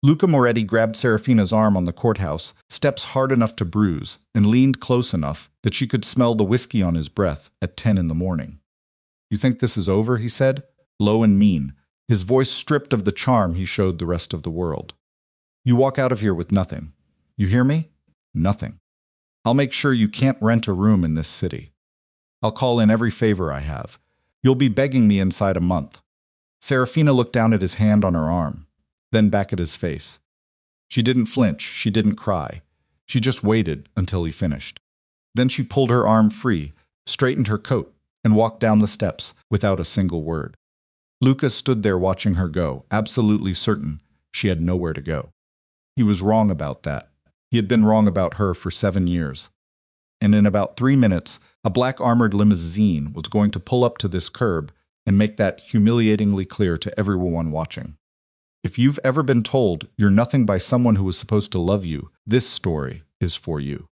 Luca Moretti grabbed Seraphina's arm on the courthouse, steps hard enough to bruise, and leaned close enough that she could smell the whiskey on his breath at 10 in the morning. "You think this is over?" he said, low and mean, his voice stripped of the charm he showed the rest of the world. "You walk out of here with nothing. You hear me? Nothing. I'll make sure you can't rent a room in this city. I'll call in every favor I have. You'll be begging me inside a month." Seraphina looked down at his hand on her arm, then back at his face. She didn't flinch, she didn't cry. She just waited until he finished. Then she pulled her arm free, straightened her coat, and walked down the steps without a single word. Luca stood there watching her go, absolutely certain she had nowhere to go. He was wrong about that. He had been wrong about her for 7 years. And in about 3 minutes, a black armored limousine was going to pull up to this curb and make that humiliatingly clear to everyone watching. If you've ever been told you're nothing by someone who was supposed to love you, this story is for you.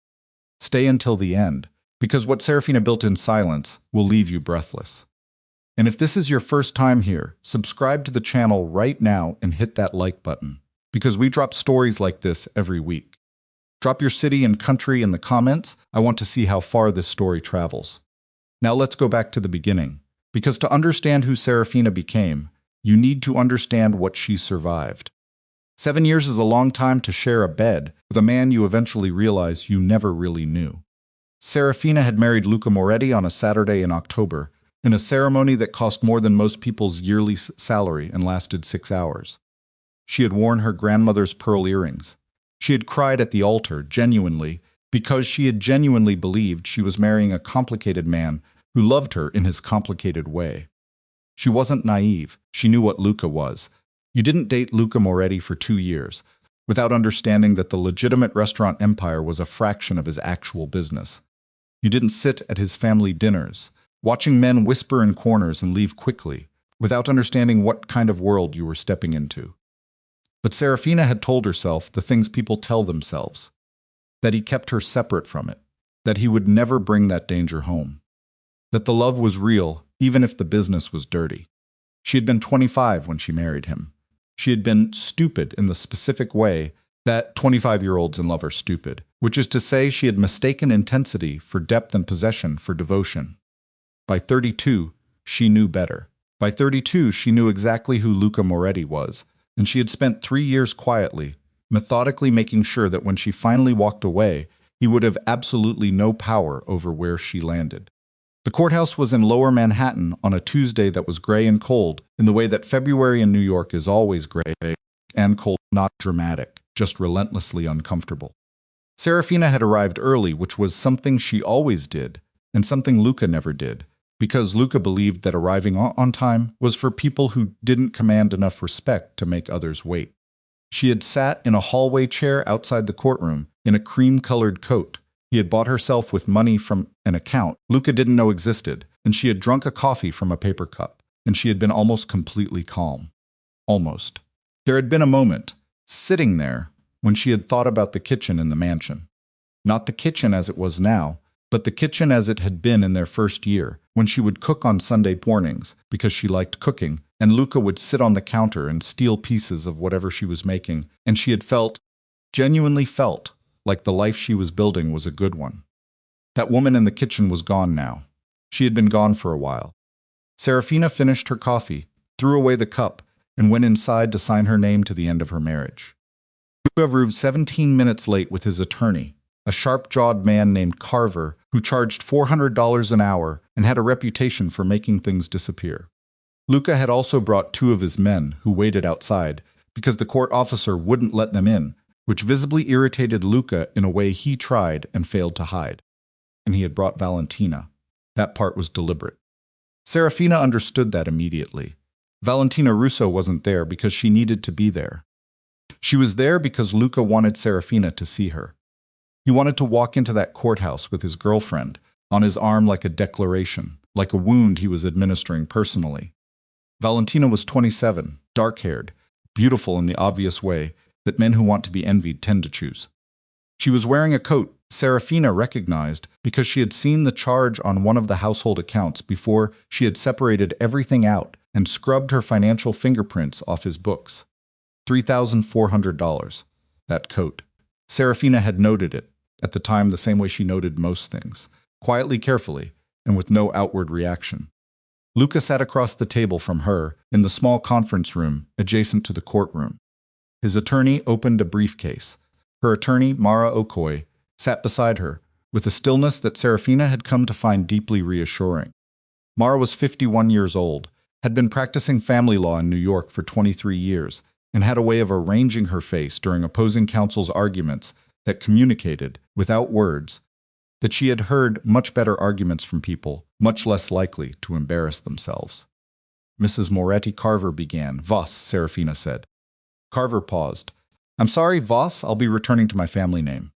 Stay until the end, because what Seraphina built in silence will leave you breathless. And if this is your first time here, subscribe to the channel right now and hit that like button, because we drop stories like this every week. Drop your city and country in the comments. I want to see how far this story travels. Now let's go back to the beginning, because to understand who Seraphina became, you need to understand what she survived. 7 years is a long time to share a bed with a man you eventually realize you never really knew. Seraphina had married Luca Moretti on a Saturday in October, in a ceremony that cost more than most people's yearly salary and lasted 6 hours. She had worn her grandmother's pearl earrings. She had cried at the altar, genuinely, because she had genuinely believed she was marrying a complicated man who loved her in his complicated way. She wasn't naive. She knew what Luca was. You didn't date Luca Moretti for 2 years without understanding that the legitimate restaurant empire was a fraction of his actual business. You didn't sit at his family dinners, watching men whisper in corners and leave quickly, without understanding what kind of world you were stepping into. But Seraphina had told herself the things people tell themselves, that he kept her separate from it, that he would never bring that danger home, that the love was real even if the business was dirty. She had been 25 when she married him. She had been stupid in the specific way that 25-year-olds in love are stupid, which is to say she had mistaken intensity for depth and possession for devotion. By 32, she knew better. By 32, she knew exactly who Luca Moretti was, and she had spent 3 years quietly, methodically making sure that when she finally walked away, he would have absolutely no power over where she landed. The courthouse was in Lower Manhattan on a Tuesday that was gray and cold, in the way that February in New York is always gray and cold, not dramatic, just relentlessly uncomfortable. Seraphina had arrived early, which was something she always did, and something Luca never did, because Luca believed that arriving on time was for people who didn't command enough respect to make others wait. She had sat in a hallway chair outside the courtroom in a cream-colored coat. He had bought herself with money from an account Luca didn't know existed, and she had drunk a coffee from a paper cup, and she had been almost completely calm. Almost. There had been a moment, sitting there, when she had thought about the kitchen in the mansion. Not the kitchen as it was now, but the kitchen as it had been in their first year, when she would cook on Sunday mornings because she liked cooking, and Luca would sit on the counter and steal pieces of whatever she was making, and she had felt, genuinely felt, like the life she was building was a good one. That woman in the kitchen was gone now. She had been gone for a while. Seraphina finished her coffee, threw away the cup, and went inside to sign her name to the end of her marriage. Luca arrived 17 minutes late with his attorney, a sharp-jawed man named Carver who charged $400 an hour and had a reputation for making things disappear. Luca had also brought 2 of his men who waited outside because the court officer wouldn't let them in, which visibly irritated Luca in a way he tried and failed to hide. And he had brought Valentina. That part was deliberate. Seraphina understood that immediately. Valentina Russo wasn't there because she needed to be there. She was there because Luca wanted Seraphina to see her. He wanted to walk into that courthouse with his girlfriend, on his arm like a declaration, like a wound he was administering personally. Valentina was 27, dark-haired, beautiful in the obvious way that men who want to be envied tend to choose. She was wearing a coat Seraphina recognized because she had seen the charge on one of the household accounts before she had separated everything out and scrubbed her financial fingerprints off his books. $3,400. That coat. Seraphina had noted it, at the time the same way she noted most things, quietly, carefully, and with no outward reaction. Luca sat across the table from her in the small conference room adjacent to the courtroom. His attorney opened a briefcase. Her attorney, Mara Okoye, sat beside her, with a stillness that Seraphina had come to find deeply reassuring. Mara was 51 years old, had been practicing family law in New York for 23 years, and had a way of arranging her face during opposing counsel's arguments that communicated, without words, that she had heard much better arguments from people much less likely to embarrass themselves. Mrs. Moretti Carver began. Voss, Seraphina said. Carver paused. I'm sorry, Voss, I'll be returning to my family name.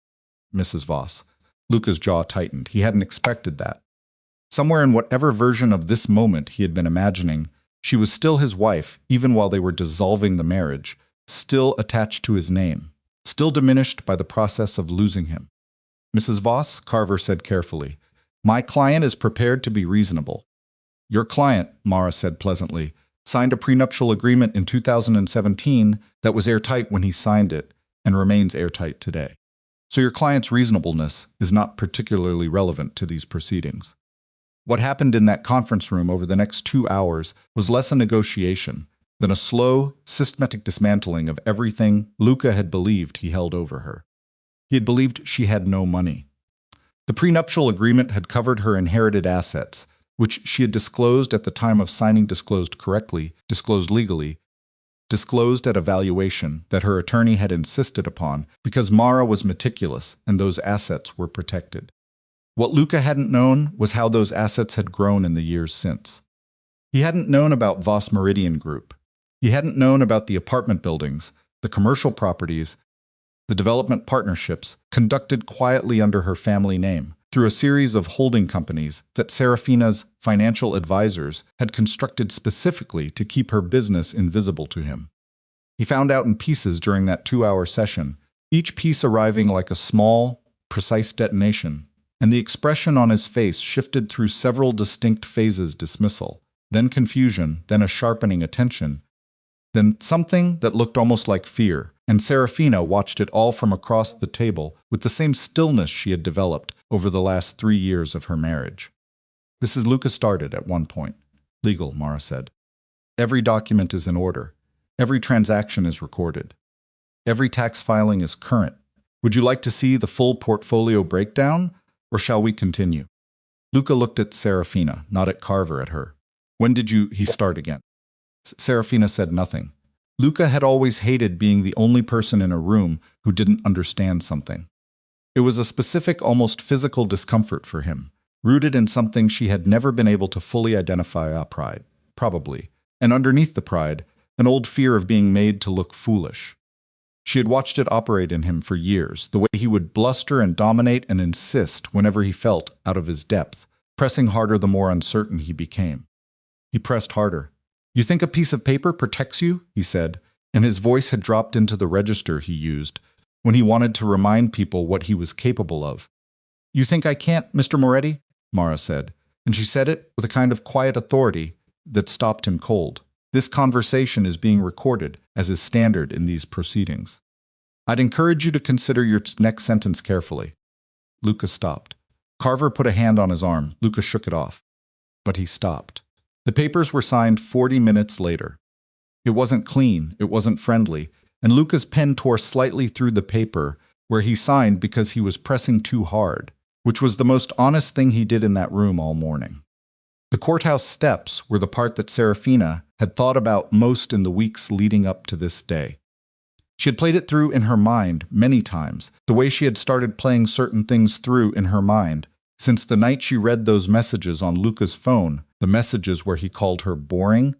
Mrs. Voss. Luca's jaw tightened. He hadn't expected that. Somewhere in whatever version of this moment he had been imagining, she was still his wife, even while they were dissolving the marriage, still attached to his name, still diminished by the process of losing him. Mrs. Voss, Carver said carefully, my client is prepared to be reasonable. Your client, Mara said pleasantly, signed a prenuptial agreement in 2017 that was airtight when he signed it and remains airtight today. So your client's reasonableness is not particularly relevant to these proceedings. What happened in that conference room over the next 2 hours was less a negotiation than a slow, systematic dismantling of everything Luca had believed he held over her. He had believed she had no money. The prenuptial agreement had covered her inherited assets, which she had disclosed at the time of signing, disclosed correctly, disclosed legally, disclosed at a valuation that her attorney had insisted upon because Mara was meticulous and those assets were protected. What Luca hadn't known was how those assets had grown in the years since. He hadn't known about Voss Meridian Group. He hadn't known about the apartment buildings, the commercial properties, the development partnerships conducted quietly under her family name through a series of holding companies that Seraphina's financial advisors had constructed specifically to keep her business invisible to him. He found out in pieces during that 2-hour session, each piece arriving like a small, precise detonation, and the expression on his face shifted through several distinct phases: dismissal, then confusion, then a sharpening attention, then something that looked almost like fear, and Seraphina watched it all from across the table with the same stillness she had developed over the last 3 years of her marriage. This is Luca started at one point. Legal, Mara said. Every document is in order. Every transaction is recorded. Every tax filing is current. Would you like to see the full portfolio breakdown, or shall we continue? Luca looked at Seraphina, not at Carver, at her. When did he start again? Seraphina said nothing. Luca had always hated being the only person in a room who didn't understand something. It was a specific, almost physical discomfort for him, rooted in something she had never been able to fully identify: pride, probably, and underneath the pride, an old fear of being made to look foolish. She had watched it operate in him for years, the way he would bluster and dominate and insist whenever he felt out of his depth, pressing harder the more uncertain he became. He pressed harder. You think a piece of paper protects you? He said, and his voice had dropped into the register he used when he wanted to remind people what he was capable of. You think I can't, Mr. Moretti? Mara said, and she said it with a kind of quiet authority that stopped him cold. This conversation is being recorded, as is standard in these proceedings. I'd encourage you to consider your next sentence carefully. Luca stopped. Carver put a hand on his arm. Luca shook it off. But he stopped. The papers were signed 40 minutes later. It wasn't clean, it wasn't friendly, and Luca's pen tore slightly through the paper where he signed because he was pressing too hard, which was the most honest thing he did in that room all morning. The courthouse steps were the part that Seraphina had thought about most in the weeks leading up to this day. She had played it through in her mind many times, the way she had started playing certain things through in her mind since the night she read those messages on Luca's phone, the messages where he called her boring,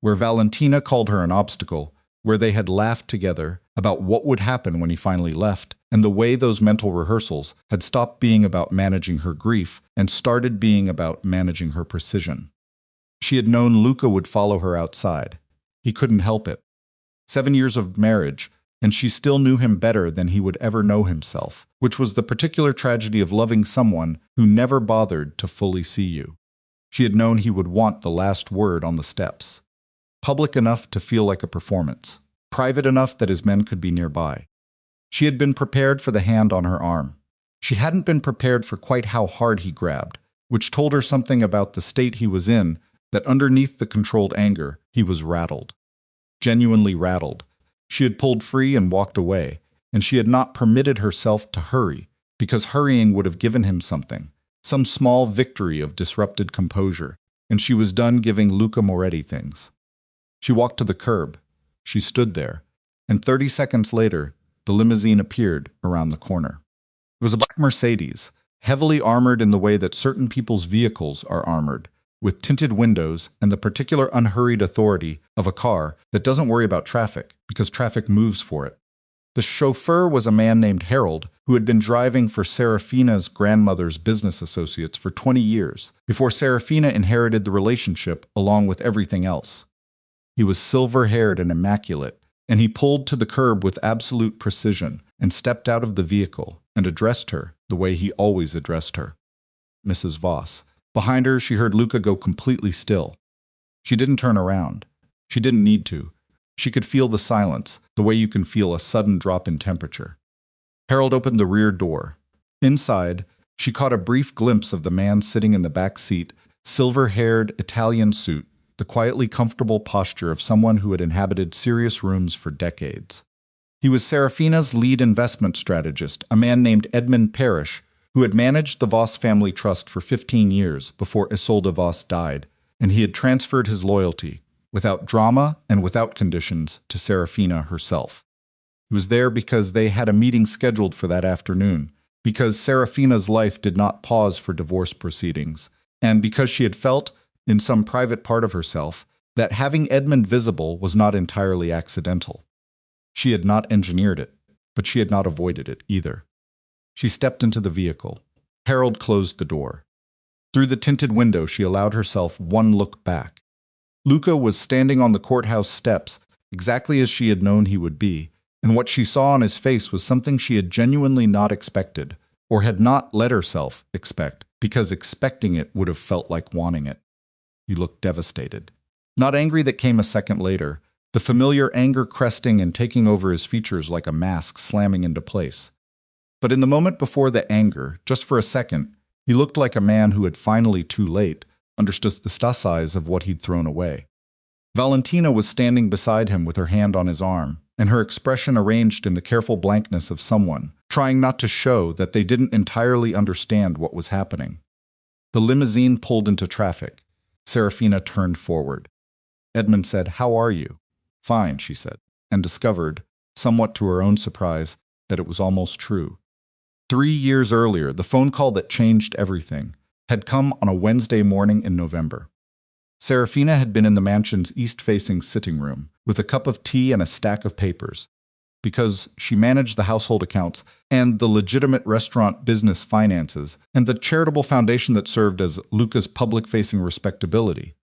where Valentina called her an obstacle, where they had laughed together about what would happen when he finally left, and the way those mental rehearsals had stopped being about managing her grief and started being about managing her precision. She had known Luca would follow her outside. He couldn't help it. 7 years of marriage, and she still knew him better than he would ever know himself, which was the particular tragedy of loving someone who never bothered to fully see you. She had known he would want the last word on the steps, public enough to feel like a performance. private enough that his men could be nearby. She had been prepared for the hand on her arm. She hadn't been prepared for quite how hard he grabbed, which told her something about the state he was in, that underneath the controlled anger, he was rattled. Genuinely rattled. She had pulled free and walked away, and she had not permitted herself to hurry, because hurrying would have given him something, some small victory of disrupted composure, and she was done giving Luca Moretti things. She walked to the curb. She stood there, and 30 seconds later, the limousine appeared around the corner. It was a black Mercedes, heavily armored in the way that certain people's vehicles are armored, with tinted windows and the particular unhurried authority of a car that doesn't worry about traffic because traffic moves for it. The chauffeur was a man named Harold, who had been driving for Seraphina's grandmother's business associates for 20 years, before Seraphina inherited the relationship along with everything else. He was silver-haired and immaculate, and he pulled to the curb with absolute precision and stepped out of the vehicle and addressed her the way he always addressed her. Mrs. Voss. Behind her, she heard Luca go completely still. She didn't turn around. She didn't need to. She could feel the silence, the way you can feel a sudden drop in temperature. Harold opened the rear door. Inside, she caught a brief glimpse of the man sitting in the back seat, silver-haired Italian suit, the quietly comfortable posture of someone who had inhabited serious rooms for decades. He was Seraphina's lead investment strategist, a man named Edmund Parrish, who had managed the Voss family trust for 15 years before Isolde Voss died, and he had transferred his loyalty, without drama and without conditions, to Seraphina herself. He was there because they had a meeting scheduled for that afternoon, because Seraphina's life did not pause for divorce proceedings, and because she had felt, in some private part of herself, that having Edmund visible was not entirely accidental. She had not engineered it, but she had not avoided it either. She stepped into the vehicle. Harold closed the door. Through the tinted window, she allowed herself one look back. Luca was standing on the courthouse steps, exactly as she had known he would be, and what she saw on his face was something she had genuinely not expected, or had not let herself expect, because expecting it would have felt like wanting it. He looked devastated. Not angry that came a second later, the familiar anger cresting and taking over his features like a mask slamming into place. But in the moment before the anger, just for a second, he looked like a man who had finally, too late, understood the size of what he'd thrown away. Valentina was standing beside him with her hand on his arm, and her expression arranged in the careful blankness of someone, trying not to show that they didn't entirely understand what was happening. The limousine pulled into traffic. Seraphina turned forward. Edmund said, "How are you?" "Fine," she said, and discovered, somewhat to her own surprise, that it was almost true. 3 years earlier, the phone call that changed everything had come on a Wednesday morning in November. Seraphina had been in the mansion's east-facing sitting room, with a cup of tea and a stack of papers, because she managed the household accounts and the legitimate restaurant business finances and the charitable foundation that served as Luca's public-facing respectability.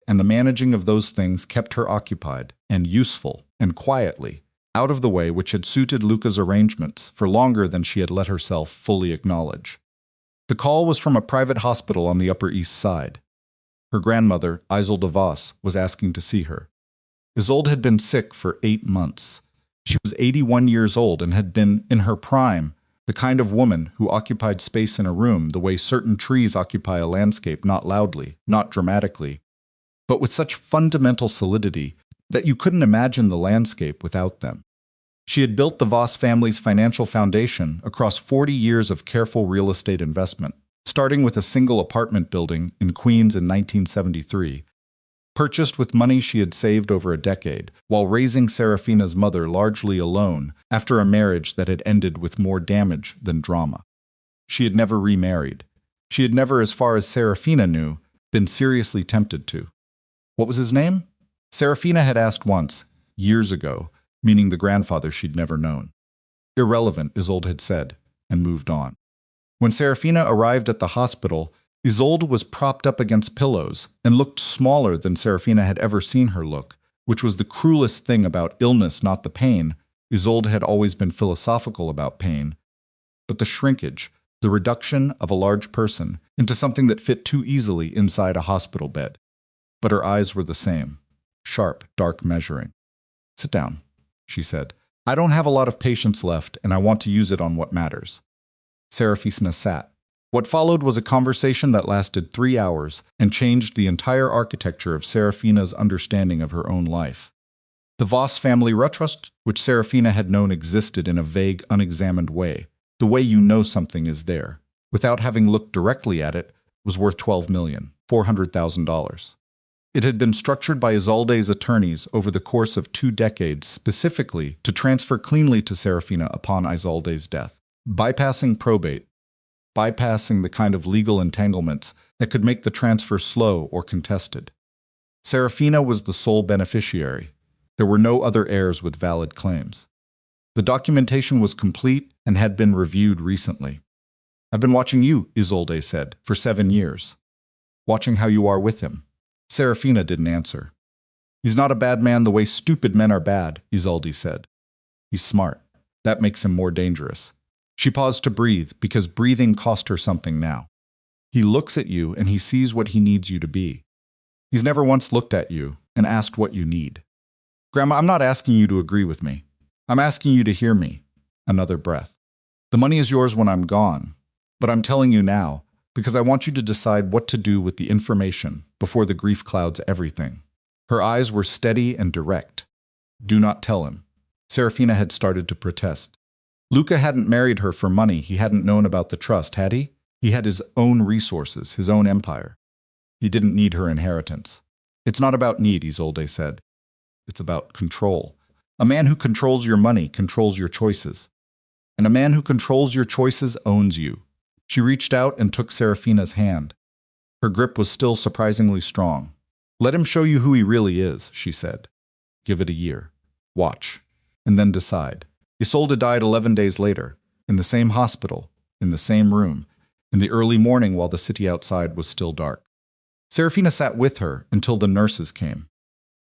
And the managing of those things kept her occupied and useful and quietly, out of the way, which had suited Luca's arrangements for longer than she had let herself fully acknowledge. The call was from a private hospital on the Upper East Side. Her grandmother, Isolde Voss, was asking to see her. Isolde had been sick for 8 months. She was 81 years old and had been, in her prime, the kind of woman who occupied space in a room the way certain trees occupy a landscape, not loudly, not dramatically, but with such fundamental solidity that you couldn't imagine the landscape without them. She had built the Voss family's financial foundation across 40 years of careful real estate investment, starting with a single apartment building in Queens in 1973, purchased with money she had saved over a decade, while raising Seraphina's mother largely alone after a marriage that had ended with more damage than drama. She had never remarried. She had never, as far as Seraphina knew, been seriously tempted to. What was his name? Seraphina had asked once, years ago, meaning the grandfather she'd never known. Irrelevant, Isolde had said, and moved on. When Seraphina arrived at the hospital, Isolde was propped up against pillows and looked smaller than Seraphina had ever seen her look, which was the cruelest thing about illness, not the pain. Isolde had always been philosophical about pain, but the shrinkage, the reduction of a large person into something that fit too easily inside a hospital bed. But her eyes were the same, sharp, dark measuring. "Sit down," she said. I don't have a lot of patience left, and I want to use it on what matters. Seraphina sat. What followed was a conversation that lasted 3 hours and changed the entire architecture of Seraphina's understanding of her own life. The Voss family trust, which Seraphina had known existed in a vague, unexamined way, the way you know something is there, without having looked directly at it, was worth $12,400,000. It had been structured by Isolde's attorneys over the course of 2 decades specifically to transfer cleanly to Seraphina upon Isolde's death, bypassing probate, bypassing the kind of legal entanglements that could make the transfer slow or contested. Seraphina was the sole beneficiary. There were no other heirs with valid claims. The documentation was complete and had been reviewed recently. I've been watching you, Isolde said, for 7 years. Watching how you are with him. Seraphina didn't answer. He's not a bad man the way stupid men are bad, Isolde said. He's smart. That makes him more dangerous. She paused to breathe because breathing cost her something now. He looks at you and he sees what he needs you to be. He's never once looked at you and asked what you need. Grandma, I'm not asking you to agree with me. I'm asking you to hear me. Another breath. The money is yours when I'm gone, but I'm telling you now because I want you to decide what to do with the information before the grief clouds everything. Her eyes were steady and direct. Do not tell him. Seraphina had started to protest. Luca hadn't married her for money. He hadn't known about the trust, had he? He had his own resources, his own empire. He didn't need her inheritance. It's not about need, Isolde said. It's about control. A man who controls your money controls your choices. And a man who controls your choices owns you. She reached out and took Seraphina's hand. Her grip was still surprisingly strong. Let him show you who he really is, she said. Give it a year. Watch. And then decide. Isolde died 11 days later, in the same hospital, in the same room, in the early morning while the city outside was still dark. Seraphina sat with her until the nurses came.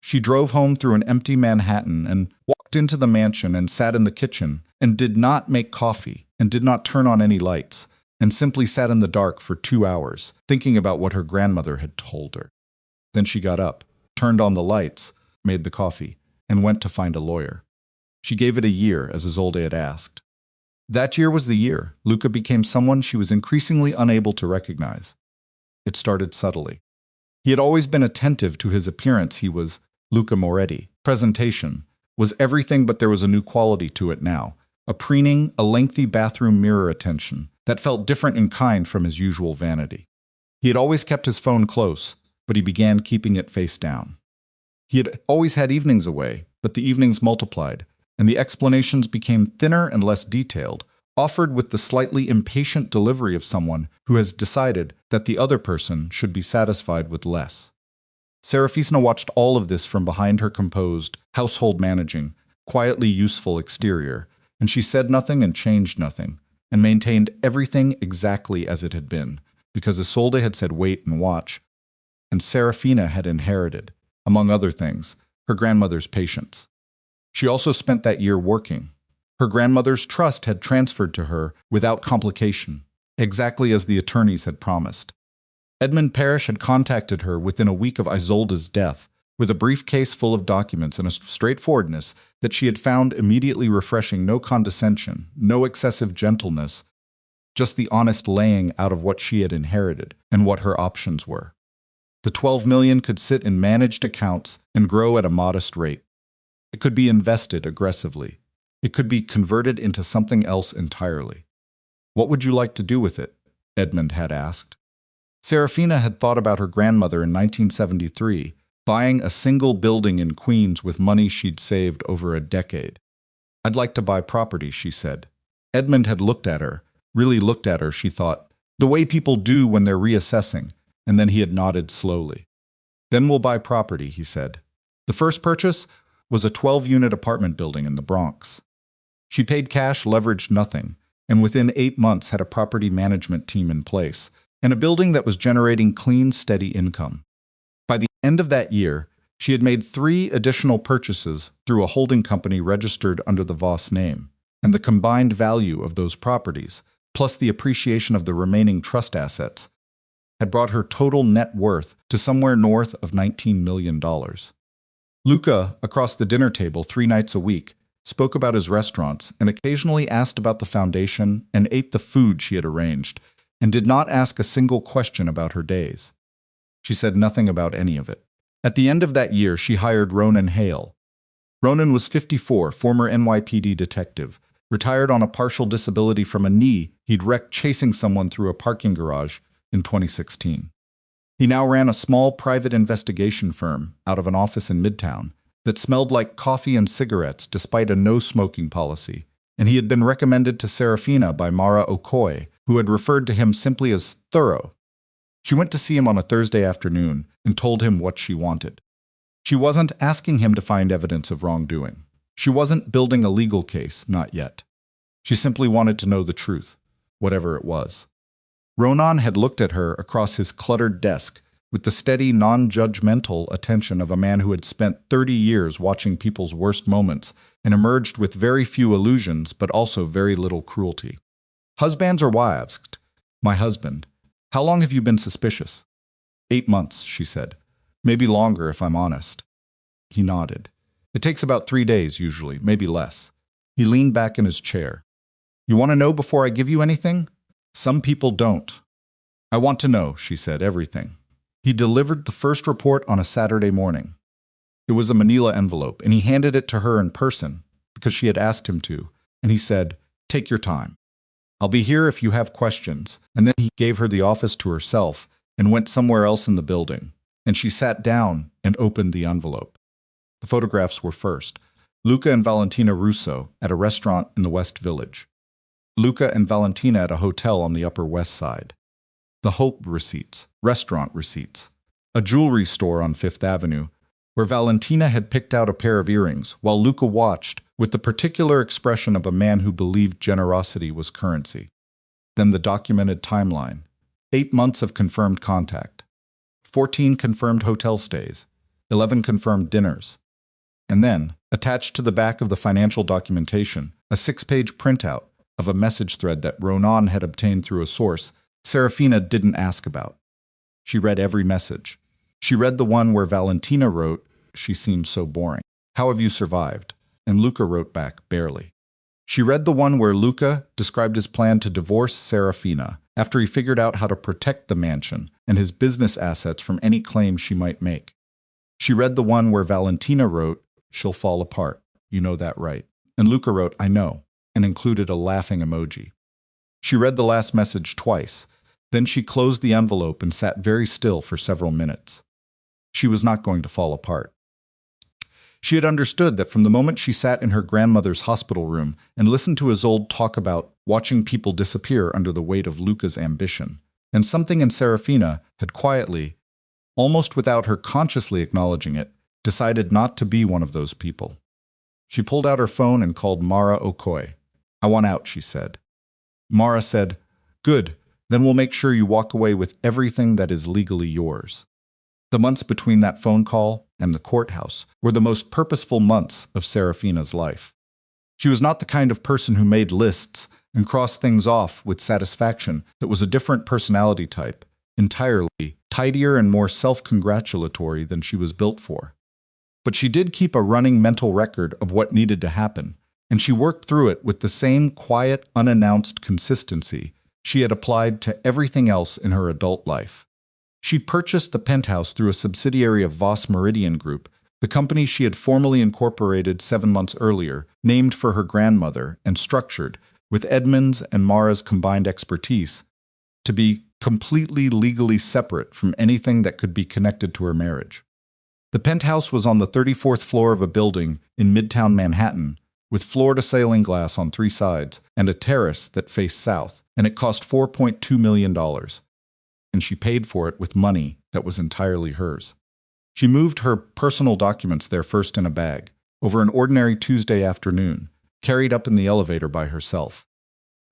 She drove home through an empty Manhattan and walked into the mansion and sat in the kitchen and did not make coffee and did not turn on any lights and simply sat in the dark for 2 hours, thinking about what her grandmother had told her. Then she got up, turned on the lights, made the coffee, and went to find a lawyer. She gave it a year, as Isolde had asked. That year was the year Luca became someone she was increasingly unable to recognize. It started subtly. He had always been attentive to his appearance. He was Luca Moretti. Presentation was everything, but there was a new quality to it now. A preening, a lengthy bathroom mirror attention that felt different in kind from his usual vanity. He had always kept his phone close, but he began keeping it face down. He had always had evenings away, but the evenings multiplied, and the explanations became thinner and less detailed, offered with the slightly impatient delivery of someone who has decided that the other person should be satisfied with less. Seraphina watched all of this from behind her composed, household managing, quietly useful exterior, and she said nothing and changed nothing, and maintained everything exactly as it had been, because Isolde had said wait and watch, and Seraphina had inherited, among other things, her grandmother's patience. She also spent that year working. Her grandmother's trust had transferred to her without complication, exactly as the attorneys had promised. Edmund Parrish had contacted her within a week of Isolde's death, with a briefcase full of documents and a straightforwardness that she had found immediately refreshing. No condescension, no excessive gentleness, just the honest laying out of what she had inherited and what her options were. The $12 million could sit in managed accounts and grow at a modest rate. It could be invested aggressively. It could be converted into something else entirely. What would you like to do with it? Edmund had asked. Seraphina had thought about her grandmother in 1973, buying a single building in Queens with money she'd saved over a decade. I'd like to buy property, she said. Edmund had looked at her, really looked at her, she thought, the way people do when they're reassessing, and then he had nodded slowly. Then we'll buy property, he said. The first purchase was a 12-unit apartment building in the Bronx. She paid cash, leveraged nothing, and within 8 months had a property management team in place, and a building that was generating clean, steady income. By the end of that year, she had made 3 additional purchases through a holding company registered under the Voss name, and the combined value of those properties, plus the appreciation of the remaining trust assets, had brought her total net worth to somewhere north of $19 million. Luca, across the dinner table 3 nights a week, spoke about his restaurants, and occasionally asked about the foundation and ate the food she had arranged, and did not ask a single question about her days. She said nothing about any of it. At the end of that year, she hired Ronan Hale. Ronan was 54, former NYPD detective, retired on a partial disability from a knee he'd wrecked chasing someone through a parking garage in 2016. He now ran a small private investigation firm out of an office in Midtown that smelled like coffee and cigarettes despite a no-smoking policy, and he had been recommended to Seraphina by Mara Okoye, who had referred to him simply as thorough. She went to see him on a Thursday afternoon and told him what she wanted. She wasn't asking him to find evidence of wrongdoing. She wasn't building a legal case, not yet. She simply wanted to know the truth, whatever it was. Ronan had looked at her across his cluttered desk with the steady, non-judgmental attention of a man who had spent 30 years watching people's worst moments and emerged with very few illusions but also very little cruelty. "Husbands or wives?" "My husband." "How long have you been suspicious?" 8 months, she said. "Maybe longer if I'm honest." He nodded. "It takes about 3 days usually, maybe less." He leaned back in his chair. "You want to know before I give you anything?" "Some people don't." "I want to know," she said, "everything." He delivered the first report on a Saturday morning. It was a manila envelope, and he handed it to her in person, because she had asked him to, and he said, "Take your time. I'll be here if you have questions," and then he gave her the office to herself and went somewhere else in the building, and she sat down and opened the envelope. The photographs were first. Luca and Valentina Russo at a restaurant in the West Village. Luca and Valentina at a hotel on the Upper West Side. The Hope receipts, restaurant receipts. A jewelry store on Fifth Avenue, where Valentina had picked out a pair of earrings, while Luca watched with the particular expression of a man who believed generosity was currency. Then the documented timeline. 8 months of confirmed contact. 14 confirmed hotel stays. 11 confirmed dinners. And then, attached to the back of the financial documentation, a 6-page printout of a message thread that Ronan had obtained through a source Seraphina didn't ask about. She read every message. She read the one where Valentina wrote, "She seems so boring. How have you survived?" And Luca wrote back, "Barely." She read the one where Luca described his plan to divorce Seraphina after he figured out how to protect the mansion and his business assets from any claims she might make. She read the one where Valentina wrote, "She'll fall apart. You know that, right?" And Luca wrote, "I know," and included a laughing emoji. She read the last message twice. Then she closed the envelope and sat very still for several minutes. She was not going to fall apart. She had understood that from the moment she sat in her grandmother's hospital room and listened to Isolde talk about watching people disappear under the weight of Luca's ambition, and something in Seraphina had quietly, almost without her consciously acknowledging it, decided not to be one of those people. She pulled out her phone and called Mara Okoye. "I want out," she said. Mara said, "Good, then we'll make sure you walk away with everything that is legally yours." The months between that phone call and the courthouse were the most purposeful months of Seraphina's life. She was not the kind of person who made lists and crossed things off with satisfaction. That was a different personality type, entirely tidier and more self-congratulatory than she was built for. But she did keep a running mental record of what needed to happen, and she worked through it with the same quiet, unannounced consistency she had applied to everything else in her adult life. She purchased the penthouse through a subsidiary of Voss Meridian Group, the company she had formally incorporated 7 months earlier, named for her grandmother and structured, with Edmund's and Mara's combined expertise, to be completely legally separate from anything that could be connected to her marriage. The penthouse was on the 34th floor of a building in Midtown Manhattan, with floor-to-ceiling glass on 3 sides and a terrace that faced south, and it cost $4.2 million. And she paid for it with money that was entirely hers. She moved her personal documents there first in a bag, over an ordinary Tuesday afternoon, carried up in the elevator by herself.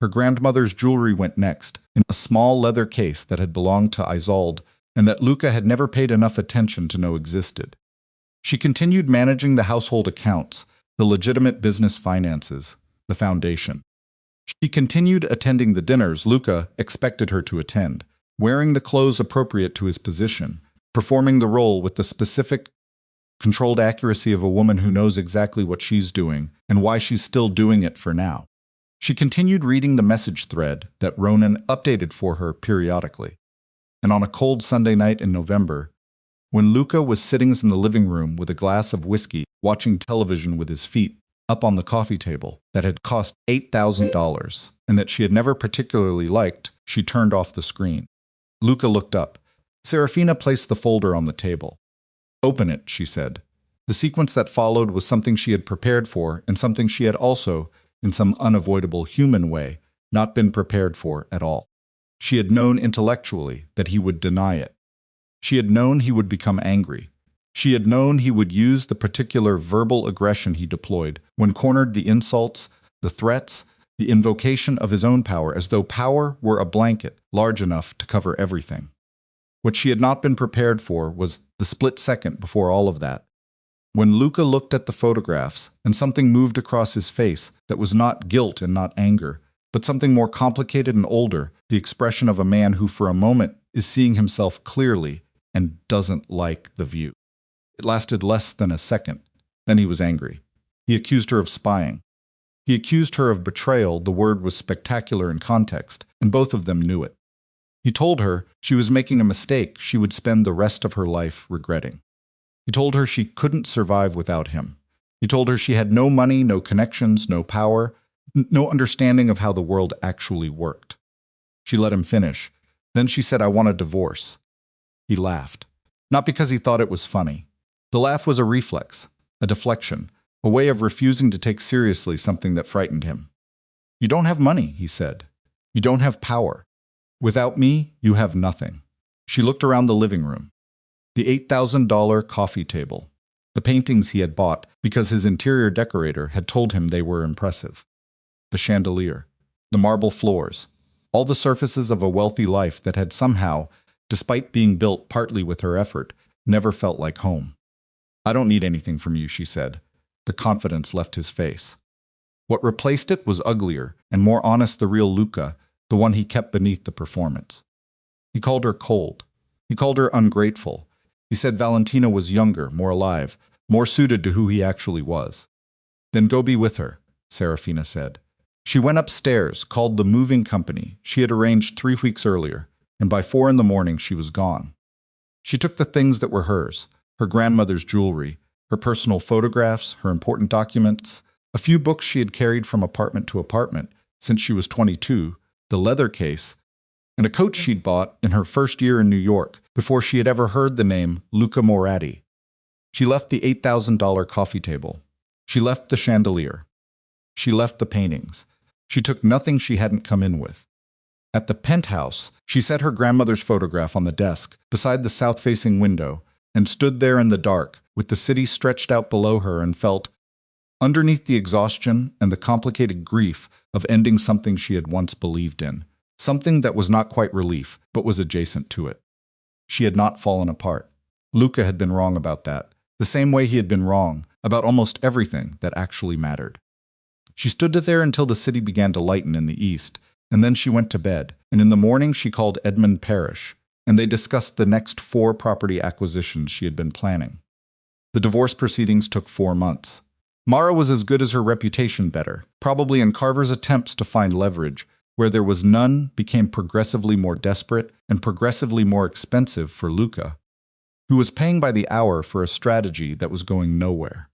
Her grandmother's jewelry went next, in a small leather case that had belonged to Isolde and that Luca had never paid enough attention to know existed. She continued managing the household accounts, the legitimate business finances, the foundation. She continued attending the dinners Luca expected her to attend, wearing the clothes appropriate to his position, performing the role with the specific Controlled accuracy of a woman who knows exactly what she's doing and why she's still doing it for now. She continued reading the message thread that Ronan updated for her periodically. And on a cold Sunday night in November, when Luca was sitting in the living room with a glass of whiskey, watching television with his feet up on the coffee table that had cost $8,000 and that she had never particularly liked, she turned off the screen. Luca looked up. Seraphina placed the folder on the table. "Open it," she said. The sequence that followed was something she had prepared for and something she had also, in some unavoidable human way, not been prepared for at all. She had known intellectually that he would deny it. She had known he would become angry. She had known he would use the particular verbal aggression he deployed when cornered, the insults, the threats, the invocation of his own power, as though power were a blanket large enough to cover everything. What she had not been prepared for was the split second before all of that. When Luca looked at the photographs and something moved across his face that was not guilt and not anger, but something more complicated and older, the expression of a man who for a moment is seeing himself clearly and doesn't like the view. It lasted less than a second. Then he was angry. He accused her of spying. He accused her of betrayal. The word was spectacular in context, and both of them knew it. He told her she was making a mistake she would spend the rest of her life regretting. He told her she couldn't survive without him. He told her she had no money, no connections, no power, no understanding of how the world actually worked. She let him finish. Then she said, "I want a divorce." He laughed. Not because he thought it was funny. The laugh was a reflex, a deflection, a way of refusing to take seriously something that frightened him. "You don't have money," he said. "You don't have power. Without me, you have nothing." She looked around the living room. The $8,000 coffee table. The paintings he had bought because his interior decorator had told him they were impressive. The chandelier. The marble floors. All the surfaces of a wealthy life that had somehow, despite being built partly with her effort, never felt like home. "I don't need anything from you," she said. The confidence left his face. What replaced it was uglier and more honest, the real Luca, the one he kept beneath the performance. He called her cold. He called her ungrateful. He said Valentina was younger, more alive, more suited to who he actually was. "Then go be with her," Seraphina said. She went upstairs, called the moving company she had arranged 3 weeks earlier, and by 4 in the morning she was gone. She took the things that were hers, her grandmother's jewelry, her personal photographs, her important documents, a few books she had carried from apartment to apartment since she was 22, the leather case, and a coat she'd bought in her first year in New York before she had ever heard the name Luca Moratti. She left the $8,000 coffee table. She left the chandelier. She left the paintings. She took nothing she hadn't come in with. At the penthouse, she set her grandmother's photograph on the desk beside the south-facing window and stood there in the dark with the city stretched out below her and felt, underneath the exhaustion and the complicated grief of ending something she had once believed in, something that was not quite relief but was adjacent to it. She had not fallen apart. Luca had been wrong about that, the same way he had been wrong about almost everything that actually mattered. She stood there until the city began to lighten in the east, and then she went to bed, and in the morning she called Edmund Parrish, and they discussed the next 4 property acquisitions she had been planning. The divorce proceedings took 4 months. Mara was as good as her reputation, better, probably, and Carver's attempts to find leverage where there was none became progressively more desperate and progressively more expensive for Luca, who was paying by the hour for a strategy that was going nowhere.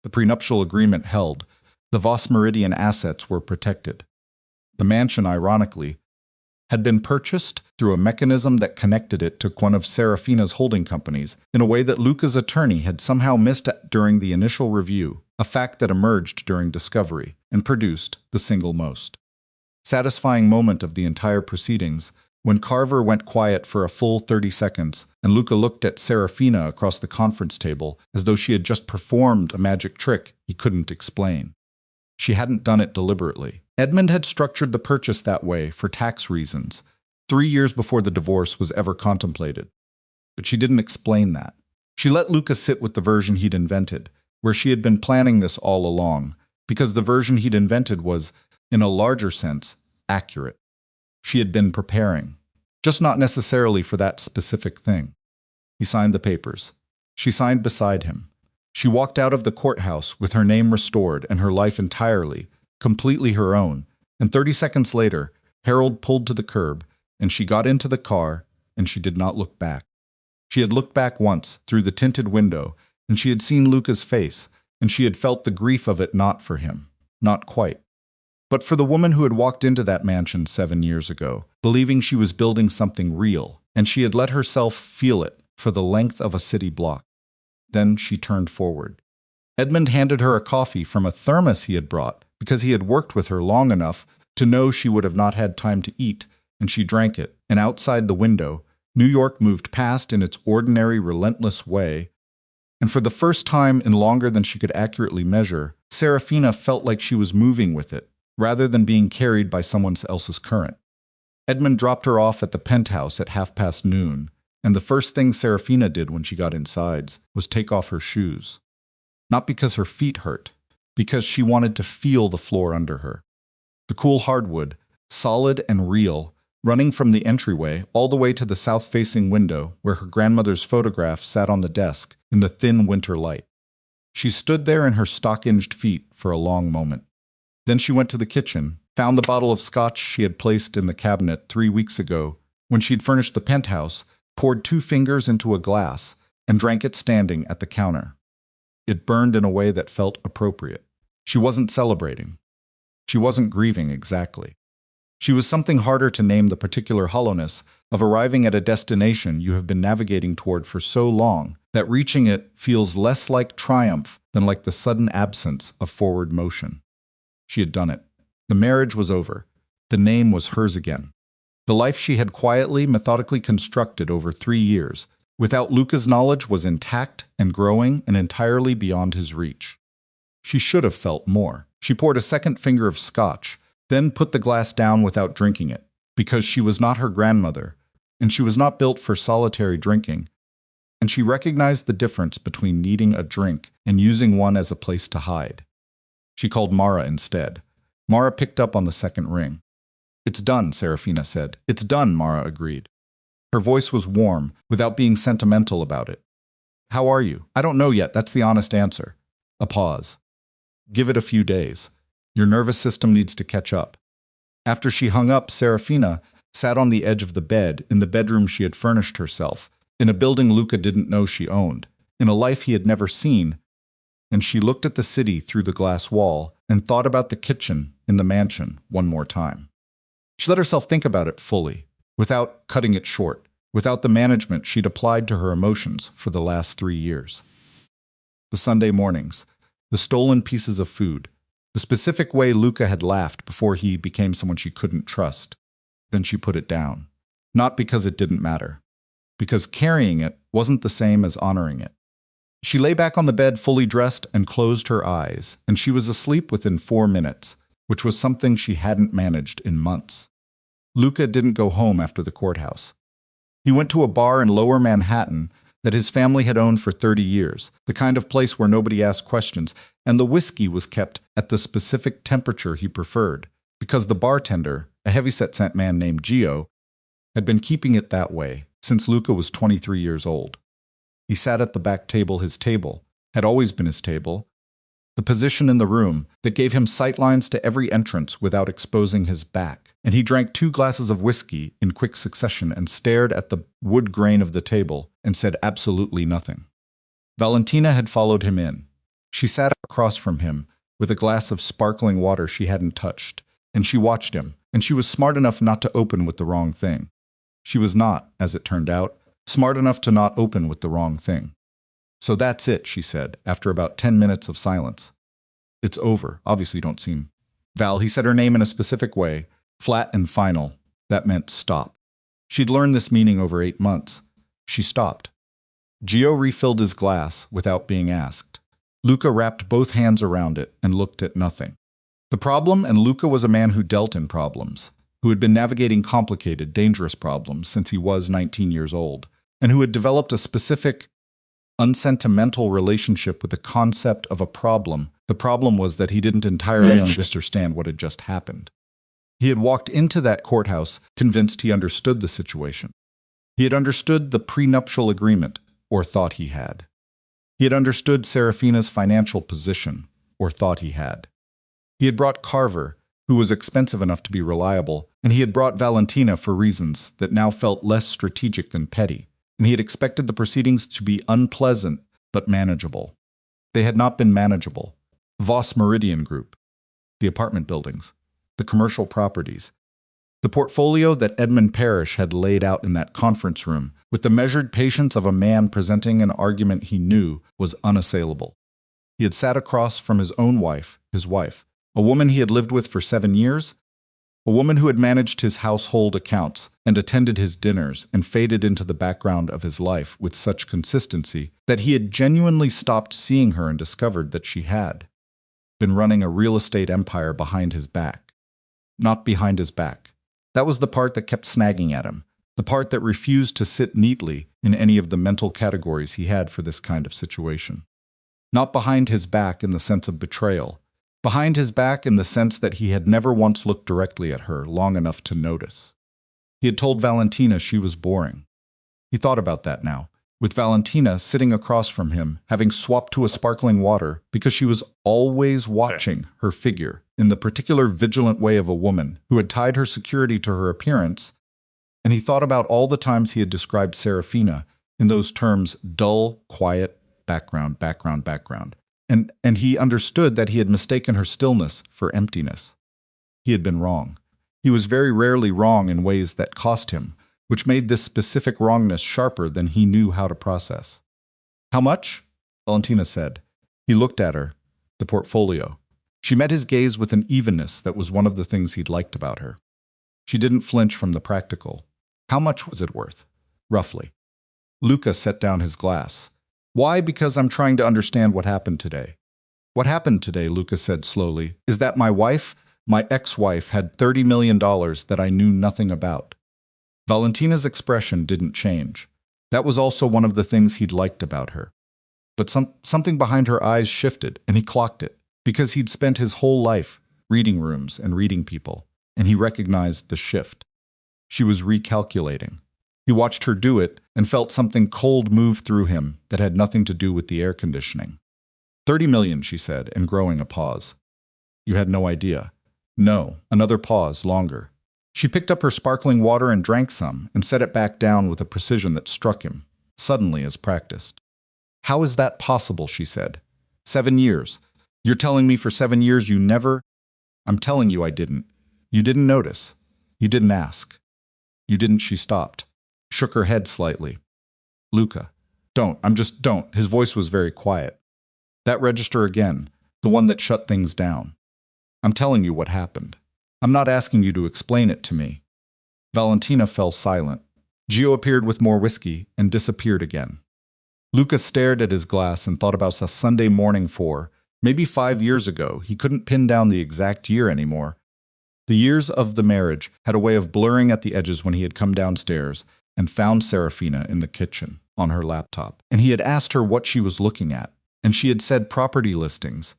The prenuptial agreement held. The Voss Meridian assets were protected. The mansion, ironically, had been purchased through a mechanism that connected it to one of Seraphina's holding companies in a way that Luca's attorney had somehow missed during the initial review, a fact that emerged during discovery and produced the single most satisfying moment of the entire proceedings when Carver went quiet for a full 30 seconds and Luca looked at Seraphina across the conference table as though she had just performed a magic trick he couldn't explain. She hadn't done it deliberately. Edmund had structured the purchase that way for tax reasons, 3 years before the divorce was ever contemplated. But she didn't explain that. She let Luca sit with the version he'd invented, where she had been planning this all along, because the version he'd invented was, in a larger sense, accurate. She had been preparing, just not necessarily for that specific thing. He signed the papers. She signed beside him. She walked out of the courthouse with her name restored and her life entirely, completely her own, and 30 seconds later, Harold pulled to the curb, and she got into the car, and she did not look back. She had looked back once, through the tinted window, and she had seen Luca's face, and she had felt the grief of it not for him. Not quite. But for the woman who had walked into that mansion 7 years ago, believing she was building something real, and she had let herself feel it for the length of a city block. Then she turned forward. Edmund handed her a coffee from a thermos he had brought, because he had worked with her long enough to know she would have not had time to eat, and she drank it, and outside the window, New York moved past in its ordinary, relentless way, and for the first time in longer than she could accurately measure, Seraphina felt like she was moving with it, rather than being carried by someone else's current. Edmund dropped her off at the penthouse at noon, and the first thing Seraphina did when she got inside was take off her shoes. Not because her feet hurt, because she wanted to feel the floor under her. The cool hardwood, solid and real, running from the entryway all the way to the south-facing window where her grandmother's photograph sat on the desk in the thin winter light. She stood there in her stock-inged feet for a long moment. Then she went to the kitchen, found the bottle of scotch she had placed in the cabinet 3 weeks ago when she'd furnished the penthouse, poured 2 fingers into a glass, and drank it standing at the counter. It burned in a way that felt appropriate. She wasn't celebrating. She wasn't grieving exactly. She was something harder to name the particular hollowness of arriving at a destination you have been navigating toward for so long that reaching it feels less like triumph than like the sudden absence of forward motion. She had done it. The marriage was over. The name was hers again. The life she had quietly, methodically constructed over 3 years, without Luca's knowledge, was intact and growing and entirely beyond his reach. She should have felt more. She poured a second finger of scotch, then put the glass down without drinking it, because she was not her grandmother, and she was not built for solitary drinking, and she recognized the difference between needing a drink and using one as a place to hide. She called Mara instead. Mara picked up on the second ring. "It's done," Seraphina said. "It's done," Mara agreed. Her voice was warm, without being sentimental about it. "How are you?" "I don't know yet, that's the honest answer." A pause. "Give it a few days. Your nervous system needs to catch up." After she hung up, Seraphina sat on the edge of the bed in the bedroom she had furnished herself, in a building Luca didn't know she owned, in a life he had never seen, and she looked at the city through the glass wall and thought about the kitchen in the mansion one more time. She let herself think about it fully, without cutting it short, without the management she'd applied to her emotions for the last 3 years. The Sunday mornings, the stolen pieces of food, the specific way Luca had laughed before he became someone she couldn't trust. Then she put it down. Not because it didn't matter. Because carrying it wasn't the same as honoring it. She lay back on the bed fully dressed and closed her eyes, and she was asleep within 4 minutes, which was something she hadn't managed in months. Luca didn't go home after the courthouse. He went to a bar in Lower Manhattan that his family had owned for 30 years, the kind of place where nobody asked questions, and the whiskey was kept at the specific temperature he preferred, because the bartender, a heavyset man named Gio, had been keeping it that way since Luca was 23 years old. He sat at the back table. His table had always been his table, the position in the room that gave him sightlines to every entrance without exposing his back, and he drank 2 glasses of whiskey in quick succession and stared at the wood grain of the table and said absolutely nothing. Valentina had followed him in. She sat across from him with a glass of sparkling water she hadn't touched, and she watched him, and she was smart enough not to open with the wrong thing. She was not, as it turned out, smart enough to not open with the wrong thing. "So that's it," she said, after about 10 minutes of silence. "It's over. Obviously you don't seem..." Val, he said her name in a specific way, flat and final. That meant stop. She'd learned this meaning over 8 months. She stopped. Gio refilled his glass without being asked. Luca wrapped both hands around it and looked at nothing. The problem, and Luca was a man who dealt in problems, who had been navigating complicated, dangerous problems since he was 19 years old, and who had developed a specific, unsentimental relationship with the concept of a problem. The problem was that he didn't entirely understand what had just happened. He had walked into that courthouse convinced he understood the situation. He had understood the prenuptial agreement, or thought he had. He had understood Seraphina's financial position, or thought he had. He had brought Carver, who was expensive enough to be reliable, and he had brought Valentina for reasons that now felt less strategic than petty, and he had expected the proceedings to be unpleasant but manageable. They had not been manageable. Voss Meridian Group, the apartment buildings, the commercial properties, the portfolio that Edmund Parrish had laid out in that conference room, with the measured patience of a man presenting an argument he knew was unassailable. He had sat across from his own wife, his wife, a woman he had lived with for 7 years, a woman who had managed his household accounts and attended his dinners and faded into the background of his life with such consistency that he had genuinely stopped seeing her and discovered that she had been running a real estate empire behind his back. Not behind his back. That was the part that kept snagging at him, the part that refused to sit neatly in any of the mental categories he had for this kind of situation. Not behind his back in the sense of betrayal, behind his back in the sense that he had never once looked directly at her long enough to notice. He had told Valentina she was boring. He thought about that now, with Valentina sitting across from him, having swapped to a sparkling water because she was always watching her figure in the particular vigilant way of a woman who had tied her security to her appearance, and he thought about all the times he had described Seraphina in those terms: dull, quiet, background, background, background. And he understood that he had mistaken her stillness for emptiness. He had been wrong. He was very rarely wrong in ways that cost him, which made this specific wrongness sharper than he knew how to process. "How much?" Valentina said. He looked at her, the portfolio. She met his gaze with an evenness that was one of the things he'd liked about her. She didn't flinch from the practical. How much was it worth? Roughly. Luca set down his glass. "Why? Because I'm trying to understand what happened today." "What happened today," Luca said slowly, "is that my wife, my ex-wife, had $30 million that I knew nothing about." Valentina's expression didn't change. That was also one of the things he'd liked about her. But something behind her eyes shifted, and he clocked it, because he'd spent his whole life reading rooms and reading people, and he recognized the shift. She was recalculating. He watched her do it and felt something cold move through him that had nothing to do with the air conditioning. 30 million, she said, and growing a pause. "You had no idea." "No." Another pause, longer. She picked up her sparkling water and drank some, and set it back down with a precision that struck him, suddenly as practiced. "How is that possible?" she said. 7 years. You're telling me for 7 years you never—" "I'm telling you I didn't. You didn't notice. You didn't ask. You didn't." She stopped, shook her head slightly. "Luca, don't. Don't." His voice was very quiet. That register again, the one that shut things down. "I'm telling you what happened. I'm not asking you to explain it to me." Valentina fell silent. Gio appeared with more whiskey and disappeared again. Luca stared at his glass and thought about a Sunday morning maybe 5 years ago. He couldn't pin down the exact year anymore. The years of the marriage had a way of blurring at the edges when he had come downstairs and found Seraphina in the kitchen, on her laptop. And he had asked her what she was looking at, and she had said property listings.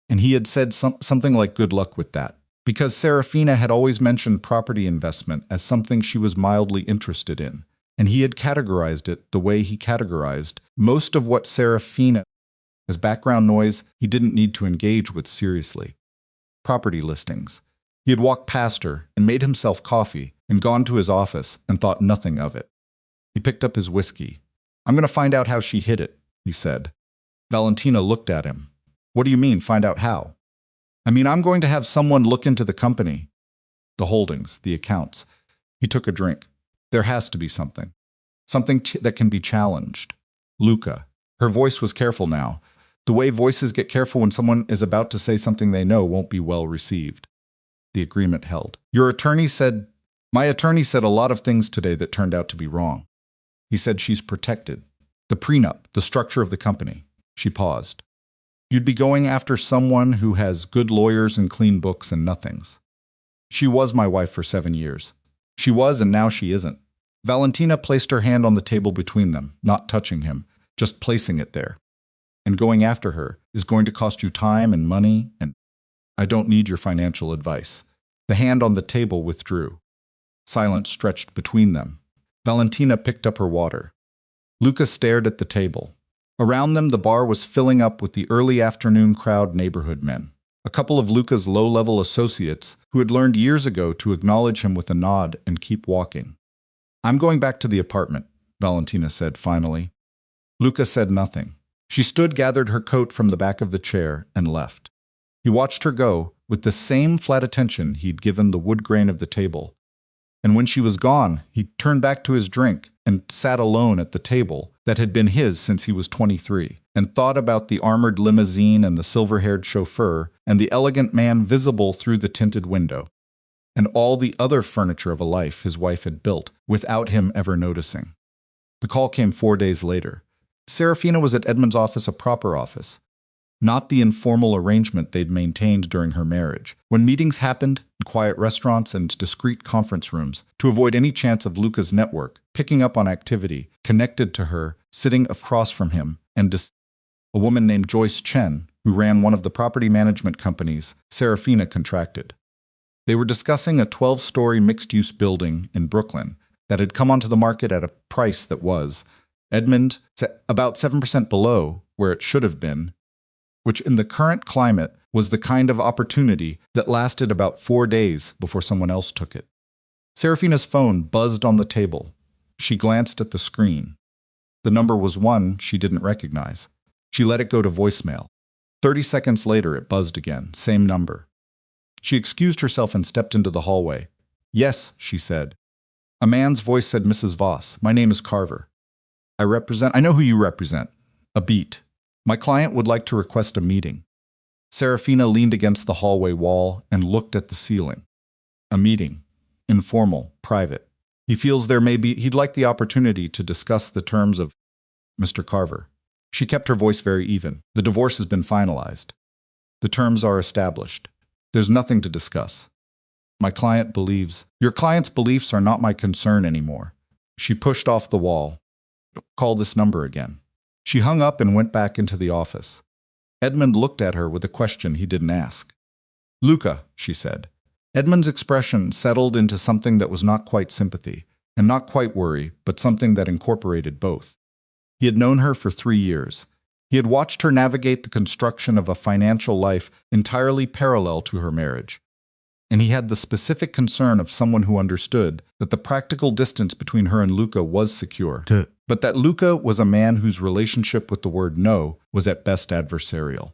And he had said something like good luck with that, because Seraphina had always mentioned property investment as something she was mildly interested in, and he had categorized it the way he categorized most of what Seraphina, as background noise he didn't need to engage with seriously. Property listings. He had walked past her and made himself coffee and gone to his office and thought nothing of it. He picked up his whiskey. "I'm going to find out how she hid it," he said. Valentina looked at him. "What do you mean, find out how?" "I mean, I'm going to have someone look into the company. The holdings, the accounts." He took a drink. "There has to be something. Something that can be challenged." "Luca." Her voice was careful now. The way voices get careful when someone is about to say something they know won't be well received. The agreement held. "Your attorney said—" "My attorney said a lot of things today that turned out to be wrong. He said she's protected. The prenup, the structure of the company." She paused. "You'd be going after someone who has good lawyers and clean books and nothings. She was my wife for 7 years. She was, and now she isn't." Valentina placed her hand on the table between them, not touching him, just placing it there. "And going after her is going to cost you time and money, and I don't need your financial advice." The hand on the table withdrew. Silence stretched between them. Valentina picked up her water. Luca stared at the table. Around them, the bar was filling up with the early afternoon crowd neighborhood men. A couple of Luca's low-level associates who had learned years ago to acknowledge him with a nod and keep walking. "I'm going back to the apartment," Valentina said finally. Luca said nothing. She gathered her coat from the back of the chair, and left. He watched her go, with the same flat attention he'd given the wood grain of the table. And when she was gone, he turned back to his drink and sat alone at the table that had been his since he was 23, and thought about the armored limousine and the silver-haired chauffeur and the elegant man visible through the tinted window, and all the other furniture of a life his wife had built without him ever noticing. The call came 4 days later. Seraphina was at Edmund's office, a proper office, not the informal arrangement they'd maintained during her marriage, when meetings happened in quiet restaurants and discreet conference rooms to avoid any chance of Luca's network picking up on activity connected to her sitting across from him and a woman named Joyce Chen, who ran one of the property management companies Seraphina contracted. They were discussing a 12-story mixed-use building in Brooklyn that had come onto the market at a price that was, Edmund, about 7% below where it should have been, which in the current climate was the kind of opportunity that lasted about 4 days before someone else took it. Seraphina's phone buzzed on the table. She glanced at the screen. The number was one she didn't recognize. She let it go to voicemail. 30 seconds later, it buzzed again, same number. She excused herself and stepped into the hallway. "Yes," she said. A man's voice said, "Mrs. Voss, my name is Carver. I know who you represent. A beat. My client would like to request a meeting." Seraphina leaned against the hallway wall and looked at the ceiling. A meeting. Informal, private. He'd like the opportunity to discuss the terms of Mr. Carver. She kept her voice very even. "The divorce has been finalized. The terms are established. There's nothing to discuss. Your client's beliefs are not my concern anymore." She pushed off the wall. "Call this number again." She hung up and went back into the office. Edmund looked at her with a question he didn't ask. "Luca," she said. Edmund's expression settled into something that was not quite sympathy, and not quite worry, but something that incorporated both. He had known her for 3 years. He had watched her navigate the construction of a financial life entirely parallel to her marriage. And he had the specific concern of someone who understood that the practical distance between her and Luca was secure, but that Luca was a man whose relationship with the word no was at best adversarial.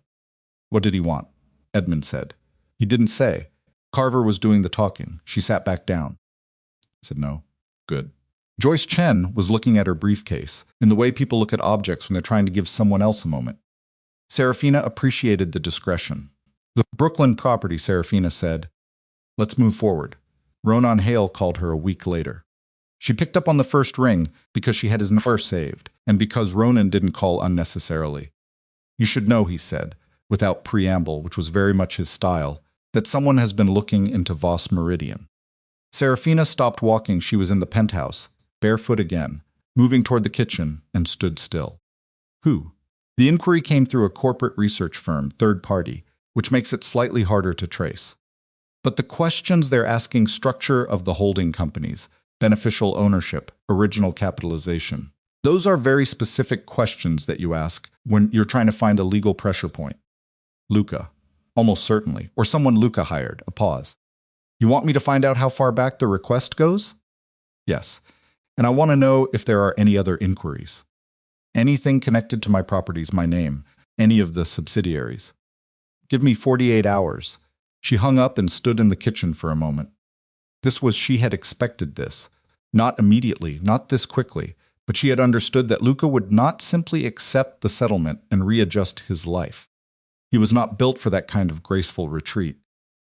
"What did he want?" Edmund said. He didn't say. Carver was doing the talking. She sat back down. He said, "No." "Good." Joyce Chen was looking at her briefcase, in the way people look at objects when they're trying to give someone else a moment. Seraphina appreciated the discretion. "The Brooklyn property," Seraphina said. "Let's move forward." Ronan Hale called her a week later. She picked up on the first ring because she had his number saved, and because Ronan didn't call unnecessarily. "You should know," he said, without preamble, which was very much his style, "that someone has been looking into Voss Meridian." Seraphina stopped walking. She was in the penthouse, barefoot again, moving toward the kitchen, and stood still. "Who?" The inquiry came through a corporate research firm, third party, which makes it slightly harder to trace. But the questions they're asking: structure of the holding companies, beneficial ownership, original capitalization. Those are very specific questions that you ask when you're trying to find a legal pressure point. "Luca." "Almost certainly. Or someone Luca hired." A pause. "You want me to find out how far back the request goes?" "Yes. And I want to know if there are any other inquiries. Anything connected to my properties, my name, any of the subsidiaries. Give me 48 hours. She hung up and stood in the kitchen for a moment. She had expected this. Not immediately, not this quickly, but she had understood that Luca would not simply accept the settlement and readjust his life. He was not built for that kind of graceful retreat.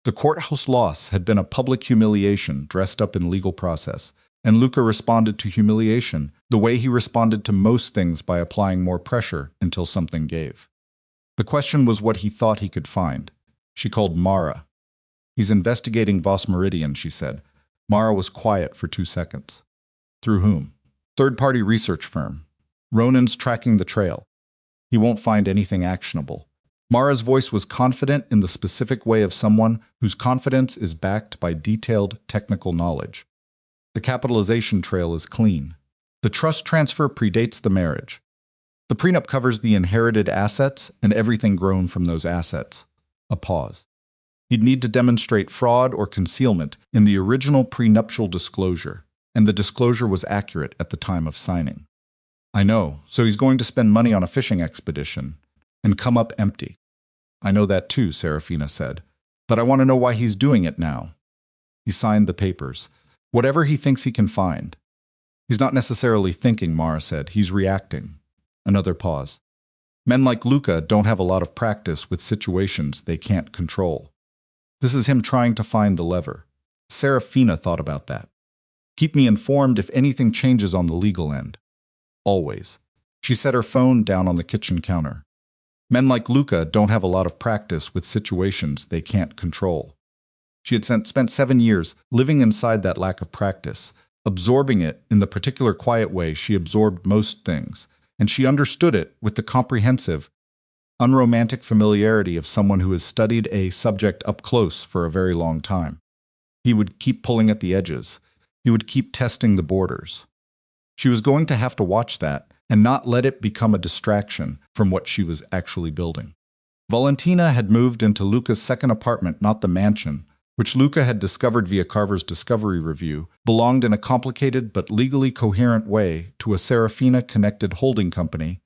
The courthouse loss had been a public humiliation dressed up in legal process, and Luca responded to humiliation the way he responded to most things, by applying more pressure until something gave. The question was what he thought he could find. She called Mara. "He's investigating Voss Meridian," she said. Mara was quiet for 2 seconds. "Through whom?" "Third-party research firm. Ronan's tracking the trail. He won't find anything actionable." Mara's voice was confident in the specific way of someone whose confidence is backed by detailed technical knowledge. "The capitalization trail is clean. The trust transfer predates the marriage. The prenup covers the inherited assets and everything grown from those assets. A pause. He'd need to demonstrate fraud or concealment in the original prenuptial disclosure, and the disclosure was accurate at the time of signing. I know, so he's going to spend money on a fishing expedition and come up empty. I know that too, Seraphina said, but I want to know why he's doing it now. He signed the papers. Whatever he thinks he can find. He's not necessarily thinking, Mara said. He's reacting. Another pause. Men like Luca don't have a lot of practice with situations they can't control. This is him trying to find the lever. Seraphina thought about that. Keep me informed if anything changes on the legal end. Always. She set her phone down on the kitchen counter. Men like Luca don't have a lot of practice with situations they can't control. She had spent 7 years living inside that lack of practice, absorbing it in the particular quiet way she absorbed most things, and she understood it with the comprehensive, unromantic familiarity of someone who has studied a subject up close for a very long time. He would keep pulling at the edges. He would keep testing the borders. She was going to have to watch that and not let it become a distraction from what she was actually building. Valentina had moved into Luca's second apartment, not the mansion, which Luca had discovered via Carver's Discovery Review, belonged in a complicated but legally coherent way to a Seraphina-connected holding company,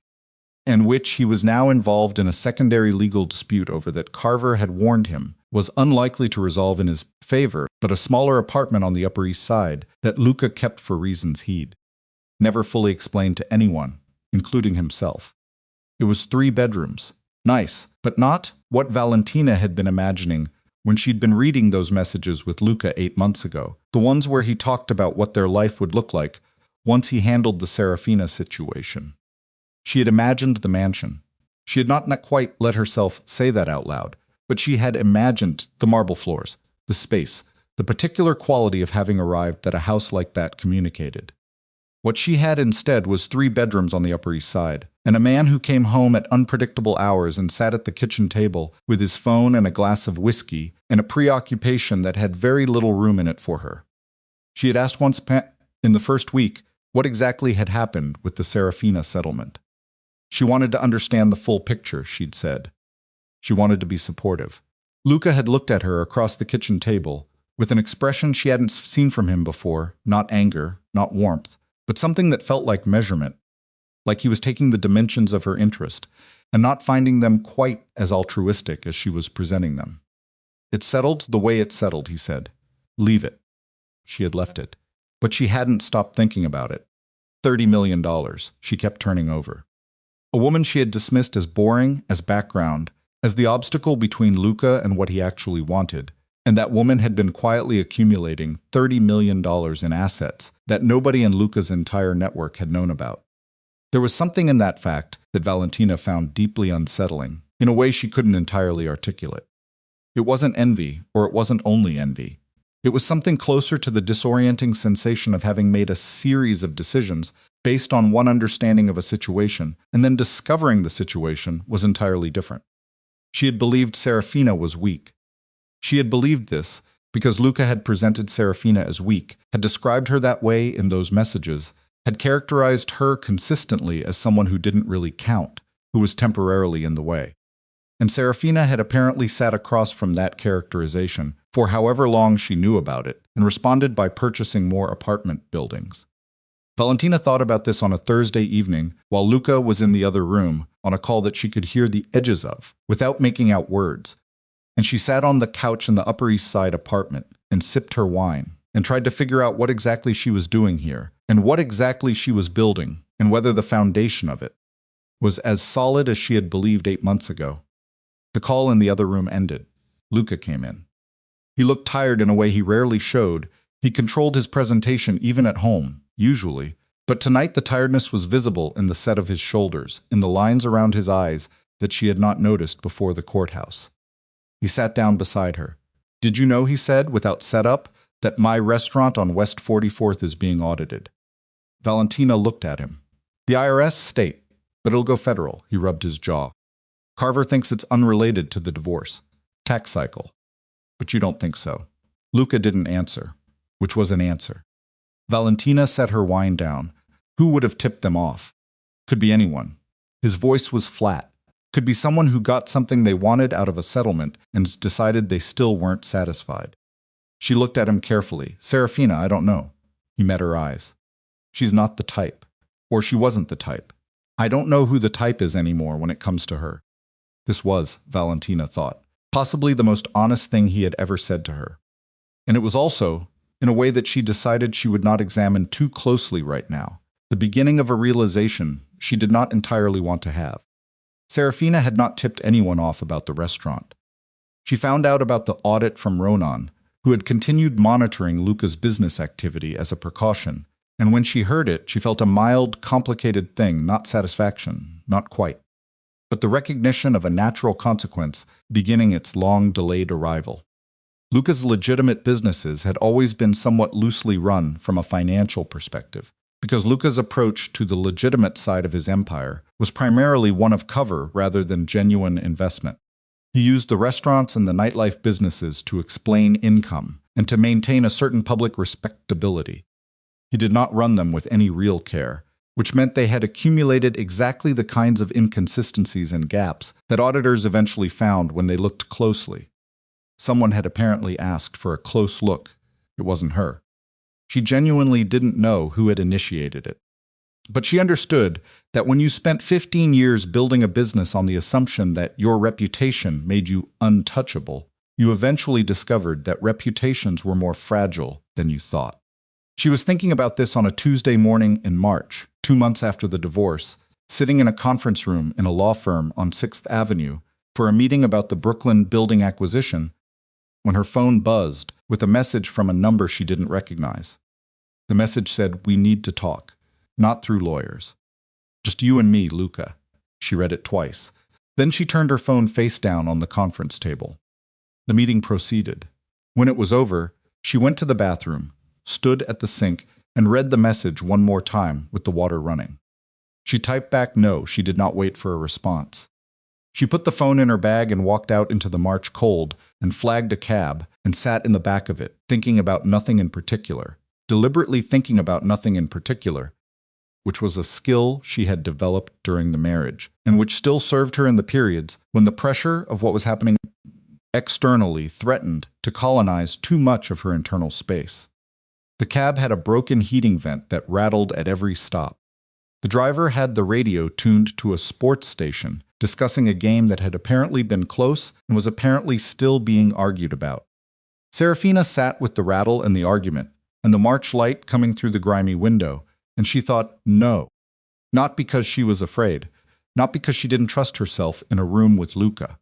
and which he was now involved in a secondary legal dispute over that Carver had warned him was unlikely to resolve in his favor, but a smaller apartment on the Upper East Side that Luca kept for reasons he'd never fully explained to anyone, including himself. It was 3 bedrooms. Nice, but not what Valentina had been imagining when she'd been reading those messages with Luca 8 months ago, the ones where he talked about what their life would look like once he handled the Seraphina situation. She had imagined the mansion. She had not quite let herself say that out loud, but she had imagined the marble floors, the space, the particular quality of having arrived that a house like that communicated. What she had instead was 3 bedrooms on the Upper East Side, and a man who came home at unpredictable hours and sat at the kitchen table with his phone and a glass of whiskey and a preoccupation that had very little room in it for her. She had asked once in the first week what exactly had happened with the Seraphina settlement. She wanted to understand the full picture, she'd said. She wanted to be supportive. Luca had looked at her across the kitchen table with an expression she hadn't seen from him before, not anger, not warmth, but something that felt like measurement, like he was taking the dimensions of her interest and not finding them quite as altruistic as she was presenting them. It settled the way it settled, he said. Leave it. She had left it, but she hadn't stopped thinking about it. $30 million, she kept turning over. A woman she had dismissed as boring, as background, as the obstacle between Luca and what he actually wanted, and that woman had been quietly accumulating $30 million in assets that nobody in Luca's entire network had known about. There was something in that fact that Valentina found deeply unsettling, in a way she couldn't entirely articulate. It wasn't envy, or it wasn't only envy. It was something closer to the disorienting sensation of having made a series of decisions based on one understanding of a situation, and then discovering the situation was entirely different. She had believed Seraphina was weak. She had believed this because Luca had presented Seraphina as weak, had described her that way in those messages, had characterized her consistently as someone who didn't really count, who was temporarily in the way. And Seraphina had apparently sat across from that characterization for however long she knew about it, and responded by purchasing more apartment buildings. Valentina thought about this on a Thursday evening while Luca was in the other room on a call that she could hear the edges of, without making out words. And she sat on the couch in the Upper East Side apartment and sipped her wine and tried to figure out what exactly she was doing here and what exactly she was building and whether the foundation of it was as solid as she had believed 8 months ago. The call in the other room ended. Luca came in. He looked tired in a way he rarely showed. He controlled his presentation even at home, usually, but tonight the tiredness was visible in the set of his shoulders, in the lines around his eyes that she had not noticed before the courthouse. He sat down beside her. "Did you know," he said, without setup, "that my restaurant on West 44th is being audited?" Valentina looked at him. "The IRS, state, but it'll go federal," he rubbed his jaw. "Carver thinks it's unrelated to the divorce. Tax cycle. But you don't think so." Luca didn't answer, which was an answer. Valentina set her wine down. Who would have tipped them off? Could be anyone. His voice was flat. Could be someone who got something they wanted out of a settlement and decided they still weren't satisfied. She looked at him carefully. Seraphina, I don't know. He met her eyes. She's not the type. Or she wasn't the type. I don't know who the type is anymore when it comes to her. This was, Valentina thought, possibly the most honest thing he had ever said to her. And it was also, in a way that she decided she would not examine too closely right now, the beginning of a realization she did not entirely want to have. Seraphina had not tipped anyone off about the restaurant. She found out about the audit from Ronan, who had continued monitoring Luca's business activity as a precaution, and when she heard it, she felt a mild, complicated thing, not satisfaction, not quite, but the recognition of a natural consequence beginning its long-delayed arrival. Luca's legitimate businesses had always been somewhat loosely run from a financial perspective, because Luca's approach to the legitimate side of his empire was primarily one of cover rather than genuine investment. He used the restaurants and the nightlife businesses to explain income and to maintain a certain public respectability. He did not run them with any real care, which meant they had accumulated exactly the kinds of inconsistencies and gaps that auditors eventually found when they looked closely. Someone had apparently asked for a close look. It wasn't her. She genuinely didn't know who had initiated it. But she understood that when you spent 15 years building a business on the assumption that your reputation made you untouchable, you eventually discovered that reputations were more fragile than you thought. She was thinking about this on a Tuesday morning in March, 2 months after the divorce, sitting in a conference room in a law firm on 6th Avenue for a meeting about the Brooklyn building acquisition, when her phone buzzed with a message from a number she didn't recognize. The message said, "We need to talk, not through lawyers. Just you and me, Luca." She read it twice. Then she turned her phone face down on the conference table. The meeting proceeded. When it was over, she went to the bathroom, stood at the sink, and read the message one more time with the water running. She typed back no. She did not wait for a response. She put the phone in her bag and walked out into the March cold and flagged a cab and sat in the back of it, thinking about nothing in particular, deliberately thinking about nothing in particular, which was a skill she had developed during the marriage, and which still served her in the periods when the pressure of what was happening externally threatened to colonize too much of her internal space. The cab had a broken heating vent that rattled at every stop. The driver had the radio tuned to a sports station, discussing a game that had apparently been close and was apparently still being argued about. Seraphina sat with the rattle and the argument, and the March light coming through the grimy window, and she thought, no. Not because she was afraid, not because she didn't trust herself in a room with Luca,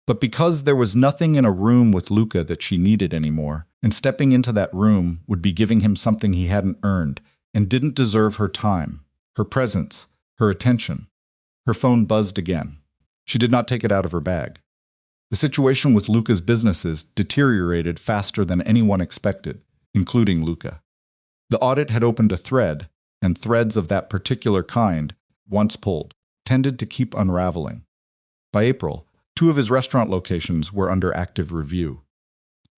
but because there was nothing in a room with Luca that she needed anymore, and stepping into that room would be giving him something he hadn't earned and didn't deserve her time, her presence, her attention. Her phone buzzed again. She did not take it out of her bag. The situation with Luca's businesses deteriorated faster than anyone expected, including Luca. The audit had opened a thread, and threads of that particular kind, once pulled, tended to keep unraveling. By April, 2 of his restaurant locations were under active review.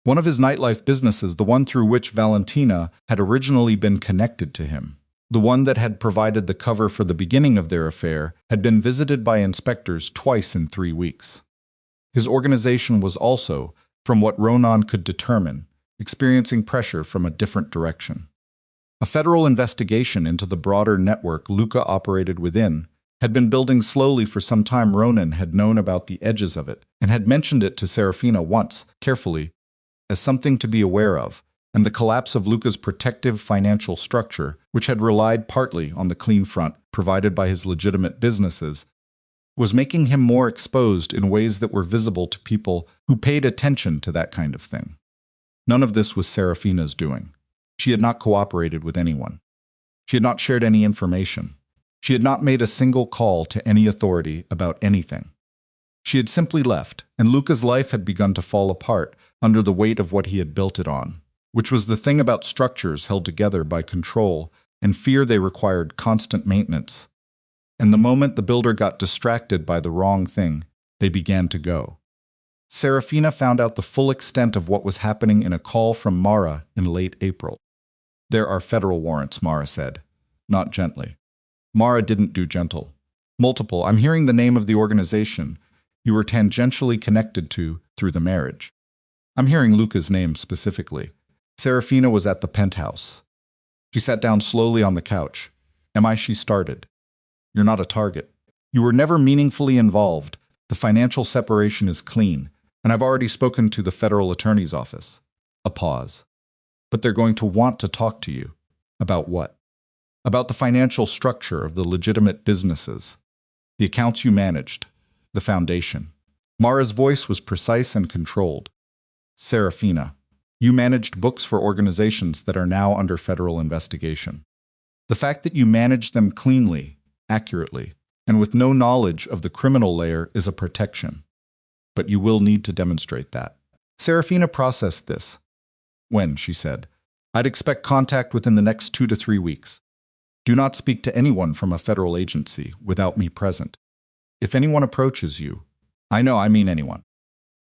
One of his nightlife businesses, the one through which Valentina had originally been connected to him, the one that had provided the cover for the beginning of their affair, had been visited by inspectors twice in 3 weeks. His organization was also, from what Ronan could determine, experiencing pressure from a different direction. A federal investigation into the broader network Luca operated within had been building slowly for some time. Ronan had known about the edges of it and had mentioned it to Seraphina once, carefully, as something to be aware of, and the collapse of Luca's protective financial structure, which had relied partly on the clean front provided by his legitimate businesses, was making him more exposed in ways that were visible to people who paid attention to that kind of thing. None of this was Seraphina's doing. She had not cooperated with anyone. She had not shared any information. She had not made a single call to any authority about anything. She had simply left, and Luca's life had begun to fall apart under the weight of what he had built it on, which was the thing about structures held together by control and fear they required constant maintenance. And the moment the builder got distracted by the wrong thing, they began to go. Seraphina found out the full extent of what was happening in a call from Mara in late April. "There are federal warrants," Mara said, not gently. Mara didn't do gentle. Multiple. I'm hearing the name of the organization you were tangentially connected to through the marriage. I'm hearing Luca's name specifically. Seraphina was at the penthouse. She sat down slowly on the couch. She started. You're not a target. You were never meaningfully involved. The financial separation is clean, and I've already spoken to the federal attorney's office. A pause. But they're going to want to talk to you. About what? About the financial structure of the legitimate businesses, the accounts you managed, the foundation. Mara's voice was precise and controlled. Seraphina, you managed books for organizations that are now under federal investigation. The fact that you managed them cleanly, accurately, and with no knowledge of the criminal layer is a protection. But you will need to demonstrate that. Seraphina processed this. When, she said, I'd expect contact within the next 2 to 3 weeks. Do not speak to anyone from a federal agency without me present. If anyone approaches you, I mean anyone.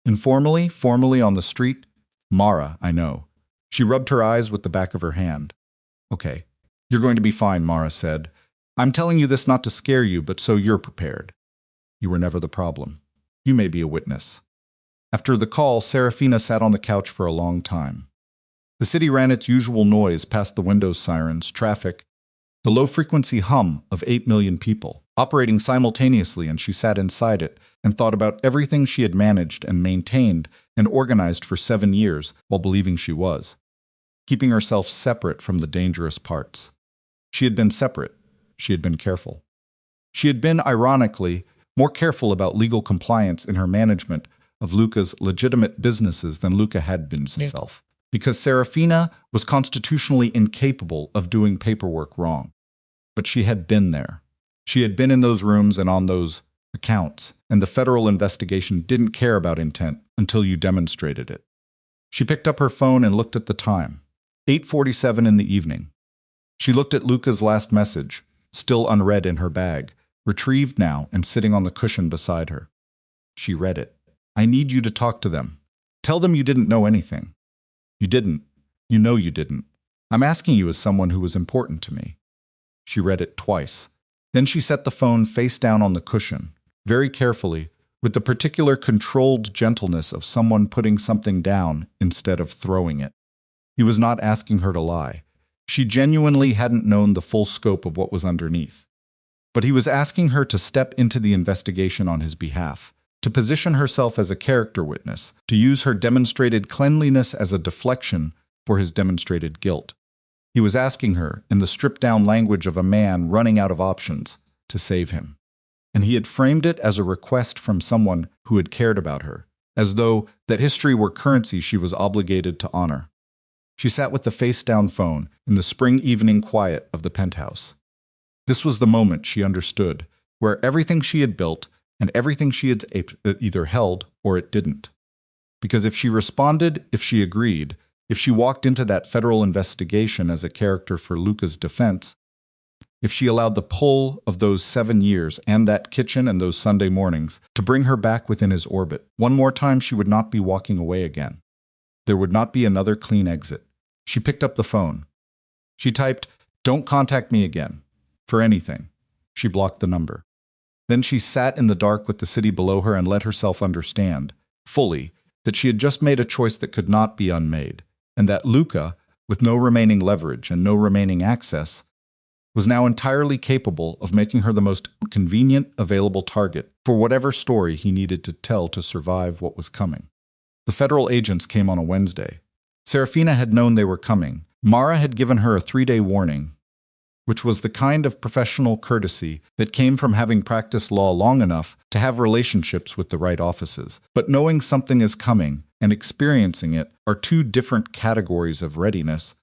Informally, formally on the street, Mara, I know. She rubbed her eyes with the back of her hand. Okay, you're going to be fine, Mara said. I'm telling you this not to scare you, but so you're prepared. You were never the problem. You may be a witness. After the call, Seraphina sat on the couch for a long time. The city ran its usual noise past the window sirens, traffic, the low-frequency hum of 8 million people, operating simultaneously, and she sat inside it and thought about everything she had managed and maintained and organized for 7 years while believing she was, keeping herself separate from the dangerous parts. She had been separate. She had been careful. She had been, ironically, more careful about legal compliance in her management of Luca's legitimate businesses than Luca had been himself, because Seraphina was constitutionally incapable of doing paperwork wrong. But she had been there. She had been in those rooms and on those accounts, and the federal investigation didn't care about intent until you demonstrated it. She picked up her phone and looked at the time. 8:47 in the evening. She looked at Luca's last message, still unread in her bag, retrieved now and sitting on the cushion beside her. She read it. I need you to talk to them. Tell them you didn't know anything. You didn't. You know you didn't. I'm asking you as someone who was important to me. She read it twice. Then she set the phone face down on the cushion, very carefully, with the particular controlled gentleness of someone putting something down instead of throwing it. He was not asking her to lie. She genuinely hadn't known the full scope of what was underneath. But he was asking her to step into the investigation on his behalf, to position herself as a character witness, to use her demonstrated cleanliness as a deflection for his demonstrated guilt. He was asking her, in the stripped-down language of a man running out of options, to save him. And he had framed it as a request from someone who had cared about her, as though that history were currency she was obligated to honor. She sat with the face-down phone in the spring evening quiet of the penthouse. This was the moment she understood, where everything she had built and everything she had either held or it didn't. Because if she responded, if she agreed, if she walked into that federal investigation as a character for Luca's defense, if she allowed the pull of those 7 years and that kitchen and those Sunday mornings to bring her back within his orbit, one more time she would not be walking away again. There would not be another clean exit. She picked up the phone. She typed, "Don't contact me again. For anything." She blocked the number. Then she sat in the dark with the city below her and let herself understand, fully, that she had just made a choice that could not be unmade, and that Luca, with no remaining leverage and no remaining access, was now entirely capable of making her the most convenient available target for whatever story he needed to tell to survive what was coming. The federal agents came on a Wednesday. Seraphina had known they were coming. Mara had given her a 3-day warning, which was the kind of professional courtesy that came from having practiced law long enough to have relationships with the right offices. But knowing something is coming and experiencing it are two different categories of readiness.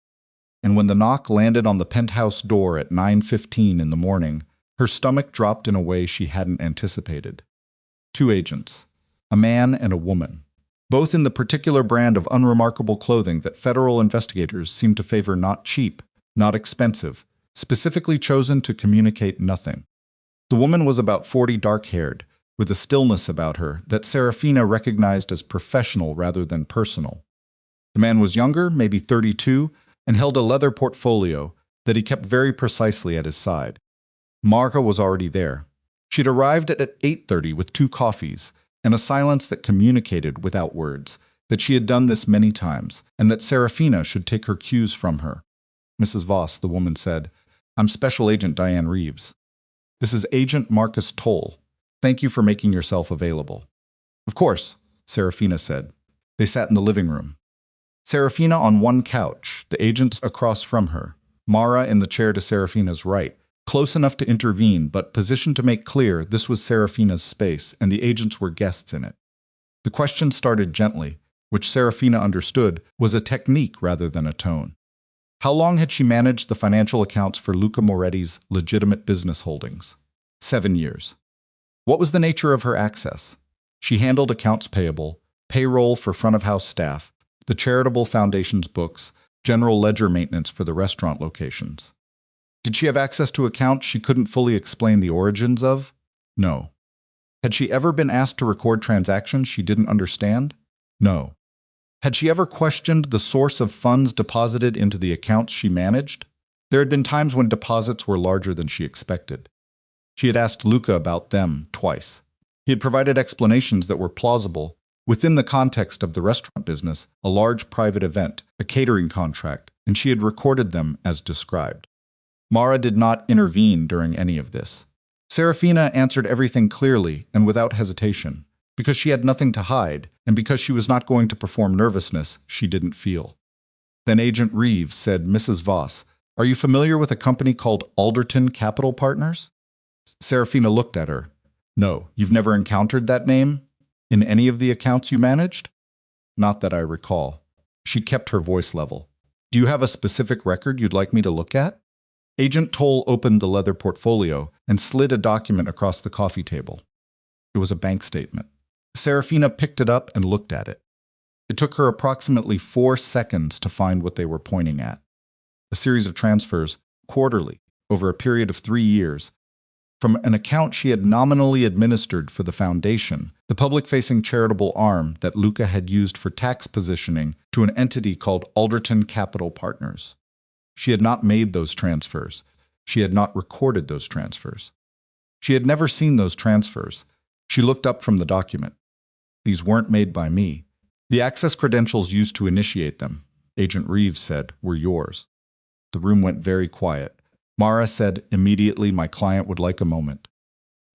And when the knock landed on the penthouse door at 9:15 in the morning, her stomach dropped in a way she hadn't anticipated. 2 agents, a man and a woman, both in the particular brand of unremarkable clothing that federal investigators seem to favor, not cheap, not expensive, specifically chosen to communicate nothing. The woman was about 40, dark-haired, with a stillness about her that Seraphina recognized as professional rather than personal. The man was younger, maybe 32, and held a leather portfolio that he kept very precisely at his side. Marga was already there. She'd arrived at 8:30 with 2 coffees and a silence that communicated without words, that she had done this many times, and that Seraphina should take her cues from her. "Mrs. Voss," the woman said, "I'm Special Agent Diane Reeves. This is Agent Marcus Toll. Thank you for making yourself available." "Of course," Seraphina said. They sat in the living room. Seraphina on one couch, the agents across from her, Mara in the chair to Seraphina's right, close enough to intervene but positioned to make clear this was Seraphina's space and the agents were guests in it. The question started gently, which Seraphina understood was a technique rather than a tone. How long had she managed the financial accounts for Luca Moretti's legitimate business holdings? 7 years. What was the nature of her access? She handled accounts payable, payroll for front-of-house staff, the charitable foundation's books, general ledger maintenance for the restaurant locations. Did she have access to accounts she couldn't fully explain the origins of? No. Had she ever been asked to record transactions she didn't understand? No. Had she ever questioned the source of funds deposited into the accounts she managed? There had been times when deposits were larger than she expected. She had asked Luca about them twice. He had provided explanations that were plausible within the context of the restaurant business, a large private event, a catering contract, and she had recorded them as described. Mara did not intervene during any of this. Seraphina answered everything clearly and without hesitation, because she had nothing to hide, and because she was not going to perform nervousness she didn't feel. Then Agent Reeves said, "Mrs. Voss, are you familiar with a company called Alderton Capital Partners?" Seraphina looked at her. "No, you've never encountered that name? In any of the accounts you managed?" "Not that I recall." She kept her voice level. "Do you have a specific record you'd like me to look at?" Agent Toll opened the leather portfolio and slid a document across the coffee table. It was a bank statement. Seraphina picked it up and looked at it. It took her approximately 4 seconds to find what they were pointing at. A series of transfers, quarterly, over a period of 3 years, from an account she had nominally administered for the foundation, the public-facing charitable arm that Luca had used for tax positioning, to an entity called Alderton Capital Partners. She had not made those transfers. She had not recorded those transfers. She had never seen those transfers. She looked up from the document. "These weren't made by me. The access credentials used to initiate them," Agent Reeves said, "were yours." The room went very quiet. Mara said, "Immediately, my client would like a moment."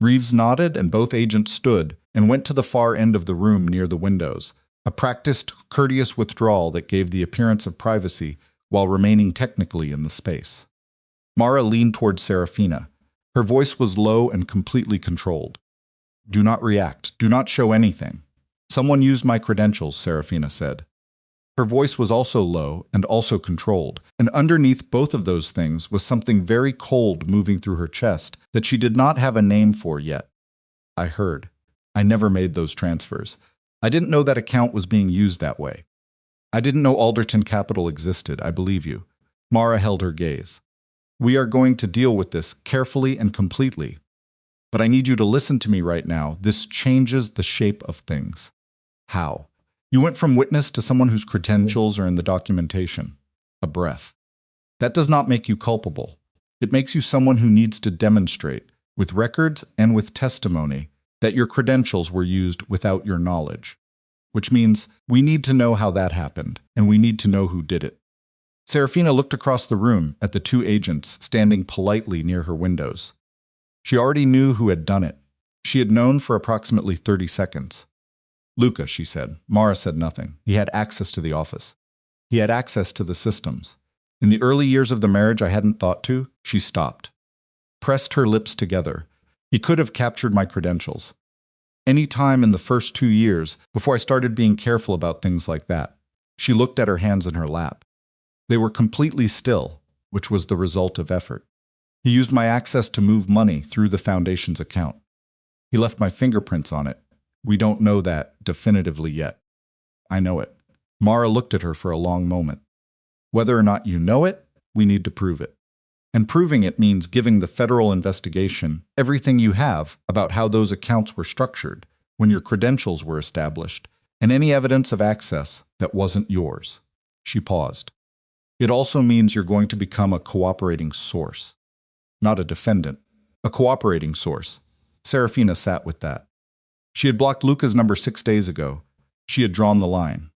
Reeves nodded, and both agents stood and went to the far end of the room near the windows, a practiced, courteous withdrawal that gave the appearance of privacy while remaining technically in the space. Mara leaned toward Seraphina. Her voice was low and completely controlled. "Do not react. Do not show anything." "Someone used my credentials," Seraphina said. Her voice was also low and also controlled, and underneath both of those things was something very cold moving through her chest that she did not have a name for yet. "I heard. I never made those transfers. I didn't know that account was being used that way. I didn't know Alderton Capital existed, I believe you." Mara held her gaze. "We are going to deal with this carefully and completely. But I need you to listen to me right now. This changes the shape of things." "How?" "You went from witness to someone whose credentials are in the documentation." A breath. "That does not make you culpable. It makes you someone who needs to demonstrate, with records and with testimony, that your credentials were used without your knowledge. Which means we need to know how that happened, and we need to know who did it." Seraphina looked across the room at the 2 agents standing politely near her windows. She already knew who had done it. She had known for approximately 30 seconds. "Luca," she said. Mara said nothing. "He had access to the office. He had access to the systems. In the early years of the marriage I hadn't thought to." She stopped. Pressed her lips together. "He could have captured my credentials. Any time in the first 2 years, before I started being careful about things like that." She looked at her hands in her lap. They were completely still, which was the result of effort. "He used my access to move money through the foundation's account. He left my fingerprints on it. We don't know that definitively yet." "I know it." Mara looked at her for a long moment. "Whether or not you know it, we need to prove it. And proving it means giving the federal investigation everything you have about how those accounts were structured, when your credentials were established, and any evidence of access that wasn't yours." She paused. "It also means you're going to become a cooperating source. Not a defendant, a cooperating source. Seraphina sat with that. She had blocked Luca's number 6 days ago. She had drawn the line.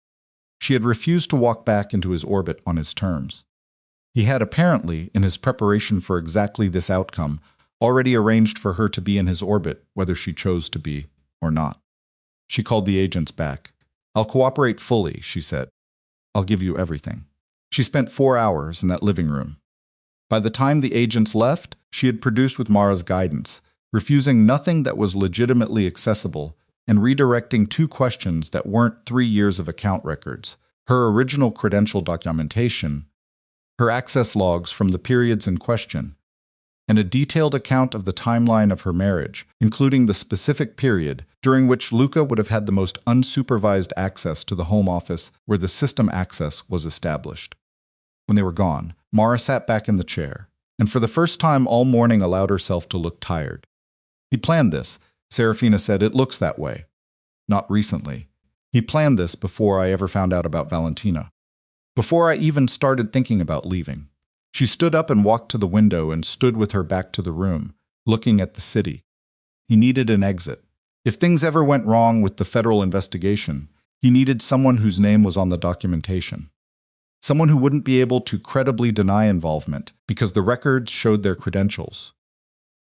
She had refused to walk back into his orbit on his terms. He had apparently, in his preparation for exactly this outcome, already arranged for her to be in his orbit, whether she chose to be or not. She called the agents back. "I'll cooperate fully," she said. "I'll give you everything." She spent 4 hours in that living room. By the time the agents left, she had produced with Mara's guidance, refusing nothing that was legitimately accessible and redirecting 2 questions that weren't 3 years of account records, her original credential documentation, her access logs from the periods in question, and a detailed account of the timeline of her marriage, including the specific period during which Luca would have had the most unsupervised access to the home office where the system access was established. When they were gone, Mara sat back in the chair, and for the first time all morning allowed herself to look tired. "He planned this," Seraphina said. "It looks that way." "Not recently. He planned this before I ever found out about Valentina. Before I even started thinking about leaving." She stood up and walked to the window and stood with her back to the room, looking at the city. He needed an exit. If things ever went wrong with the federal investigation, he needed someone whose name was on the documentation. Someone who wouldn't be able to credibly deny involvement because the records showed their credentials.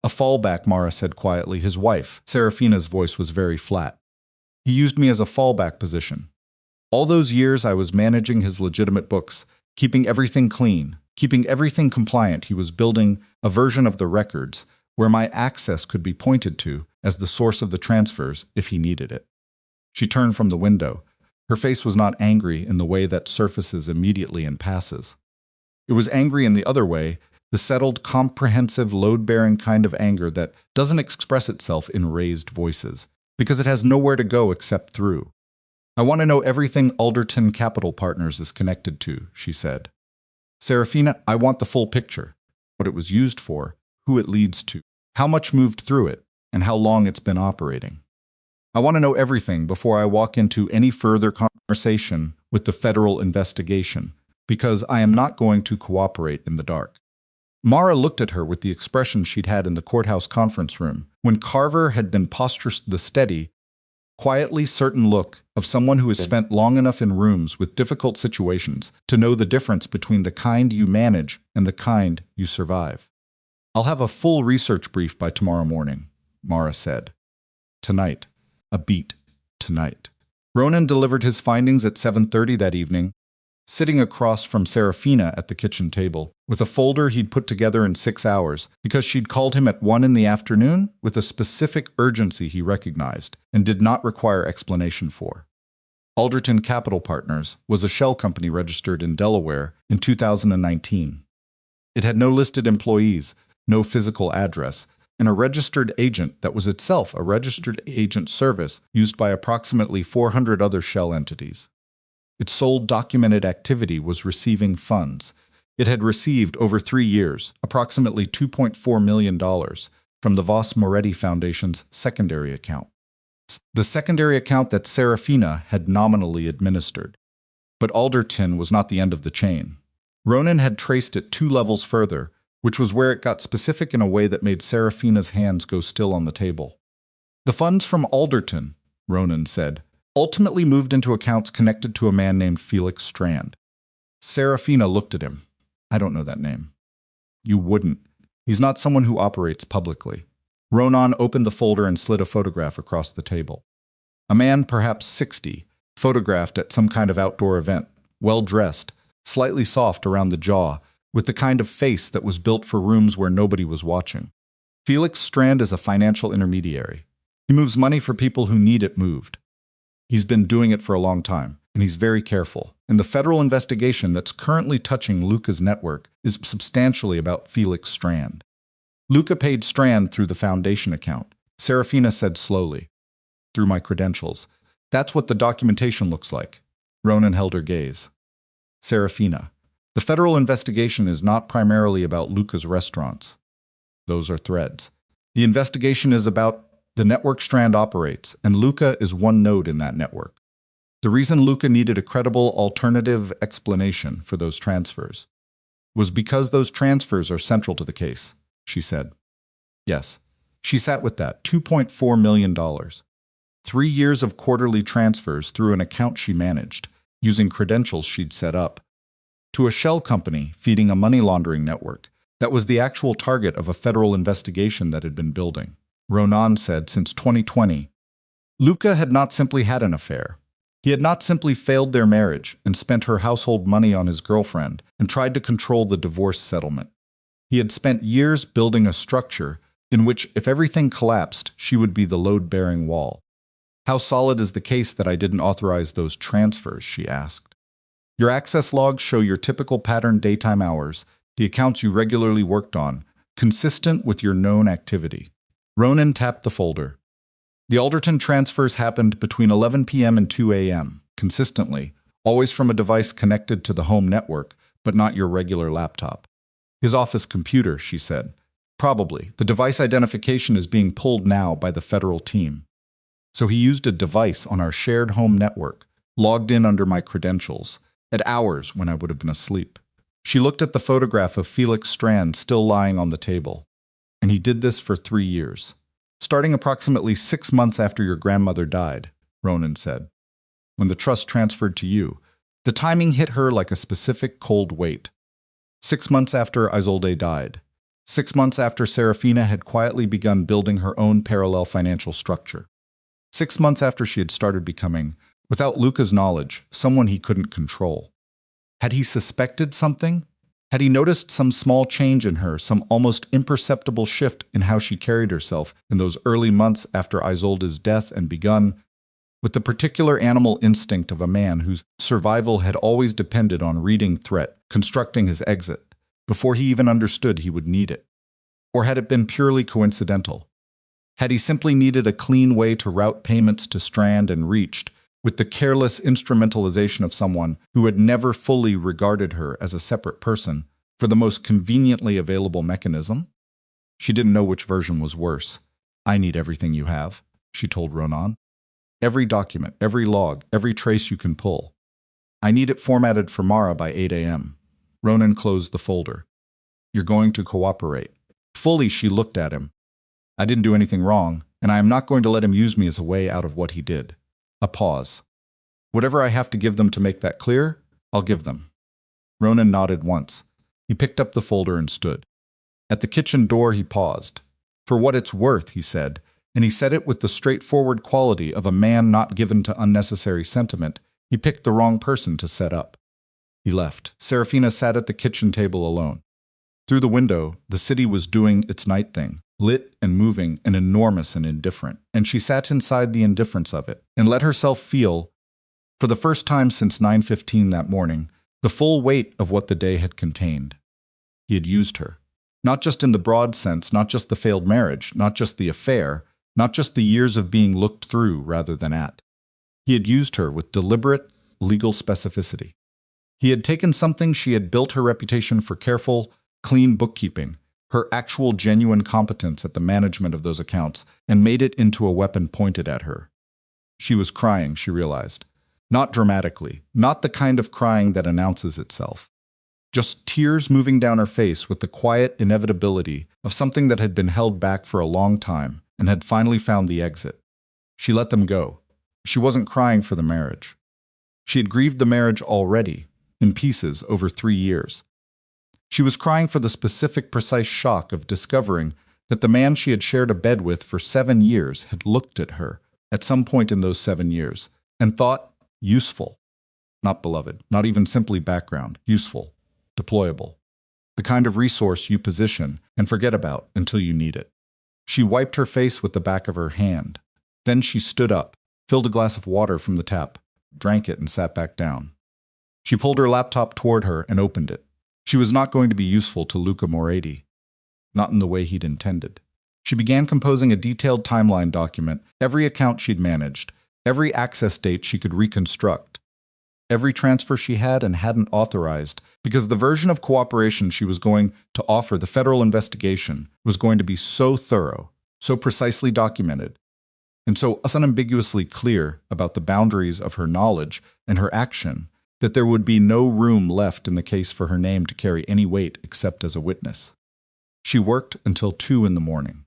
"A fallback," Mara said quietly. His wife, Seraphina's voice was very flat. "He used me as a fallback position. All those years I was managing his legitimate books, keeping everything clean, keeping everything compliant. He was building a version of the records where my access could be pointed to as the source of the transfers if he needed it." She turned from the window. Her face was not angry in the way that surfaces immediately and passes. It was angry in the other way, the settled, comprehensive, load-bearing kind of anger that doesn't express itself in raised voices, because it has nowhere to go except through. "I want to know everything Alderton Capital Partners is connected to," she said. "Seraphina, I want the full picture. What it was used for, who it leads to, how much moved through it, and how long it's been operating. I want to know everything before I walk into any further conversation with the federal investigation, because I am not going to cooperate in the dark." Mara looked at her with the expression she'd had in the courthouse conference room, when Carver had been posturous, the steady, quietly certain look of someone who has spent long enough in rooms with difficult situations to know the difference between the kind you manage and the kind you survive. "I'll have a full research brief by tomorrow morning," Mara said. "Tonight. A beat. Tonight." Ronan delivered his findings at 7:30 that evening, sitting across from Seraphina at the kitchen table, with a folder he'd put together in 6 hours, because she'd called him at 1 in the afternoon with a specific urgency he recognized and did not require explanation for. Alderton Capital Partners was a shell company registered in Delaware in 2019. It had no listed employees, no physical address, and a registered agent that was itself a registered agent service used by approximately 400 other shell entities. Its sole documented activity was receiving funds. It had received, over 3 years, approximately $2.4 million from the Voss Moretti Foundation's secondary account. The secondary account that Seraphina had nominally administered. But Alderton was not the end of the chain. Ronan had traced it 2 levels further, which was where it got specific in a way that made Seraphina's hands go still on the table. "The funds from Alderton," Ronan said, "ultimately moved into accounts connected to a man named Felix Strand." Seraphina looked at him. "I don't know that name." "You wouldn't. He's not someone who operates publicly." Ronan opened the folder and slid a photograph across the table. A man, perhaps 60, photographed at some kind of outdoor event, well-dressed, slightly soft around the jaw, with the kind of face that was built for rooms where nobody was watching. Felix Strand is a financial intermediary. He moves money for people who need it moved. He's been doing it for a long time, and he's very careful. And the federal investigation that's currently touching Luca's network is substantially about Felix Strand. Luca paid Strand through the foundation account, Seraphina said slowly. "Through my credentials. That's what the documentation looks like." Ronan held her gaze. "Seraphina, the federal investigation is not primarily about Luca's restaurants. Those are threads. The investigation is about the network Strand operates, and Luca is one node in that network. The reason Luca needed a credible alternative explanation for those transfers was because those transfers are central to the case," she said. "Yes, She sat with that $2.4 million. 3 years of quarterly transfers through an account she managed, using credentials she'd set up, to a shell company feeding a money laundering network that was the actual target of a federal investigation that had been building. Ronan said since 2020, Luca had not simply had an affair. He had not simply failed their marriage and spent her household money on his girlfriend and tried to control the divorce settlement. He had spent years building a structure in which, if everything collapsed, she would be the load-bearing wall. How solid is the case that I didn't authorize those transfers, she asked. Your access logs show your typical pattern daytime hours, the accounts you regularly worked on, consistent with your known activity. Ronan tapped the folder. The Alderton transfers happened between 11 p.m. and 2 a.m., consistently, always from a device connected to the home network, but not your regular laptop. His office computer, she said. Probably. The device identification is being pulled now by the federal team. So he used a device on our shared home network, logged in under my credentials, at hours when I would have been asleep. She looked at the photograph of Felix Strand still lying on the table. And he did this for 3 years. Starting approximately 6 months after your grandmother died, Ronan said. When the trust transferred to you, the timing hit her like a specific cold weight. 6 months after Isolde died. 6 months after Seraphina had quietly begun building her own parallel financial structure. 6 months after she had started becoming, without Luca's knowledge, someone he couldn't control. Had he suspected something? Had he noticed some small change in her, some almost imperceptible shift in how she carried herself in those early months after Isolde's death and begun, with the particular animal instinct of a man whose survival had always depended on reading threat, constructing his exit, before he even understood he would need it? Or had it been purely coincidental? Had he simply needed a clean way to route payments to Strand and reached, with the careless instrumentalization of someone who had never fully regarded her as a separate person, for the most conveniently available mechanism? She didn't know which version was worse. I need everything you have, she told Ronan. Every document, every log, every trace you can pull. I need it formatted for Mara by 8 a.m. Ronan closed the folder. You're going to cooperate. Fully, she looked at him. I didn't do anything wrong, and I am not going to let him use me as a way out of what he did. A pause. Whatever I have to give them to make that clear, I'll give them. Ronan nodded once. He picked up the folder and stood. At the kitchen door he paused. For what it's worth, he said, and he said it with the straightforward quality of a man not given to unnecessary sentiment. He picked the wrong person to set up. He left. Seraphina sat at the kitchen table alone. Through the window, the city was doing its night thing, lit and moving and enormous and indifferent, and she sat inside the indifference of it and let herself feel, for the first time since 9:15 that morning, the full weight of what the day had contained. He had used her. Not just in the broad sense, not just the failed marriage, not just the affair, not just the years of being looked through rather than at. He had used her with deliberate, legal specificity. He had taken something she had built her reputation for careful, clean bookkeeping, her actual genuine competence at the management of those accounts, and made it into a weapon pointed at her. She was crying, she realized. Not dramatically, not the kind of crying that announces itself. Just tears moving down her face with the quiet inevitability of something that had been held back for a long time and had finally found the exit. She let them go. She wasn't crying for the marriage. She had grieved the marriage already, in pieces over 3 years. She was crying for the specific, precise shock of discovering that the man she had shared a bed with for 7 years had looked at her, at some point in those 7 years, and thought useful. Not beloved, not even simply background, useful, deployable. The kind of resource you position and forget about until you need it. She wiped her face with the back of her hand. Then she stood up, filled a glass of water from the tap, drank it and sat back down. She pulled her laptop toward her and opened it. She was not going to be useful to Luca Moretti. Not in the way he'd intended. She began composing a detailed timeline document, every account she'd managed, every access date she could reconstruct, every transfer she had and hadn't authorized, because the version of cooperation she was going to offer the federal investigation was going to be so thorough, so precisely documented, and so unambiguously clear about the boundaries of her knowledge and her action that there would be no room left in the case for her name to carry any weight except as a witness. She worked until 2 in the morning.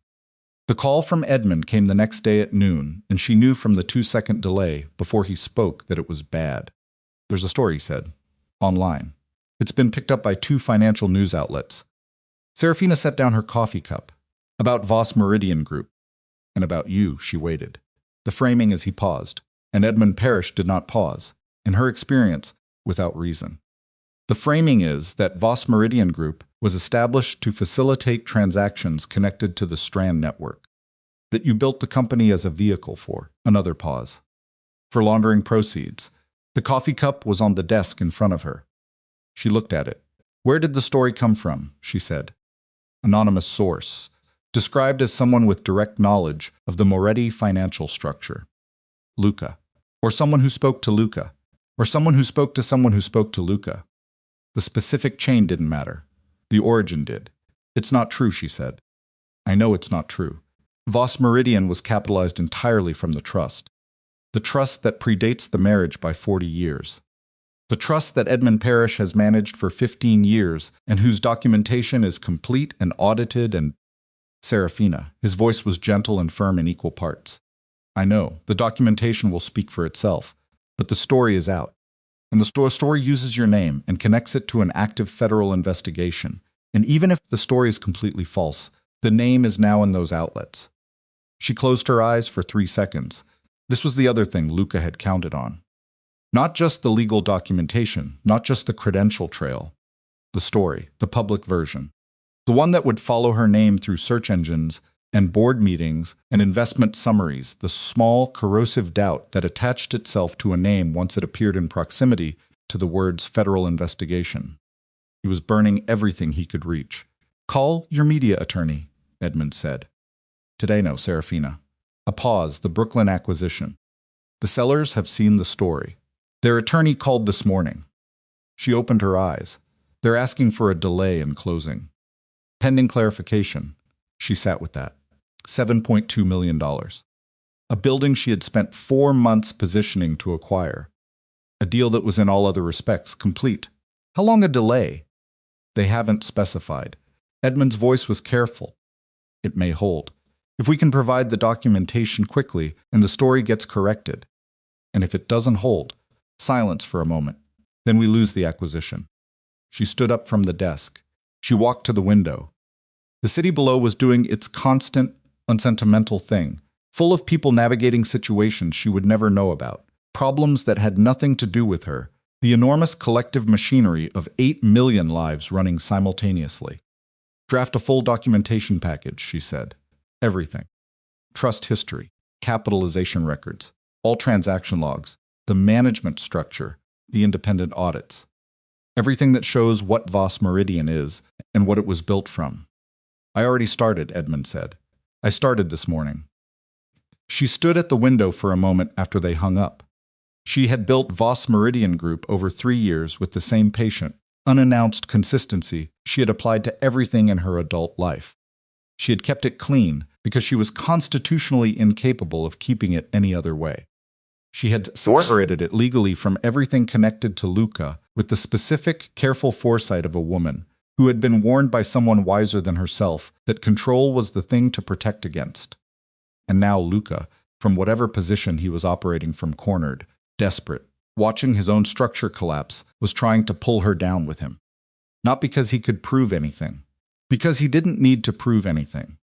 The call from Edmund came the next day at noon, and she knew from the 2-second delay before he spoke that it was bad. There's a story, he said. Online. It's been picked up by 2 financial news outlets. Seraphina set down her coffee cup. About Voss Meridian Group. And about you, she waited. The framing as he paused. And Edmund Parrish did not pause. In her experience, without reason. The framing is that Voss Meridian Group was established to facilitate transactions connected to the Strand network. That you built the company as a vehicle for, another pause. For laundering proceeds. The coffee cup was on the desk in front of her. She looked at it. Where did the story come from? She said. Anonymous source. Described as someone with direct knowledge of the Moretti financial structure. Luca. Or someone who spoke to Luca. Or someone who spoke to someone who spoke to Luca. The specific chain didn't matter. The origin did. It's not true, she said. I know it's not true. Voss Meridian was capitalized entirely from the trust. The trust that predates the marriage by 40 years. The trust that Edmund Parrish has managed for 15 years and whose documentation is complete and audited and… Seraphina, his voice was gentle and firm in equal parts. I know, the documentation will speak for itself, but the story is out. And the story uses your name and connects it to an active federal investigation. And even if the story is completely false, the name is now in those outlets. She closed her eyes for 3 seconds. This was the other thing Luca had counted on. Not just the legal documentation, not just the credential trail. The story, the public version. The one that would follow her name through search engines and board meetings and investment summaries, the small, corrosive doubt that attached itself to a name once it appeared in proximity to the words federal investigation. He was burning everything he could reach. Call your media attorney, Edmund said. Today, no, Seraphina. A pause, the Brooklyn acquisition. The sellers have seen the story. Their attorney called this morning. She opened her eyes. They're asking for a delay in closing. Pending clarification. She sat with that. $7.2 million. A building she had spent 4 months positioning to acquire. A deal that was in all other respects complete. How long a delay? They haven't specified. Edmund's voice was careful. It may hold. If we can provide the documentation quickly and the story gets corrected. And if it doesn't hold, silence for a moment. Then we lose the acquisition. She stood up from the desk. She walked to the window. The city below was doing its constant, unsentimental thing, full of people navigating situations she would never know about, problems that had nothing to do with her, the enormous collective machinery of 8 million lives running simultaneously. Draft a full documentation package, she said. Everything. Trust history, capitalization records, all transaction logs, the management structure, the independent audits. Everything that shows what Voss Meridian is and what it was built from. I already started, Edmund said. I started this morning. She stood at the window for a moment after they hung up. She had built Voss Meridian Group over 3 years with the same patient, unannounced consistency she had applied to everything in her adult life. She had kept it clean because she was constitutionally incapable of keeping it any other way. She had separated it legally from everything connected to Luca with the specific, careful foresight of a woman who had been warned by someone wiser than herself that control was the thing to protect against. And now Luca, from whatever position he was operating from, cornered, desperate, watching his own structure collapse, was trying to pull her down with him. Not because he could prove anything. Because he didn't need to prove anything.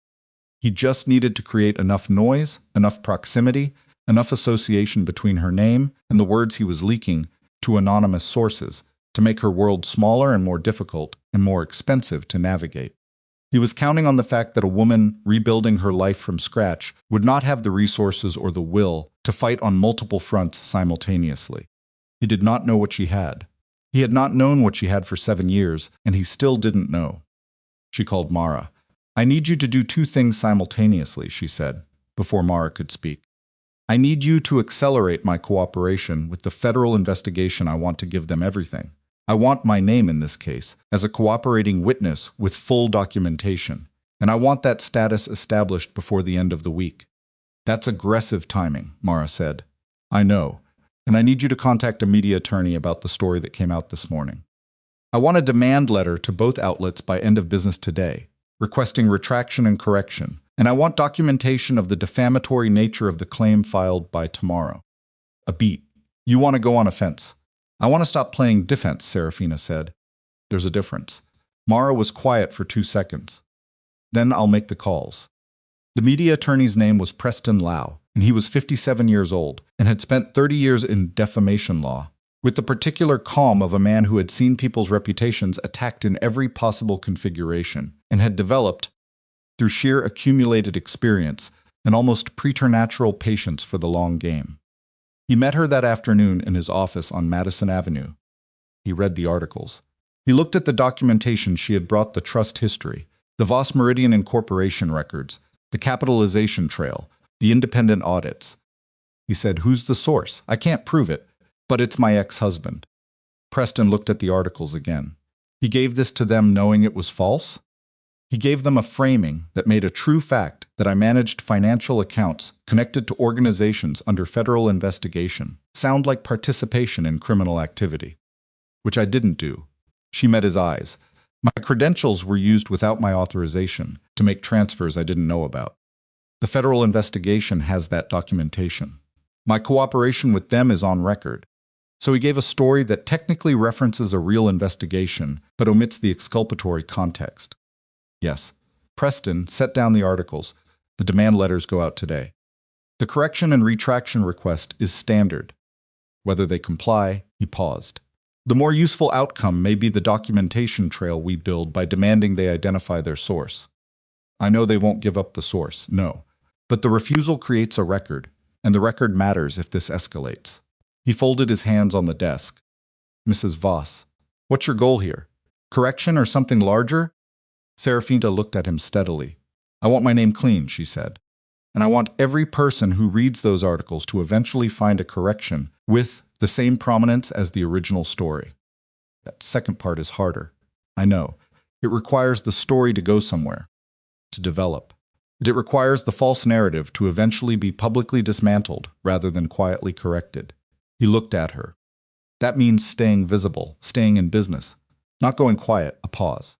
He just needed to create enough noise, enough proximity, enough association between her name and the words he was leaking to anonymous sources to make her world smaller and more difficult and more expensive to navigate. He was counting on the fact that a woman rebuilding her life from scratch would not have the resources or the will to fight on multiple fronts simultaneously. He did not know what she had. He had not known what she had for 7 years, and he still didn't know. She called Mara. I need you to do 2 things simultaneously, she said, before Mara could speak. I need you to accelerate my cooperation with the federal investigation. I want to give them everything. I want my name in this case as a cooperating witness with full documentation, and I want that status established before the end of the week. That's aggressive timing, Mara said. I know, and I need you to contact a media attorney about the story that came out this morning. I want a demand letter to both outlets by end of business today, requesting retraction and correction, And I want documentation of the defamatory nature of the claim filed by tomorrow. A beat. You want to go on offense. I want to stop playing defense, Seraphina said. There's a difference. Mara was quiet for 2 seconds. Then I'll make the calls. The media attorney's name was Preston Lau, and he was 57 years old and had spent 30 years in defamation law, with the particular calm of a man who had seen people's reputations attacked in every possible configuration and had developed, through sheer accumulated experience, an almost preternatural patience for the long game. He met her that afternoon in his office on Madison Avenue. He read the articles. He looked at the documentation she had brought, the trust history, the Voss Meridian Incorporation records, the capitalization trail, the independent audits. He said, "Who's the source? I can't prove it, but it's my ex-husband." Preston looked at the articles again. He gave this to them knowing it was false? He gave them a framing that made a true fact that I managed financial accounts connected to organizations under federal investigation sound like participation in criminal activity, which I didn't do. She met his eyes. My credentials were used without my authorization to make transfers I didn't know about. The federal investigation has that documentation. My cooperation with them is on record. So he gave a story that technically references a real investigation, but omits the exculpatory context. Yes, Preston set down the articles. The demand letters go out today. The correction and retraction request is standard. Whether they comply, he paused. The more useful outcome may be the documentation trail we build by demanding they identify their source. I know they won't give up the source, no. But the refusal creates a record, and the record matters if this escalates. He folded his hands on the desk. Mrs. Voss, what's your goal here? Correction or something larger? Seraphina looked at him steadily. I want my name clean, she said. And I want every person who reads those articles to eventually find a correction with the same prominence as the original story. That second part is harder. I know. It requires the story to go somewhere, to develop. It requires the false narrative to eventually be publicly dismantled rather than quietly corrected. He looked at her. That means staying visible, staying in business, not going quiet, a pause.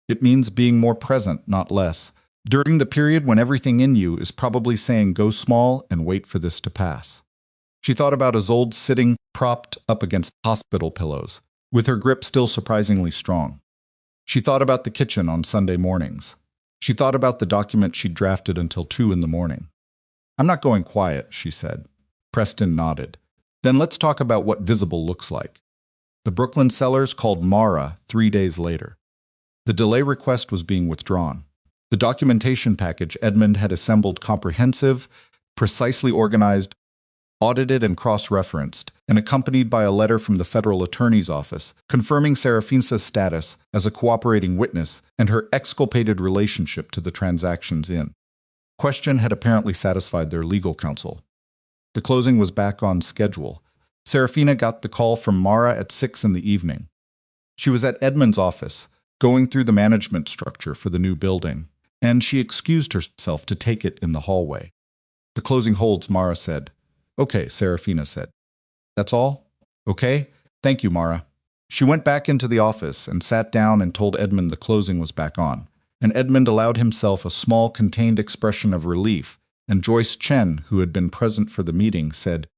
It means being more present, not less, during the period when everything in you is probably saying go small and wait for this to pass. She thought about Isolde sitting propped up against hospital pillows, with her grip still surprisingly strong. She thought about the kitchen on Sunday mornings. She thought about the document she'd drafted until 2 in the morning. I'm not going quiet, she said. Preston nodded. Then let's talk about what visible looks like. The Brooklyn sellers called Mara 3 days later. The delay request was being withdrawn. The documentation package Edmund had assembled comprehensive, precisely organized, audited and cross-referenced, and accompanied by a letter from the federal attorney's office confirming Seraphina's status as a cooperating witness and her exculpated relationship to the transactions in question had apparently satisfied their legal counsel. The closing was back on schedule. Seraphina got the call from Mara at 6 in the evening. She was at Edmund's office, going through the management structure for the new building, and she excused herself to take it in the hallway. The closing holds, Mara said. Okay, Seraphina said. That's all? Okay? Thank you, Mara. She went back into the office and sat down and told Edmund the closing was back on, and Edmund allowed himself a small contained expression of relief, and Joyce Chen, who had been present for the meeting, said,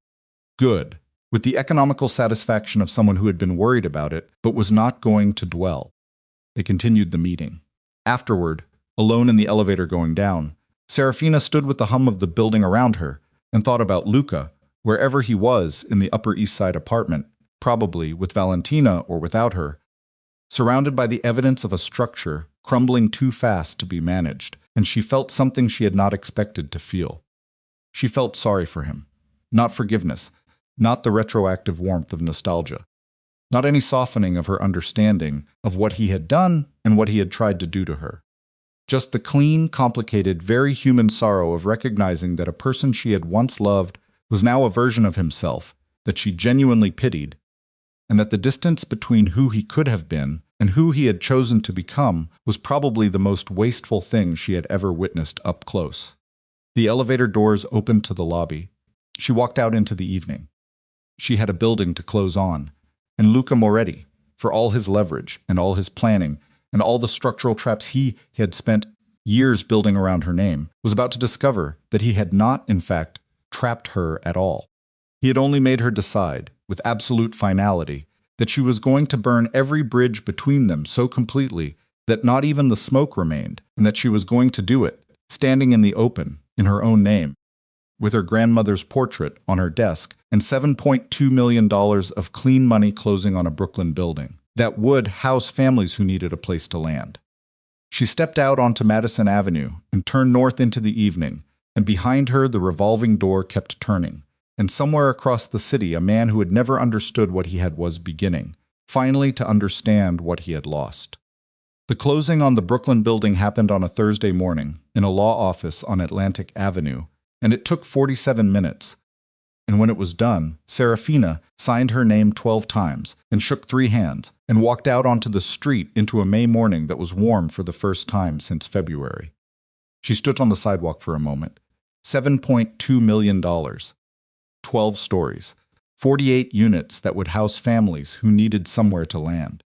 Good, with the economical satisfaction of someone who had been worried about it, but was not going to dwell. They continued the meeting. Afterward, alone in the elevator going down, Seraphina stood with the hum of the building around her and thought about Luca, wherever he was in the Upper East Side apartment, probably with Valentina or without her, surrounded by the evidence of a structure crumbling too fast to be managed, and she felt something she had not expected to feel. She felt sorry for him, not forgiveness, not the retroactive warmth of nostalgia. Not any softening of her understanding of what he had done and what he had tried to do to her. Just the clean, complicated, very human sorrow of recognizing that a person she had once loved was now a version of himself that she genuinely pitied, and that the distance between who he could have been and who he had chosen to become was probably the most wasteful thing she had ever witnessed up close. The elevator doors opened to the lobby. She walked out into the evening. She had a building to close on, and Luca Moretti, for all his leverage and all his planning and all the structural traps he had spent years building around her name, was about to discover that he had not, in fact, trapped her at all. He had only made her decide, with absolute finality, that she was going to burn every bridge between them so completely that not even the smoke remained, and that she was going to do it, standing in the open, in her own name, with her grandmother's portrait on her desk and $7.2 million of clean money closing on a Brooklyn building that would house families who needed a place to land. She stepped out onto Madison Avenue and turned north into the evening, and behind her the revolving door kept turning, and somewhere across the city a man who had never understood what he had was beginning, finally to understand what he had lost. The closing on the Brooklyn building happened on a Thursday morning in a law office on Atlantic Avenue, and it took 47 minutes. And when it was done, Seraphina signed her name 12 times and shook 3 hands and walked out onto the street into a May morning that was warm for the first time since February. She stood on the sidewalk for a moment. $7.2 million. 12 stories. 48 units that would house families who needed somewhere to land.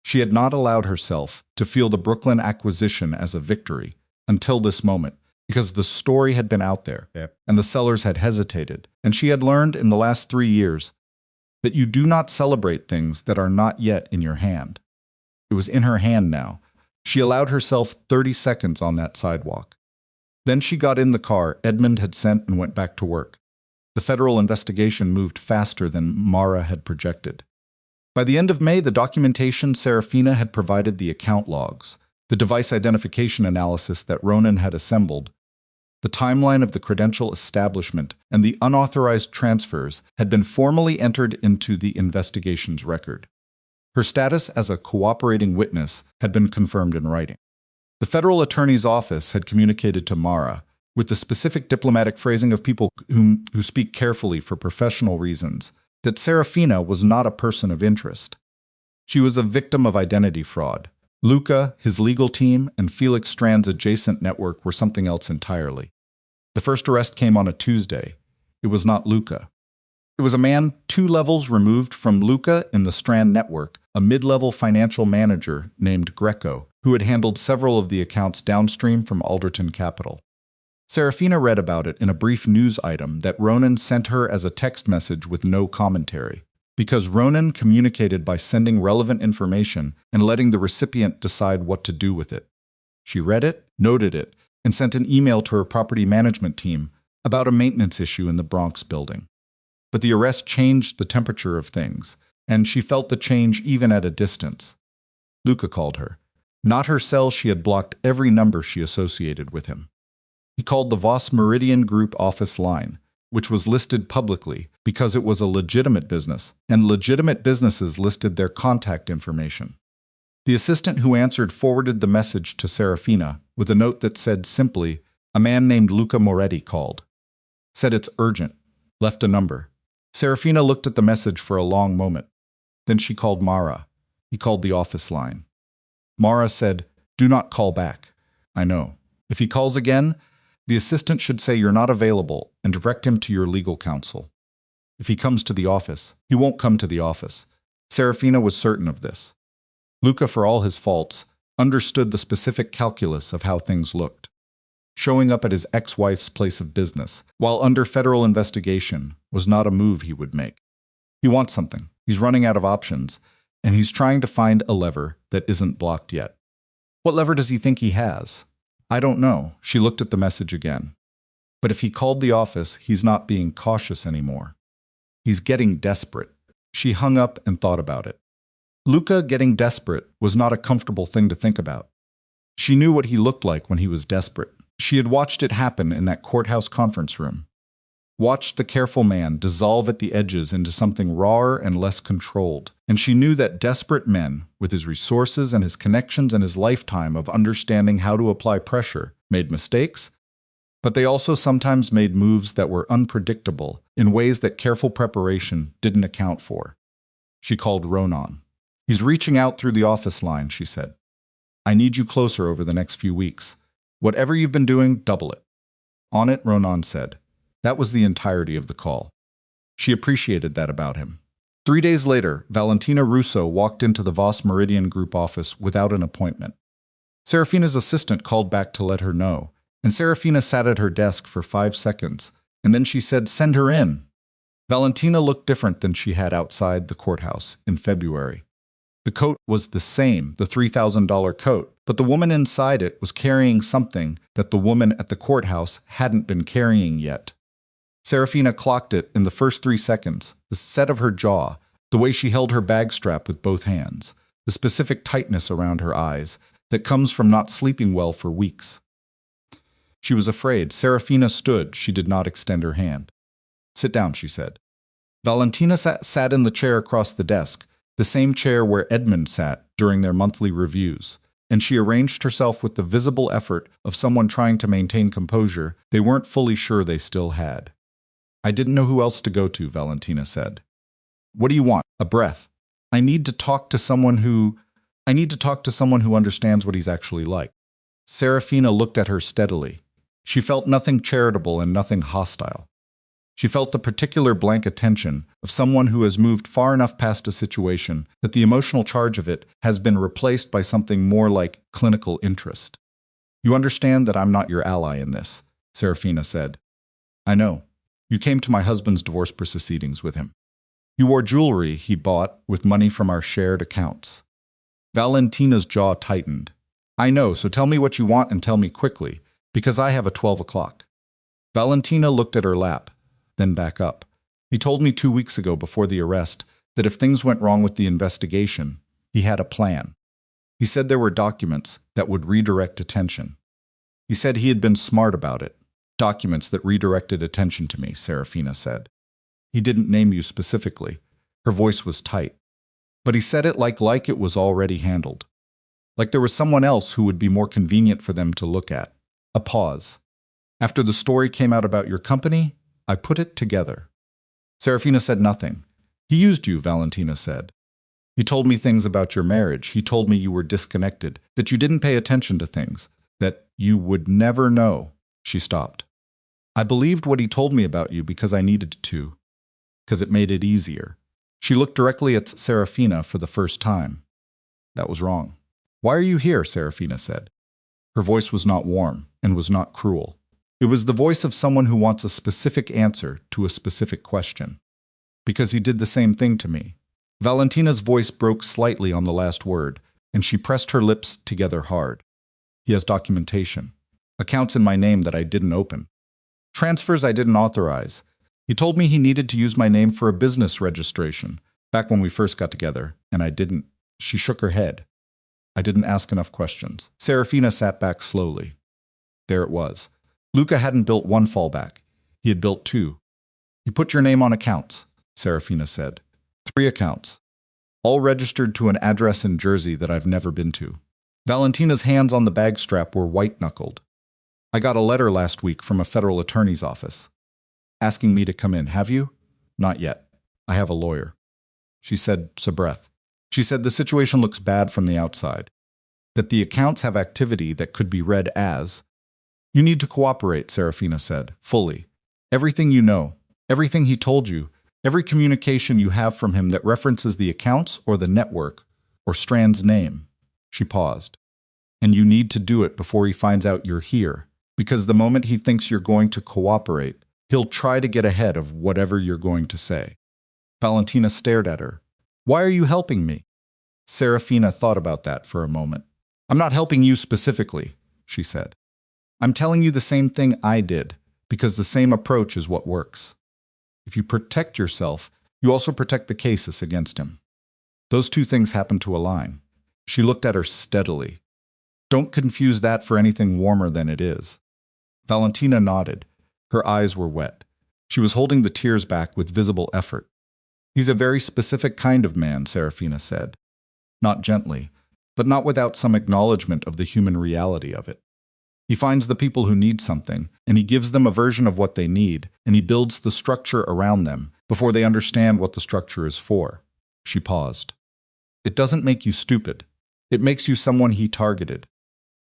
She had not allowed herself to feel the Brooklyn acquisition as a victory until this moment, because the story had been out there, and the sellers had hesitated, and she had learned in the last 3 years that you do not celebrate things that are not yet in your hand. It was in her hand now. She allowed herself 30 seconds on that sidewalk. Then she got in the car Edmund had sent and went back to work. The federal investigation moved faster than Mara had projected. By the end of May, the documentation Seraphina had provided, the account logs, the device identification analysis that Ronan had assembled, the timeline of the credential establishment, and the unauthorized transfers had been formally entered into the investigation's record. Her status as a cooperating witness had been confirmed in writing. The federal attorney's office had communicated to Mara, with the specific diplomatic phrasing of people who speak carefully for professional reasons, that Seraphina was not a person of interest. She was a victim of identity fraud. Luca, his legal team, and Felix Strand's adjacent network were something else entirely. The first arrest came on a Tuesday. It was not Luca. It was a man 2 levels removed from Luca in the Strand network, a mid-level financial manager named Greco, who had handled several of the accounts downstream from Alderton Capital. Seraphina read about it in a brief news item that Ronan sent her as a text message with no commentary, because Ronan communicated by sending relevant information and letting the recipient decide what to do with it. She read it, noted it, and sent an email to her property management team about a maintenance issue in the Bronx building. But the arrest changed the temperature of things, and she felt the change even at a distance. Luca called her. Not her cell, she had blocked every number she associated with him. He called the Voss Meridian Group office line, which was listed publicly because it was a legitimate business, and legitimate businesses listed their contact information. The assistant who answered forwarded the message to Seraphina with a note that said simply, "A man named Luca Moretti called." Said it's urgent. Left a number. Seraphina looked at the message for a long moment. Then she called Mara. He called the office line. Mara said, "Do not call back." "I know. If he calls again, the assistant should say you're not available and direct him to your legal counsel. If he comes to the office, he won't come to the office." Seraphina was certain of this. Luca, for all his faults, understood the specific calculus of how things looked. Showing up at his ex-wife's place of business, while under federal investigation, was not a move he would make. He wants something, he's running out of options, and he's trying to find a lever that isn't blocked yet. What lever does he think he has? I don't know. She looked at the message again. But if he called the office, he's not being cautious anymore. He's getting desperate. She hung up and thought about it. Luca getting desperate was not a comfortable thing to think about. She knew what he looked like when he was desperate. She had watched it happen in that courthouse conference room. Watched the careful man dissolve at the edges into something rawer and less controlled. And she knew that desperate men, with his resources and his connections and his lifetime of understanding how to apply pressure, made mistakes, but they also sometimes made moves that were unpredictable in ways that careful preparation didn't account for. She called Ronan. "He's reaching out through the office line," she said. "I need you closer over the next few weeks. Whatever you've been doing, double it." "On it," Ronan said. That was the entirety of the call. She appreciated that about him. 3 days later, Valentina Russo walked into the Voss Meridian Group office without an appointment. Seraphina's assistant called back to let her know, and Seraphina sat at her desk for 5 seconds, and then she said, "Send her in." Valentina looked different than she had outside the courthouse in February. The coat was the same, the $3,000 coat, but the woman inside it was carrying something that the woman at the courthouse hadn't been carrying yet. Seraphina clocked it in the first 3 seconds, the set of her jaw, the way she held her bag strap with both hands, the specific tightness around her eyes that comes from not sleeping well for weeks. She was afraid. Seraphina stood. She did not extend her hand. "Sit down," she said. Valentina sat in the chair across the desk, the same chair where Edmund sat during their monthly reviews, and she arranged herself with the visible effort of someone trying to maintain composure they weren't fully sure they still had. "I didn't know who else to go to," Valentina said. "What do you want? A breath? I need to talk to someone who understands what he's actually like." Seraphina looked at her steadily. She felt nothing charitable and nothing hostile. She felt the particular blank attention of someone who has moved far enough past a situation that the emotional charge of it has been replaced by something more like clinical interest. "You understand that I'm not your ally in this," Seraphina said. "I know. You came to my husband's divorce proceedings with him. You wore jewelry he bought with money from our shared accounts." Valentina's jaw tightened. "I know, so tell me what you want and tell me quickly, because I have a 12 o'clock. Valentina looked at her lap, then back up. "He told me 2 weeks ago before the arrest that if things went wrong with the investigation, he had a plan. He said there were documents that would redirect attention. He said he had been smart about it. Documents that redirected attention to me," Seraphina said. "He didn't name you specifically." Her voice was tight. "But he said it like it was already handled. Like there was someone else who would be more convenient for them to look at." A pause. "After the story came out about your company, I put it together." Seraphina said nothing. "He used you," Valentina said. "He told me things about your marriage. He told me you were disconnected, that you didn't pay attention to things, that you would never know." She stopped. "I believed what he told me about you because I needed to, because it made it easier." She looked directly at Seraphina for the first time. "That was wrong." "Why are you here?" Seraphina said. Her voice was not warm and was not cruel. It was the voice of someone who wants a specific answer to a specific question. "Because he did the same thing to me." Valentina's voice broke slightly on the last word, and she pressed her lips together hard. "He has documentation. Accounts in my name that I didn't open. Transfers I didn't authorize. He told me he needed to use my name for a business registration, back when we first got together, and I didn't." She shook her head. "I didn't ask enough questions." Seraphina sat back slowly. There it was. Luca hadn't built one fallback. He had built two. "He put your name on accounts," Seraphina said. 3 accounts. All registered to an address in Jersey that I've never been to." Valentina's hands on the bag strap were white-knuckled. "I got a letter last week from a federal attorney's office. Asking me to come in. Have you?" "Not yet. I have a lawyer." She said, Sabreath. She said the situation looks bad from the outside. That the accounts have activity that could be read as. "You need to cooperate," Seraphina said, "fully. Everything you know, everything he told you, every communication you have from him that references the accounts or the network or Strand's name." She paused. "And you need to do it before he finds out you're here, because the moment he thinks you're going to cooperate, he'll try to get ahead of whatever you're going to say." Valentina stared at her. "Why are you helping me?" Seraphina thought about that for a moment. "I'm not helping you specifically," she said. "I'm telling you the same thing I did, because the same approach is what works. If you protect yourself, you also protect the cases against him. Those two things happen to align." She looked at her steadily. "Don't confuse that for anything warmer than it is." Valentina nodded. Her eyes were wet. She was holding the tears back with visible effort. "He's a very specific kind of man," Seraphina said. Not gently, but not without some acknowledgement of the human reality of it. "He finds the people who need something, and he gives them a version of what they need, and he builds the structure around them before they understand what the structure is for." She paused. "It doesn't make you stupid. It makes you someone he targeted."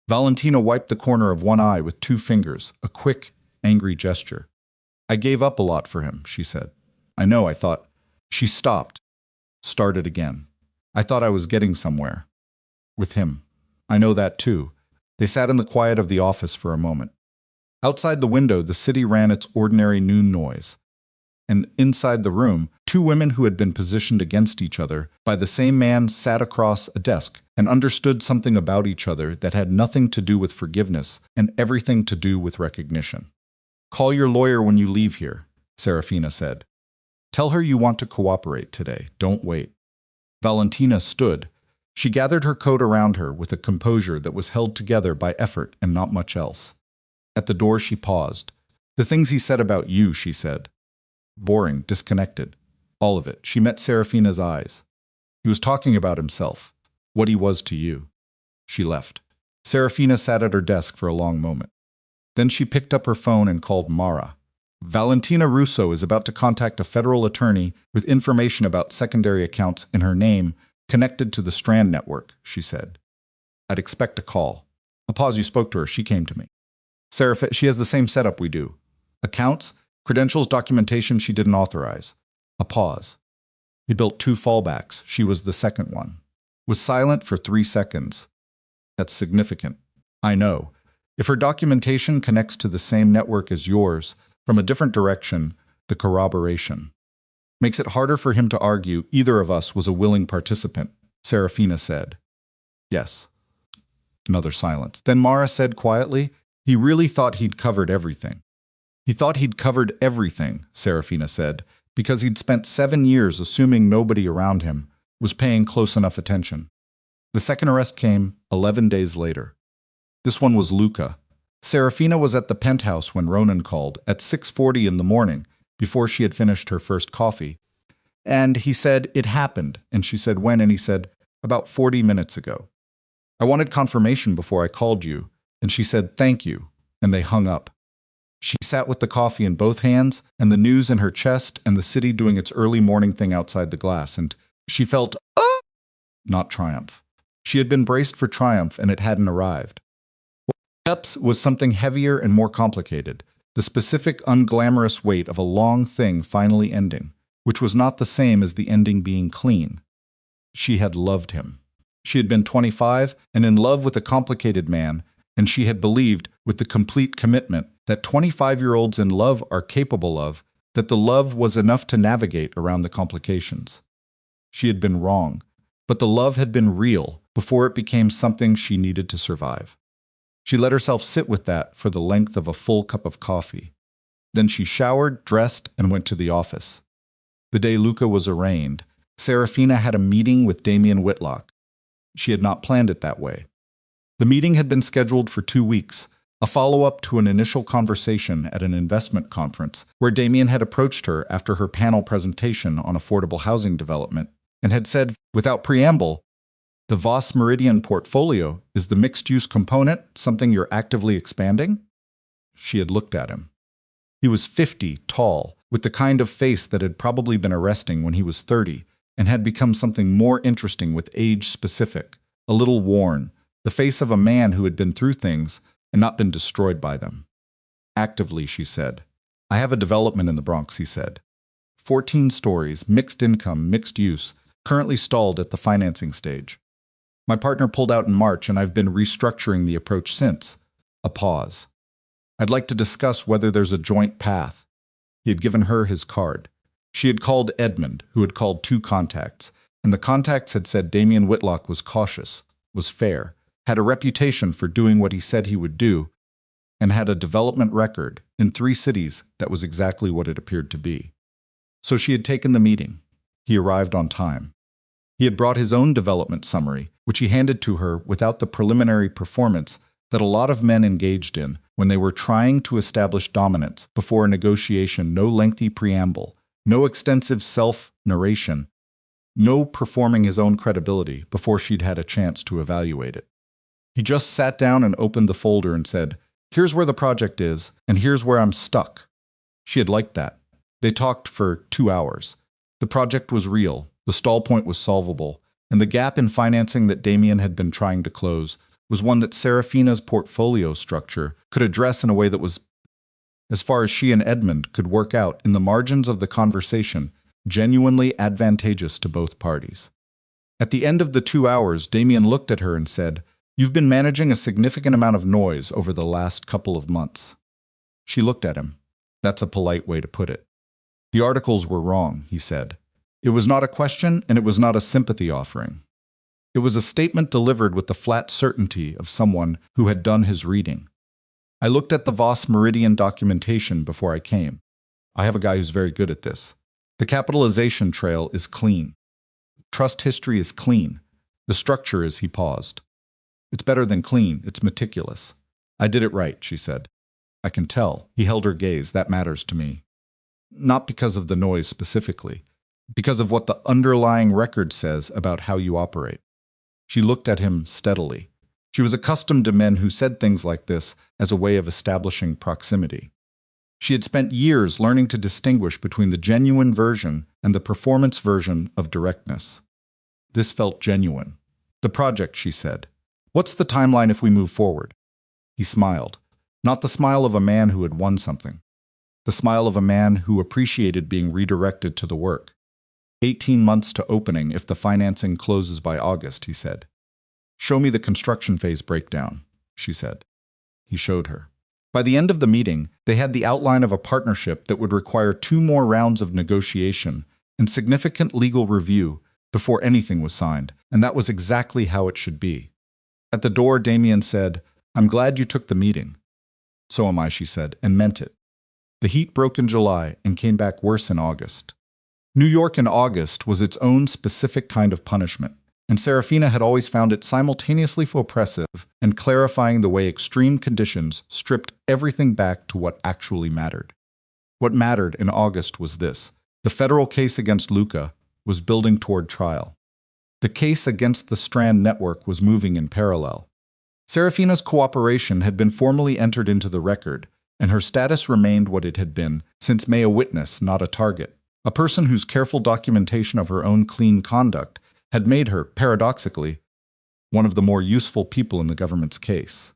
Valentina wiped the corner of one eye with 2 fingers, a quick, angry gesture. "I gave up a lot for him," she said. "I know, I thought." She stopped, started again. "I thought I was getting somewhere. With him. I know that too. They sat in the quiet of the office for a moment. Outside the window, the city ran its ordinary noon noise. And inside the room, two women who had been positioned against each other by the same man sat across a desk and understood something about each other that had nothing to do with forgiveness and everything to do with recognition. "Call your lawyer when you leave here," Seraphina said. "Tell her you want to cooperate today. Don't wait." Valentina stood. She gathered her coat around her with a composure that was held together by effort and not much else. At the door she paused. "The things he said about you," she said. "Boring, disconnected. All of it." She met Seraphina's eyes. "He was talking about himself, what he was to you." She left. Seraphina sat at her desk for a long moment. Then she picked up her phone and called Mara. "Valentina Russo is about to contact a federal attorney with information about secondary accounts in her name connected to the Strand network," she said. "I'd expect a call." A pause. "You spoke to her. She came to me." She has the same setup we do. Accounts, credentials, documentation she didn't authorize." A pause. He built two fallbacks. She was the second one. Was silent for 3 seconds. "That's significant." "I know. If her documentation connects to the same network as yours, from a different direction, the corroboration makes it harder for him to argue either of us was a willing participant," Seraphina said. "Yes." Another silence. Then Mara said quietly, "He really thought he'd covered everything." "He thought he'd covered everything," Seraphina said, "because he'd spent 7 years assuming nobody around him was paying close enough attention." The second arrest came 11 days later. This one was Luca. Seraphina was at the penthouse when Ronan called at 6:40 in the morning, before she had finished her first coffee. And he said, "It happened." And she said, "When?" And he said, "About 40 minutes ago. I wanted confirmation before I called you." And she said, "Thank you." And they hung up. She sat with the coffee in both hands and the news in her chest and the city doing its early morning thing outside the glass, and she felt, not triumph. She had been braced for triumph and it hadn't arrived. Steps was something heavier and more complicated, the specific unglamorous weight of a long thing finally ending, which was not the same as the ending being clean. She had loved him. She had been 25 and in love with a complicated man, and she had believed, with the complete commitment that 25-year-olds in love are capable of, that the love was enough to navigate around the complications. She had been wrong, but the love had been real before it became something she needed to survive. She let herself sit with that for the length of a full cup of coffee. Then she showered, dressed, and went to the office. The day Luca was arraigned, Seraphina had a meeting with Damien Whitlock. She had not planned it that way. The meeting had been scheduled for 2 weeks, a follow-up to an initial conversation at an investment conference where Damien had approached her after her panel presentation on affordable housing development and had said, without preamble, "The Voss Meridian portfolio, is the mixed-use component something you're actively expanding?" She had looked at him. He was 50, tall, with the kind of face that had probably been arresting when he was 30, and had become something more interesting with age-specific, a little worn, the face of a man who had been through things and not been destroyed by them. "Actively," she said. "I have a development in the Bronx," he said. 14 stories, mixed income, mixed use, currently stalled at the financing stage. My partner pulled out in March, and I've been restructuring the approach since." A pause. "I'd like to discuss whether there's a joint path." He had given her his card. She had called Edmund, who had called 2 contacts, and the contacts had said Damien Whitlock was cautious, was fair, had a reputation for doing what he said he would do, and had a development record in 3 cities that was exactly what it appeared to be. So she had taken the meeting. He arrived on time. He had brought his own development summary, which he handed to her without the preliminary performance that a lot of men engaged in when they were trying to establish dominance before a negotiation. No lengthy preamble, no extensive self-narration, no performing his own credibility before she'd had a chance to evaluate it. He just sat down and opened the folder and said, "Here's where the project is, and here's where I'm stuck." She had liked that. They talked for 2 hours. The project was real, the stall point was solvable, and the gap in financing that Damien had been trying to close was one that Seraphina's portfolio structure could address in a way that was, as far as she and Edmund could work out in the margins of the conversation, genuinely advantageous to both parties. At the end of the 2 hours, Damien looked at her and said, You've been managing a significant amount of noise over the last couple of months. She looked at him. That's a polite way to put it. The articles were wrong, he said. It was not a question, and it was not a sympathy offering. It was a statement delivered with the flat certainty of someone who had done his reading. I looked at the Voss Meridian documentation before I came. I have a guy who's very good at this. The capitalization trail is clean. Trust history is clean. The structure is, he paused. It's better than clean, it's meticulous. I did it right, she said. I can tell. He held her gaze. That matters to me. Not because of the noise specifically, because of what the underlying record says about how you operate. She looked at him steadily. She was accustomed to men who said things like this as a way of establishing proximity. She had spent years learning to distinguish between the genuine version and the performance version of directness. This felt genuine. The project, she said. What's the timeline if we move forward? He smiled. Not the smile of a man who had won something. The smile of a man who appreciated being redirected to the work. 18 months to opening if the financing closes by August, he said. Show me the construction phase breakdown, she said. He showed her. By the end of the meeting, they had the outline of a partnership that would require 2 more rounds of negotiation and significant legal review before anything was signed, and that was exactly how it should be. At the door, Damien said, I'm glad you took the meeting. So am I, she said, and meant it. The heat broke in July and came back worse in August. New York in August was its own specific kind of punishment, and Seraphina had always found it simultaneously oppressive and clarifying the way extreme conditions stripped everything back to what actually mattered. What mattered in August was this. The federal case against Luca was building toward trial. The case against the Strand network was moving in parallel. Seraphina's cooperation had been formally entered into the record, and her status remained what it had been since May, a witness, not a target. A person whose careful documentation of her own clean conduct had made her, paradoxically, one of the more useful people in the government's case.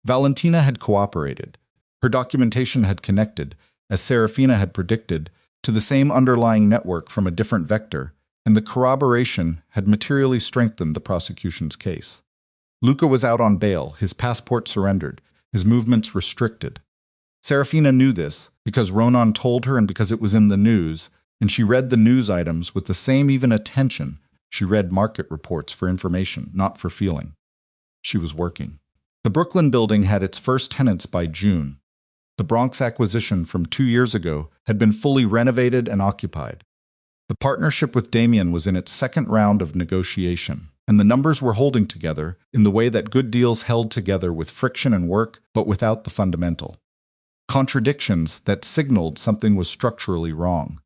Valentina had cooperated. Her documentation had connected, as Seraphina had predicted, to the same underlying network from a different vector, and the corroboration had materially strengthened the prosecution's case. Luca was out on bail, his passport surrendered, his movements restricted. Seraphina knew this because Ronan told her and because it was in the news, and she read the news items with the same even attention she read market reports for information, not for feeling. She was working. The Brooklyn building had its first tenants by June. The Bronx acquisition from 2 years ago had been fully renovated and occupied. The partnership with Damien was in its second round of negotiation, and the numbers were holding together in the way that good deals held together with friction and work, but without the fundamental contradictions that signaled something was structurally wrong.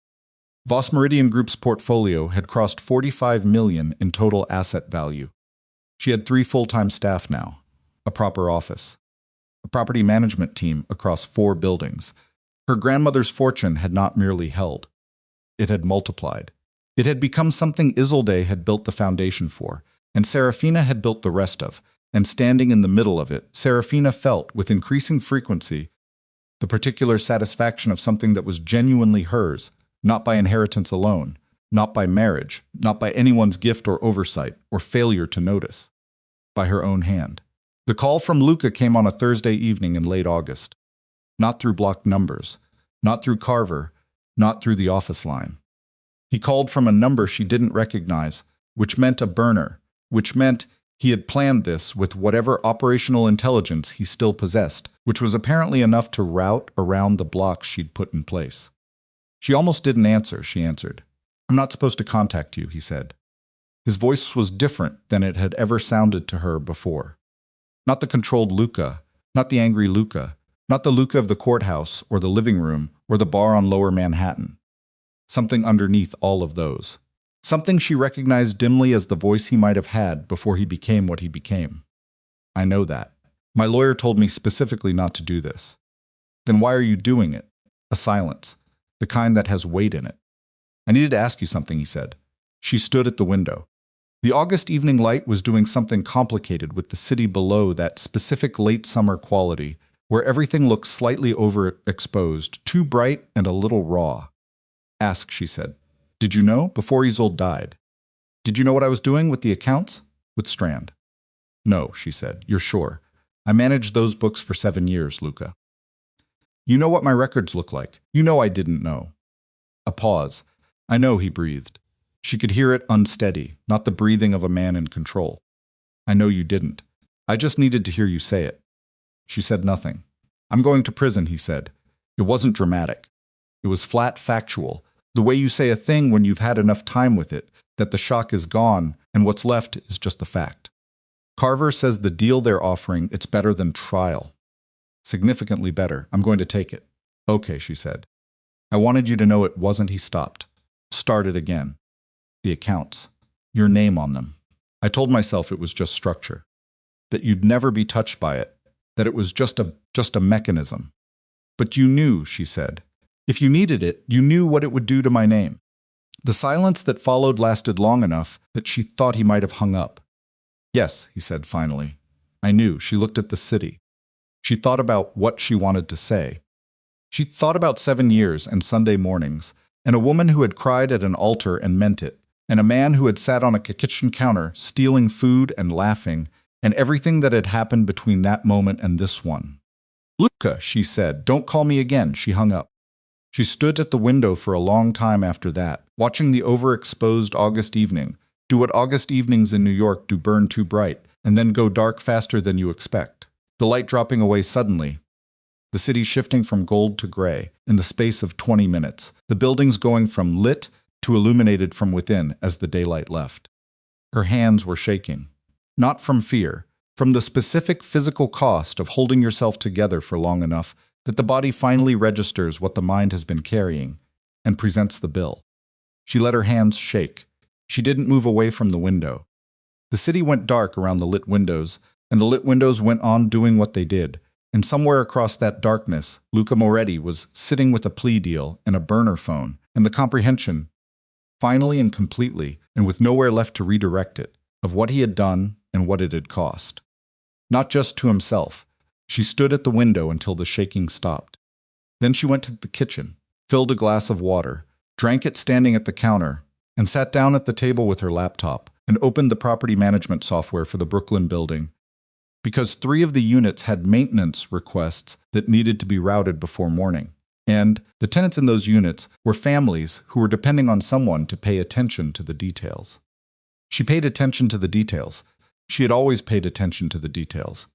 Voss Meridian Group's portfolio had crossed $45 million in total asset value. She had 3 full-time staff now, a proper office, a property management team across 4 buildings. Her grandmother's fortune had not merely held. It had multiplied. It had become something Isolde had built the foundation for, and Seraphina had built the rest of, and standing in the middle of it, Seraphina felt, with increasing frequency, the particular satisfaction of something that was genuinely hers, not by inheritance alone, not by marriage, not by anyone's gift or oversight, or failure to notice, by her own hand. The call from Luca came on a Thursday evening in late August. Not through blocked numbers, not through Carver, not through the office line. He called from a number she didn't recognize, which meant a burner, which meant he had planned this with whatever operational intelligence he still possessed, which was apparently enough to route around the blocks she'd put in place. She almost didn't answer, she answered. I'm not supposed to contact you, he said. His voice was different than it had ever sounded to her before. Not the controlled Luca, not the angry Luca, not the Luca of the courthouse or the living room or the bar on Lower Manhattan. Something underneath all of those. Something she recognized dimly as the voice he might have had before he became what he became. I know that. My lawyer told me specifically not to do this. Then why are you doing it? A silence. The kind that has weight in it. I needed to ask you something, he said. She stood at the window. The August evening light was doing something complicated with the city below that specific late summer quality, where everything looked slightly overexposed, too bright and a little raw. Ask, she said. Did you know before Isolde died? Did you know what I was doing with the accounts? With Strand. No, she said. You're sure? I managed those books for 7 years, Luca. You know what my records look like. You know I didn't know. A pause. I know, he breathed. She could hear it unsteady, not the breathing of a man in control. I know you didn't. I just needed to hear you say it. She said nothing. I'm going to prison, he said. It wasn't dramatic. It was flat factual, the way you say a thing when you've had enough time with it, that the shock is gone and what's left is just the fact. Carver says the deal they're offering, it's better than trial. Significantly better. I'm going to take it. Okay, she said. I wanted you to know it wasn't. He stopped. Started again. The accounts. Your name on them. I told myself it was just structure. That you'd never be touched by it. That it was just a mechanism. But you knew, she said. If you needed it, you knew what it would do to my name. The silence that followed lasted long enough that she thought he might have hung up. Yes, he said finally. I knew. She looked at the city. She thought about what she wanted to say. She thought about 7 years and Sunday mornings, and a woman who had cried at an altar and meant it, and a man who had sat on a kitchen counter stealing food and laughing, and everything that had happened between that moment and this one. Luca, she said, don't call me again. She hung up. She stood at the window for a long time after that, watching the overexposed August evening, do what August evenings in New York do, burn too bright, and then go dark faster than you expect. The light dropping away suddenly, the city shifting from gold to gray in the space of 20 minutes, the buildings going from lit to illuminated from within as the daylight left. Her hands were shaking, not from fear, from the specific physical cost of holding yourself together for long enough that the body finally registers what the mind has been carrying and presents the bill. She let her hands shake. She didn't move away from the window. The city went dark around the lit windows, and the lit windows went on doing what they did. And somewhere across that darkness, Luca Moretti was sitting with a plea deal and a burner phone, and the comprehension, finally and completely, and with nowhere left to redirect it, of what he had done and what it had cost. Not just to himself. She stood at the window until the shaking stopped. Then she went to the kitchen, filled a glass of water, drank it standing at the counter, and sat down at the table with her laptop and opened the property management software for the Brooklyn building, because 3 of the units had maintenance requests that needed to be routed before morning. And the tenants in those units were families who were depending on someone to pay attention to the details. She paid attention to the details. She had always paid attention to the details.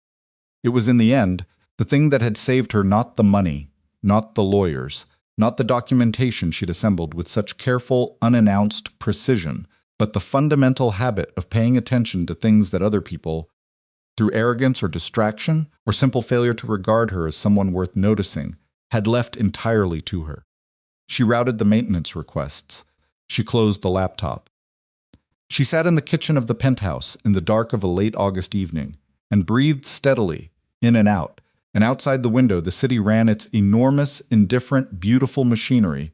It was in the end the thing that had saved her, not the money, not the lawyers, not the documentation she'd assembled with such careful, unannounced precision, but the fundamental habit of paying attention to things that other people, through arrogance or distraction, or simple failure to regard her as someone worth noticing, had left entirely to her. She routed the maintenance requests. She closed the laptop. She sat in the kitchen of the penthouse in the dark of a late August evening and breathed steadily, in and out, and outside the window the city ran its enormous, indifferent, beautiful machinery.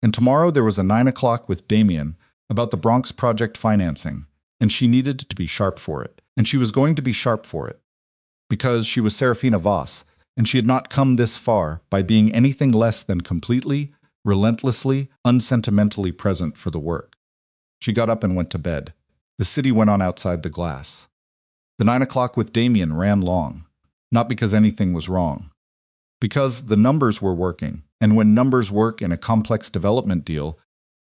And tomorrow there was a 9 o'clock with Damien about the Bronx project financing, and she needed to be sharp for it. And she was going to be sharp for it. Because she was Seraphina Voss, and she had not come this far by being anything less than completely, relentlessly, unsentimentally present for the work. She got up and went to bed. The city went on outside the glass. The 9 o'clock with Damien ran long, not because anything was wrong. Because the numbers were working, and when numbers work in a complex development deal,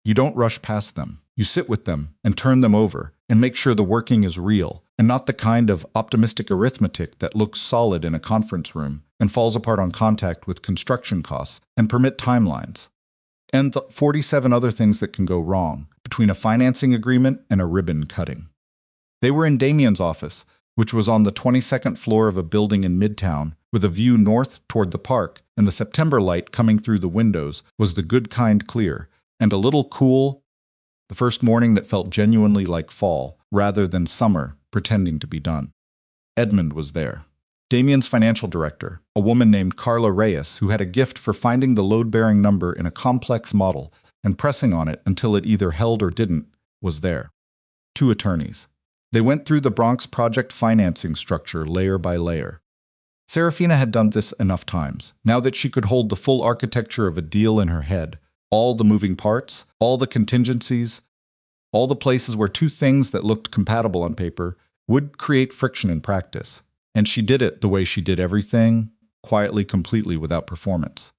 you don't rush past them. You sit with them and turn them over and make sure the working is real and not the kind of optimistic arithmetic that looks solid in a conference room and falls apart on contact with construction costs and permit timelines. And the 47 other things that can go wrong between a financing agreement and a ribbon cutting. They were in Damien's office, which was on the 22nd floor of a building in Midtown, with a view north toward the park, and the September light coming through the windows was the good kind clear, and a little cool, the first morning that felt genuinely like fall, rather than summer, pretending to be done. Edmund was there. Damien's financial director, a woman named Carla Reyes, who had a gift for finding the load-bearing number in a complex model and pressing on it until it either held or didn't, was there. 2 attorneys. They went through the Bronx project financing structure layer by layer. Seraphina had done this enough times, now that she could hold the full architecture of a deal in her head, all the moving parts, all the contingencies, all the places where 2 things that looked compatible on paper would create friction in practice. And she did it the way she did everything, quietly, completely, without performance.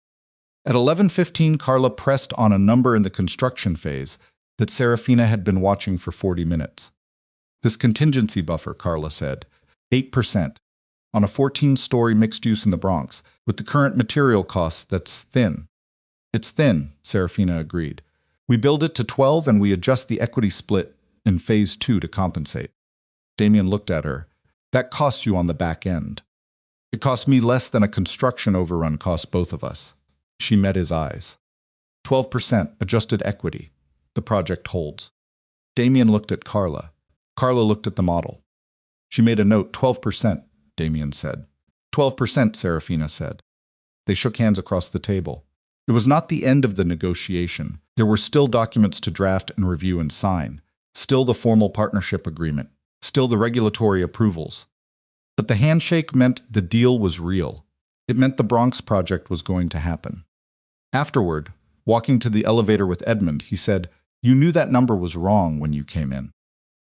At 11:15, Carla pressed on a number in the construction phase that Seraphina had been watching for 40 minutes. This contingency buffer, Carla said, 8%, on a 14-story mixed use in the Bronx, with the current material costs, that's thin. It's thin, Seraphina agreed. We build it to 12 and we adjust the equity split in phase 2 to compensate. Damien looked at her. That costs you on the back end. It costs me less than a construction overrun costs both of us. She met his eyes. 12% adjusted equity. The project holds. Damien looked at Carla. Carla looked at the model. She made a note. 12%, Damien said. 12%, Seraphina said. They shook hands across the table. It was not the end of the negotiation. There were still documents to draft and review and sign. Still the formal partnership agreement. Still the regulatory approvals. But the handshake meant the deal was real. It meant the Bronx project was going to happen. Afterward, walking to the elevator with Edmund, he said, "You knew that number was wrong when you came in.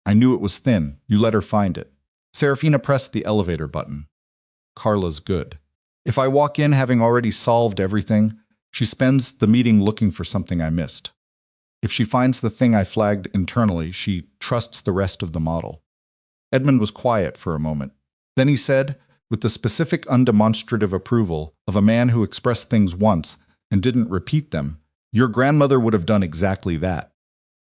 I knew it was thin. You let her find it." Seraphina pressed the elevator button. Carla's good. If I walk in having already solved everything, she spends the meeting looking for something I missed. If she finds the thing I flagged internally, she trusts the rest of the model. Edmund was quiet for a moment. Then he said, with the specific undemonstrative approval of a man who expressed things once and didn't repeat them, "Your grandmother would have done exactly that."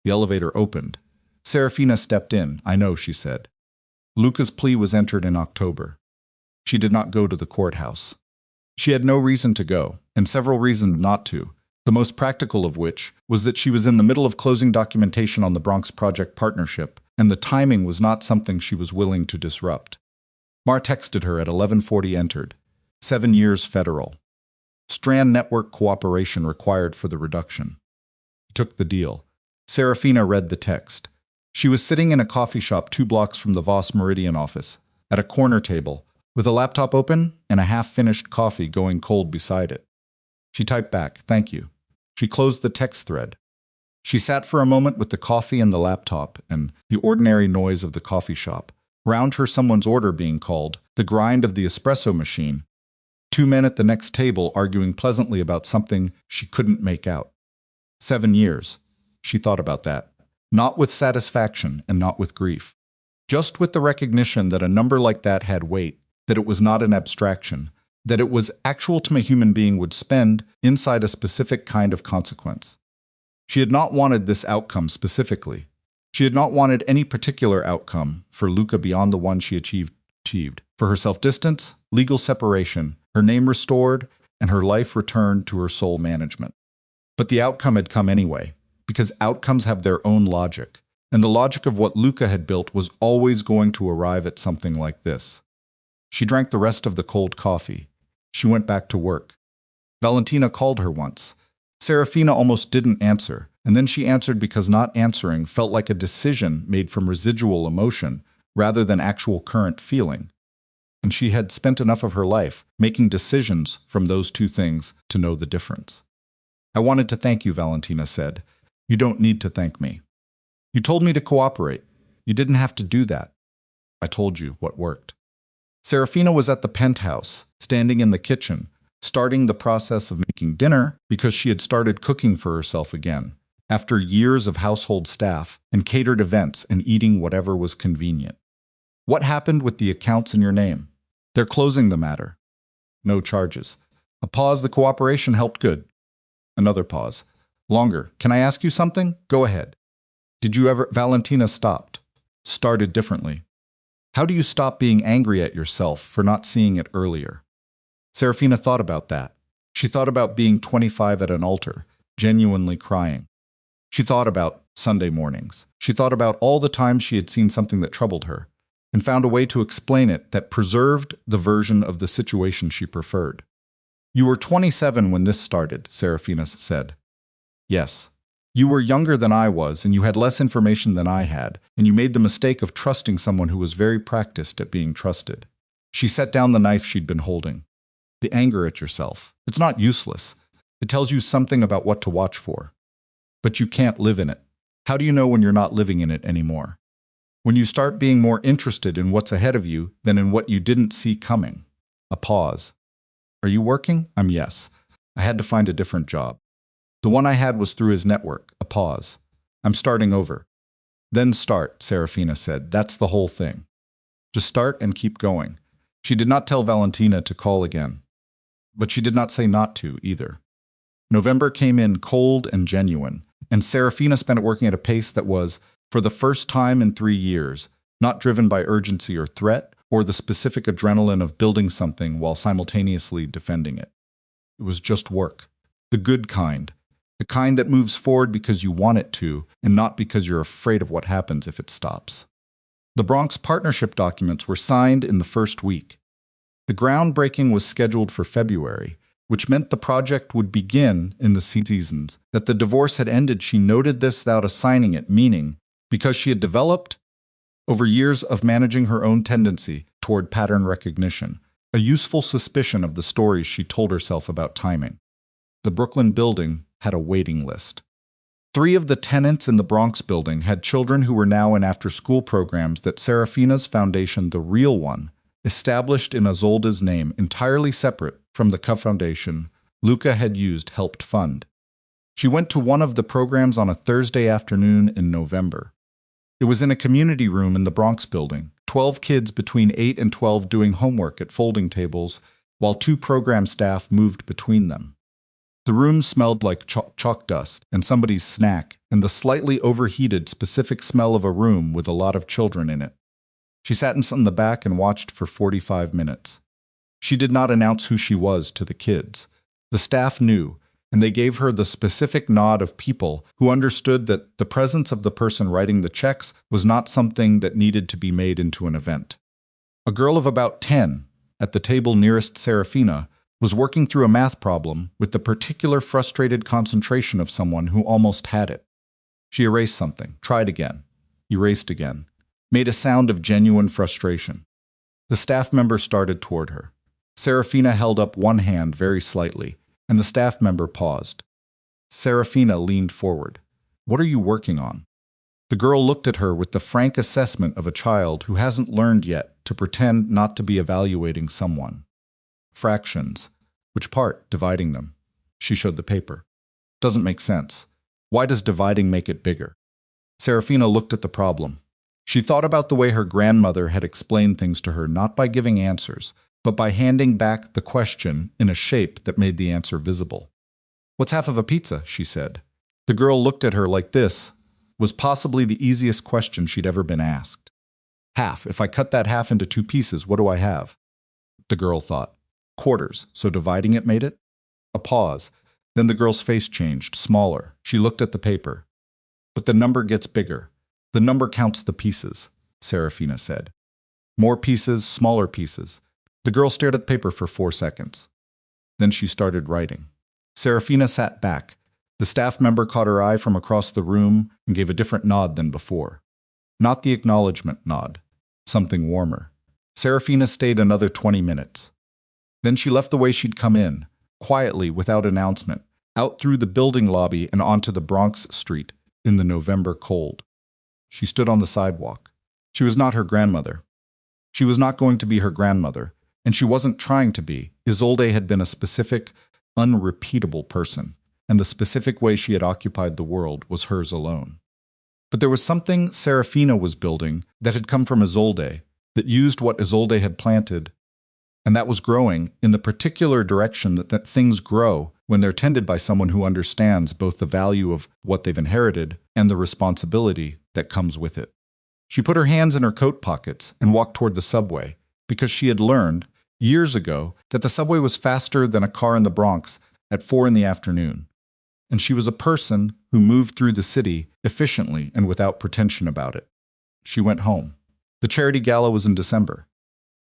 The elevator opened. Seraphina stepped in. "I know," she said. Luca's plea was entered in October. She did not go to the courthouse. She had no reason to go, and several reasons not to, the most practical of which was that she was in the middle of closing documentation on the Bronx Project Partnership, and the timing was not something she was willing to disrupt. Mar texted her at 11:40 entered. 7 years federal. Strand network cooperation required for the reduction. He took the deal. Seraphina read the text. She was sitting in a coffee shop 2 blocks from the Voss Meridian office, at a corner table, with a laptop open and a half-finished coffee going cold beside it. She typed back, "Thank you." She closed the text thread. She sat for a moment with the coffee and the laptop and the ordinary noise of the coffee shop. Round her someone's order being called, the grind of the espresso machine. 2 men at the next table arguing pleasantly about something she couldn't make out. 7 years. She thought about that. Not with satisfaction and not with grief. Just with the recognition that a number like that had weight, that it was not an abstraction, that it was actual time a human being would spend inside a specific kind of consequence. She had not wanted this outcome specifically. She had not wanted any particular outcome for Luca beyond the one she achieved. For her self-distance, legal separation, her name restored, and her life returned to her sole management. But the outcome had come anyway, because outcomes have their own logic, and the logic of what Luca had built was always going to arrive at something like this. She drank the rest of the cold coffee. She went back to work. Valentina called her once. Seraphina almost didn't answer, and then she answered because not answering felt like a decision made from residual emotion rather than actual current feeling. And she had spent enough of her life making decisions from those two things to know the difference. "I wanted to thank you," Valentina said. "You don't need to thank me. You told me to cooperate. You didn't have to do that. I told you what worked." Seraphina was at the penthouse, standing in the kitchen, starting the process of making dinner because she had started cooking for herself again, after years of household staff and catered events and eating whatever was convenient. "What happened with the accounts in your name?" "They're closing the matter." "No charges." A pause. "The cooperation helped good." Another pause. "Longer. Can I ask you something?" "Go ahead." "Did you ever—" Valentina stopped. Started differently. "How do you stop being angry at yourself for not seeing it earlier?" Seraphina thought about that. She thought about being 25 at an altar, genuinely crying. She thought about Sunday mornings. She thought about all the times she had seen something that troubled her, and found a way to explain it that preserved the version of the situation she preferred. "You were 27 when this started," Seraphina said. "Yes. You were younger than I was, and you had less information than I had, and you made the mistake of trusting someone who was very practiced at being trusted." She set down the knife she'd been holding. "The anger at yourself. It's not useless. It tells you something about what to watch for. But you can't live in it. How do you know when you're not living in it anymore?" When you start being more interested in what's ahead of you than in what you didn't see coming. A pause. Are you working? Yes. I had to find a different job. The one I had was through his network. A pause. I'm starting over. Then start, Seraphina said. That's the whole thing. Just start and keep going. She did not tell Valentina to call again. But she did not say not to, either. November came in cold and genuine, and Seraphina spent it working at a pace that was, for the first time in 3 years, not driven by urgency or threat, or the specific adrenaline of building something while simultaneously defending it. It was just work. The good kind. The kind that moves forward because you want it to, and not because you're afraid of what happens if it stops. The Bronx partnership documents were signed in the first week. The groundbreaking was scheduled for February, which meant the project would begin in the seasons. That the divorce had ended, she noted this without assigning it meaning, because she had developed, over years of managing her own tendency toward pattern recognition, a useful suspicion of the stories she told herself about timing. The Brooklyn building had a waiting list. 3 of the tenants in the Bronx building had children who were now in after-school programs that Seraphina's foundation, the real one, established in Isolde's name, entirely separate from the co-foundation Luca had used helped fund. She went to one of the programs on a Thursday afternoon in November. It was in a community room in the Bronx building, 12 kids between 8 and 12 doing homework at folding tables, while 2 program staff moved between them. The room smelled like chalk dust and somebody's snack, and the slightly overheated specific smell of a room with a lot of children in it. She sat in the back and watched for 45 minutes. She did not announce who she was to the kids. The staff knew, and they gave her the specific nod of people who understood that the presence of the person writing the checks was not something that needed to be made into an event. A girl of about 10, at the table nearest Seraphina, was working through a math problem with the particular frustrated concentration of someone who almost had it. She erased something, tried again, erased again, made a sound of genuine frustration. The staff member started toward her. Seraphina held up one hand very slightly, and the staff member paused. Seraphina leaned forward. "What are you working on?" The girl looked at her with the frank assessment of a child who hasn't learned yet to pretend not to be evaluating someone. Fractions. Which part? Dividing them. She showed the paper. Doesn't make sense. Why does dividing make it bigger? Seraphina looked at the problem. She thought about the way her grandmother had explained things to her, not by giving answers, but by handing back the question in a shape that made the answer visible. "What's half of a pizza?" she said. The girl looked at her like this was possibly the easiest question she'd ever been asked. "Half. If I cut that half into 2 pieces, what do I have?" The girl thought. Quarters, so dividing it made it? A pause. Then the girl's face changed, smaller. She looked at the paper. "But the number gets bigger. The number counts the pieces," Seraphina said. "More pieces, smaller pieces." The girl stared at the paper for 4 seconds. Then she started writing. Seraphina sat back. The staff member caught her eye from across the room and gave a different nod than before. Not the acknowledgement nod. Something warmer. Seraphina stayed another 20 minutes. Then she left the way she'd come in, quietly, without announcement, out through the building lobby and onto the Bronx street in the November cold. She stood on the sidewalk. She was not her grandmother. She was not going to be her grandmother, and she wasn't trying to be. Isolde had been a specific, unrepeatable person, and the specific way she had occupied the world was hers alone. But there was something Seraphina was building that had come from Isolde, that used what Isolde had planted, and that was growing in the particular direction that things grow when they're tended by someone who understands both the value of what they've inherited and the responsibility that comes with it. She put her hands in her coat pockets and walked toward the subway, because she had learned, years ago, that the subway was faster than a car in the Bronx at 4 in the afternoon. And she was a person who moved through the city efficiently and without pretension about it. She went home. The charity gala was in December.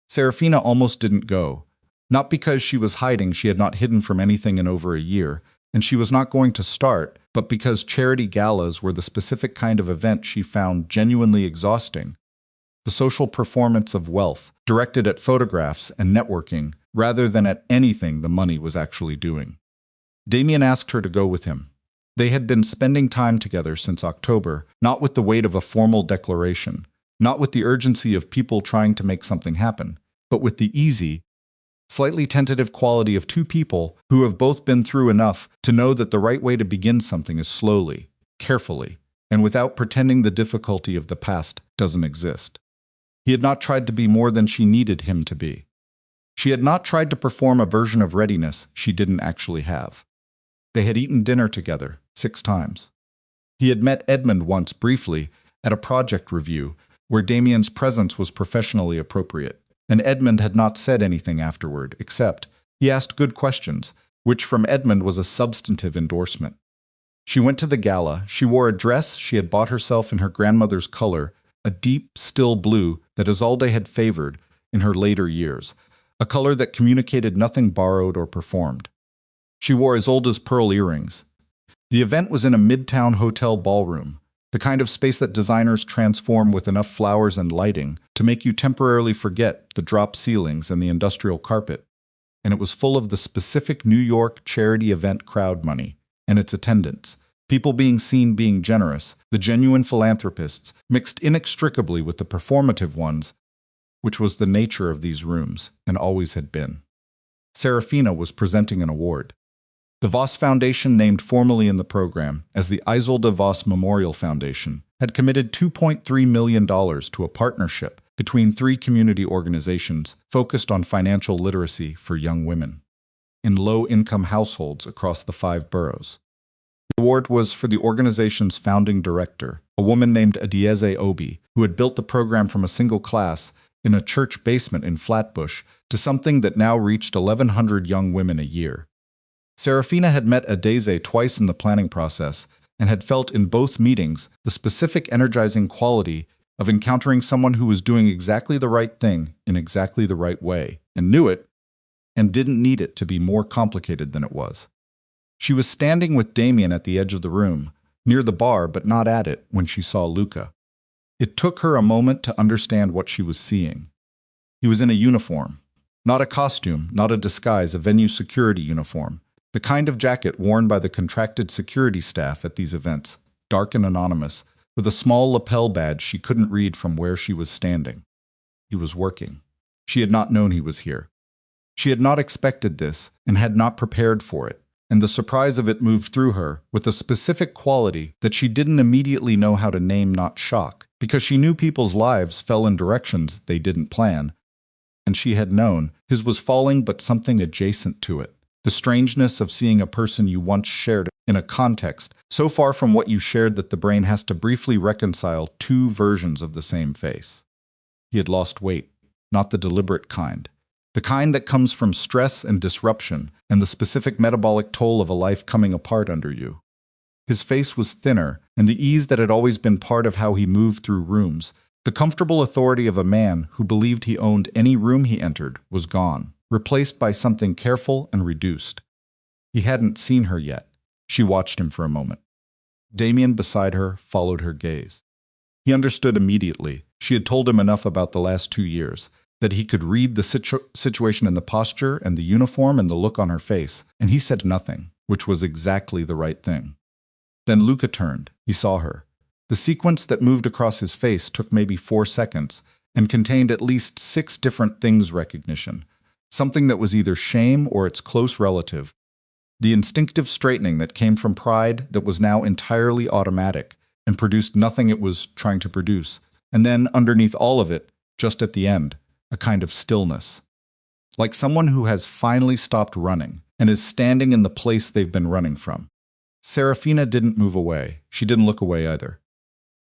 Seraphina almost didn't go, not because she was hiding. She had not hidden from anything in over a year, and she was not going to start, but because charity galas were the specific kind of event she found genuinely exhausting. The social performance of wealth, directed at photographs and networking, rather than at anything the money was actually doing. Damien asked her to go with him. They had been spending time together since October, not with the weight of a formal declaration, not with the urgency of people trying to make something happen, but with the easy, slightly tentative quality of two people who have both been through enough to know that the right way to begin something is slowly, carefully, and without pretending the difficulty of the past doesn't exist. He had not tried to be more than she needed him to be. She had not tried to perform a version of readiness she didn't actually have. They had eaten dinner together 6 times. He had met Edmund once briefly at a project review where Damien's presence was professionally appropriate, and Edmund had not said anything afterward, except he asked good questions, which from Edmund was a substantive endorsement. She went to the gala. She wore a dress she had bought herself in her grandmother's color, a deep, still blue that Isolde had favored in her later years, a color that communicated nothing borrowed or performed. She wore Isolde's pearl earrings. The event was in a midtown hotel ballroom, the kind of space that designers transform with enough flowers and lighting to make you temporarily forget the drop ceilings and the industrial carpet. And it was full of the specific New York charity event crowd money and its attendants, people being seen being generous, the genuine philanthropists, mixed inextricably with the performative ones, which was the nature of these rooms and always had been. Seraphina was presenting an award. The Voss Foundation, named formally in the program as the Isolde Voss Memorial Foundation, had committed $2.3 million to a partnership between 3 community organizations focused on financial literacy for young women in low-income households across the 5 boroughs. The award was for the organization's founding director, a woman named Adieze Obi, who had built the program from a single class in a church basement in Flatbush to something that now reached 1,100 young women a year. Seraphina had met Adieze twice in the planning process and had felt in both meetings the specific energizing quality of encountering someone who was doing exactly the right thing in exactly the right way, and knew it, and didn't need it to be more complicated than it was. She was standing with Damien at the edge of the room, near the bar but not at it, when she saw Luca. It took her a moment to understand what she was seeing. He was in a uniform. Not a costume, not a disguise, a venue security uniform. The kind of jacket worn by the contracted security staff at these events, dark and anonymous, with a small lapel badge she couldn't read from where she was standing. He was working. She had not known he was here. She had not expected this and had not prepared for it, and the surprise of it moved through her with a specific quality that she didn't immediately know how to name, not shock, because she knew people's lives fell in directions they didn't plan, and she had known his was falling but something adjacent to it. The strangeness of seeing a person you once shared in a context so far from what you shared that the brain has to briefly reconcile 2 versions of the same face. He had lost weight, not the deliberate kind. The kind that comes from stress and disruption and the specific metabolic toll of a life coming apart under you. His face was thinner, and the ease that had always been part of how he moved through rooms, the comfortable authority of a man who believed he owned any room he entered, was gone, replaced by something careful and reduced. He hadn't seen her yet. She watched him for a moment. Damien beside her followed her gaze. He understood immediately. She had told him enough about the last 2 years, that he could read the situation in the posture and the uniform and the look on her face, and he said nothing, which was exactly the right thing. Then Luca turned. He saw her. The sequence that moved across his face took maybe 4 seconds and contained at least 6 different things recognition. Something that was either shame or its close relative. The instinctive straightening that came from pride that was now entirely automatic and produced nothing it was trying to produce. And then, underneath all of it, just at the end, a kind of stillness. Like someone who has finally stopped running and is standing in the place they've been running from. Seraphina didn't move away. She didn't look away either.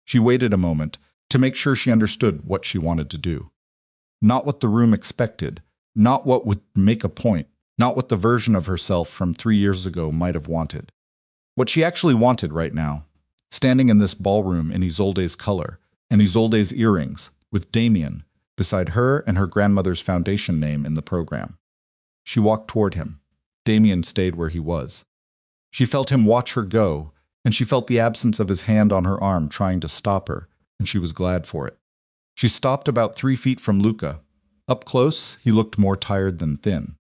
She waited a moment to make sure she understood what she wanted to do. Not what the room expected, not what would make a point, not what the version of herself from 3 years ago might have wanted. What she actually wanted right now, standing in this ballroom in Isolde's color and Isolde's earrings, with Damien beside her and her grandmother's foundation name in the program. She walked toward him. Damien stayed where he was. She felt him watch her go, and she felt the absence of his hand on her arm trying to stop her, and she was glad for it. She stopped about 3 feet from Luca. Up close, he looked more tired than thin.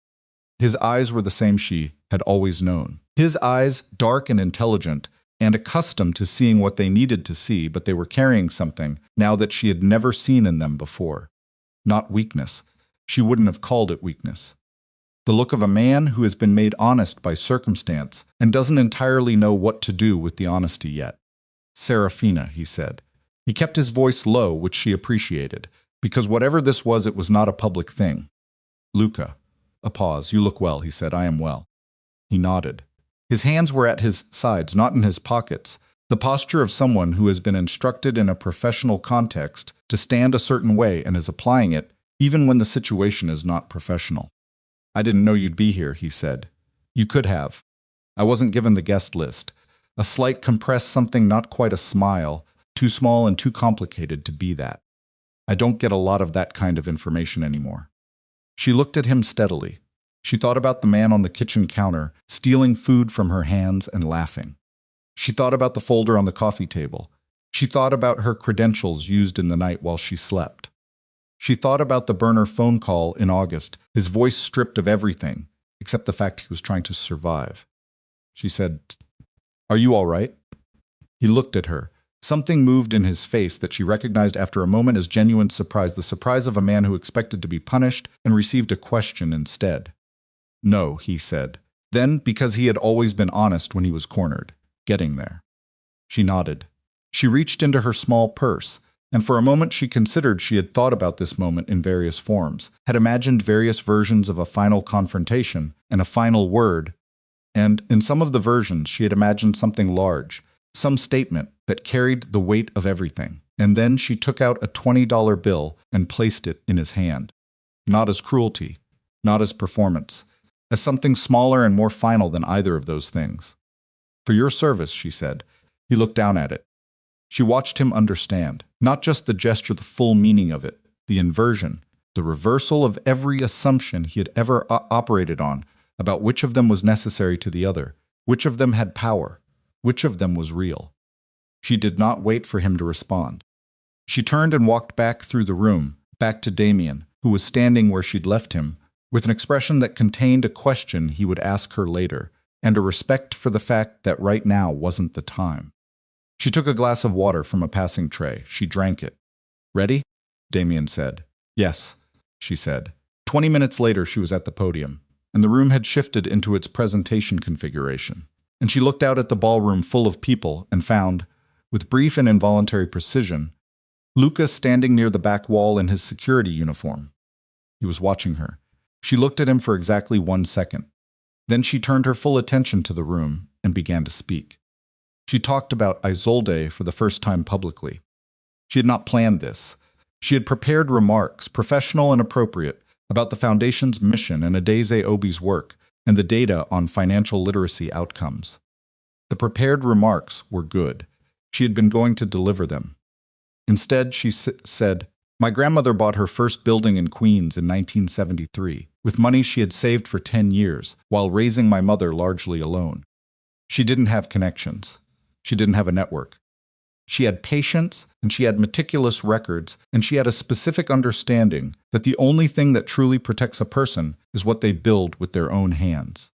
His eyes were the same she had always known. His eyes, dark and intelligent, and accustomed to seeing what they needed to see, but they were carrying something now that she had never seen in them before. Not weakness. She wouldn't have called it weakness. The look of a man who has been made honest by circumstance and doesn't entirely know what to do with the honesty yet. Seraphina, he said. He kept his voice low, which she appreciated, because whatever this was, it was not a public thing. Luca. A pause. You look well, he said. I am well. He nodded. His hands were at his sides, not in his pockets, the posture of someone who has been instructed in a professional context to stand a certain way and is applying it, even when the situation is not professional. I didn't know you'd be here, he said. You could have. I wasn't given the guest list. A slight compressed something, not quite a smile, too small and too complicated to be that. I don't get a lot of that kind of information anymore. She looked at him steadily. She thought about the man on the kitchen counter, stealing food from her hands and laughing. She thought about the folder on the coffee table. She thought about her credentials used in the night while she slept. She thought about the burner phone call in August, his voice stripped of everything, except the fact he was trying to survive. She said, "Are you all right?" He looked at her. Something moved in his face that she recognized after a moment as genuine surprise, the surprise of a man who expected to be punished and received a question instead. "No," he said. Then, because he had always been honest when he was cornered, getting there. She nodded. She reached into her small purse, and for a moment she considered she had thought about this moment in various forms, had imagined various versions of a final confrontation and a final word, and in some of the versions she had imagined something large, some statement that carried the weight of everything, and then she took out a $20 bill and placed it in his hand. Not as cruelty, not as performance, as something smaller and more final than either of those things. "For your service," she said. He looked down at it. She watched him understand, not just the gesture, the full meaning of it, the inversion, the reversal of every assumption he had ever operated on about which of them was necessary to the other, which of them had power, which of them was real. She did not wait for him to respond. She turned and walked back through the room, back to Damien, who was standing where she'd left him, with an expression that contained a question he would ask her later, and a respect for the fact that right now wasn't the time. She took a glass of water from a passing tray. She drank it. "Ready?" Damien said. "Yes," she said. 20 minutes later, she was at the podium, and the room had shifted into its presentation configuration. And she looked out at the ballroom full of people and found, with brief and involuntary precision, Luca standing near the back wall in his security uniform. He was watching her. She looked at him for exactly 1 second. Then she turned her full attention to the room and began to speak. She talked about Isolde for the first time publicly. She had not planned this. She had prepared remarks, professional and appropriate, about the Foundation's mission and Adeze Obi's work and the data on financial literacy outcomes. The prepared remarks were good. She had been going to deliver them. Instead, she said, "My grandmother bought her first building in Queens in 1973, with money she had saved for 10 years, while raising my mother largely alone. She didn't have connections. She didn't have a network. She had patience, and she had meticulous records, and she had a specific understanding that the only thing that truly protects a person is what they build with their own hands."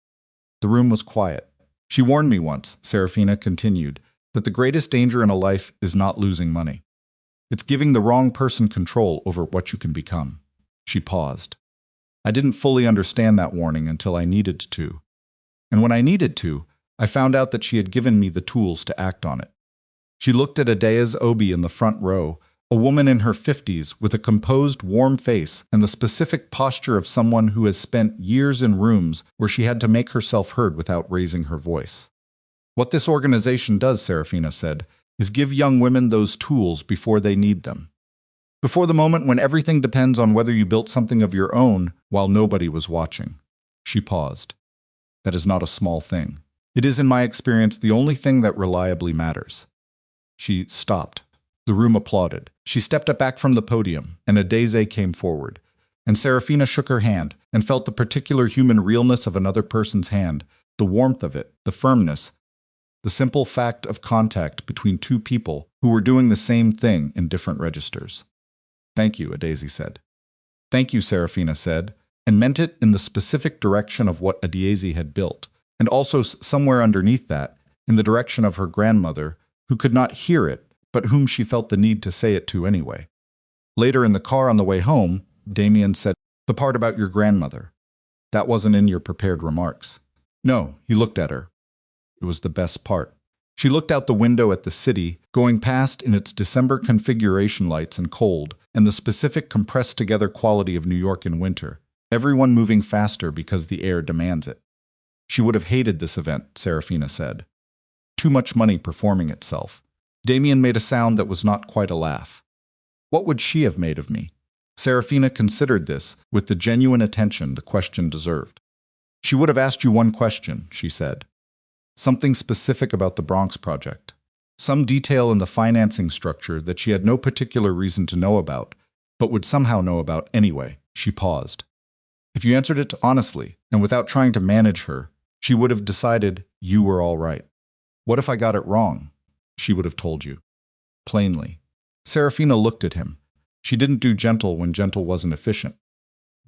The room was quiet. "She warned me once," Seraphina continued, "that the greatest danger in a life is not losing money. It's giving the wrong person control over what you can become." She paused. "I didn't fully understand that warning until I needed to. And when I needed to, I found out that she had given me the tools to act on it." She looked at Adeze Obi in the front row, a woman in her 50s with a composed, warm face and the specific posture of someone who has spent years in rooms where she had to make herself heard without raising her voice. "What this organization does," Seraphina said, "is give young women those tools before they need them. Before the moment when everything depends on whether you built something of your own while nobody was watching." She paused. "That is not a small thing. It is, in my experience, the only thing that reliably matters." She stopped. The room applauded. She stepped back from the podium, and Adeze came forward. And Seraphina shook her hand and felt the particular human realness of another person's hand, the warmth of it, the firmness, the simple fact of contact between two people who were doing the same thing in different registers. "Thank you," Adeze said. "Thank you," Seraphina said, and meant it in the specific direction of what Adeze had built, and also somewhere underneath that, in the direction of her grandmother, who could not hear it, but whom she felt the need to say it to anyway. Later in the car on the way home, Damien said, "The part about your grandmother. That wasn't in your prepared remarks." No, he looked at her. It was the best part. She looked out the window at the city, going past in its December configuration lights and cold, and the specific compressed-together quality of New York in winter, everyone moving faster because the air demands it. She would have hated this event, Seraphina said. Too much money performing itself. Damien made a sound that was not quite a laugh. What would she have made of me? Seraphina considered this with the genuine attention the question deserved. She would have asked you one question, she said. Something specific about the Bronx project. Some detail in the financing structure that she had no particular reason to know about, but would somehow know about anyway. She paused. If you answered it honestly, and without trying to manage her, she would have decided you were all right. What if I got it wrong? She would have told you. Plainly. Seraphina looked at him. She didn't do gentle when gentle wasn't efficient.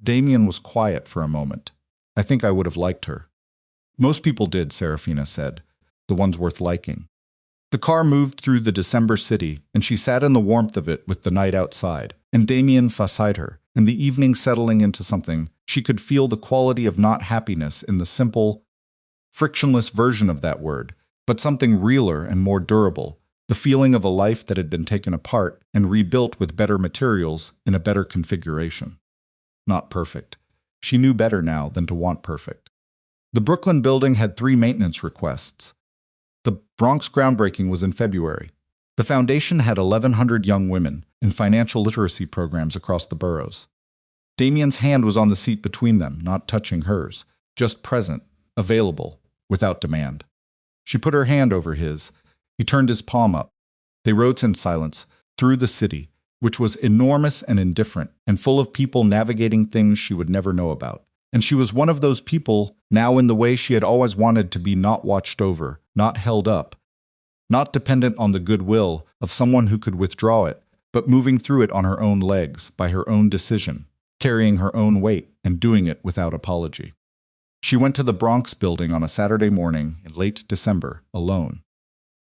Damien was quiet for a moment. I think I would have liked her. Most people did, Seraphina said. The ones worth liking. The car moved through the December city, and she sat in the warmth of it with the night outside, and Damien beside her, and the evening settling into something. She could feel the quality of not happiness in the simple, frictionless version of that word, but something realer and more durable, the feeling of a life that had been taken apart and rebuilt with better materials in a better configuration. Not perfect. She knew better now than to want perfect. The Brooklyn building had 3 maintenance requests. The Bronx groundbreaking was in February. The foundation had 1,100 young women in financial literacy programs across the boroughs. Damien's hand was on the seat between them, not touching hers, just present, available, without demand. She put her hand over his. He turned his palm up. They rode in silence through the city, which was enormous and indifferent, and full of people navigating things she would never know about. And she was one of those people, now in the way she had always wanted to be, not watched over, not held up, not dependent on the goodwill of someone who could withdraw it, but moving through it on her own legs, by her own decision, carrying her own weight, and doing it without apology. She went to the Bronx building on a Saturday morning in late December, alone.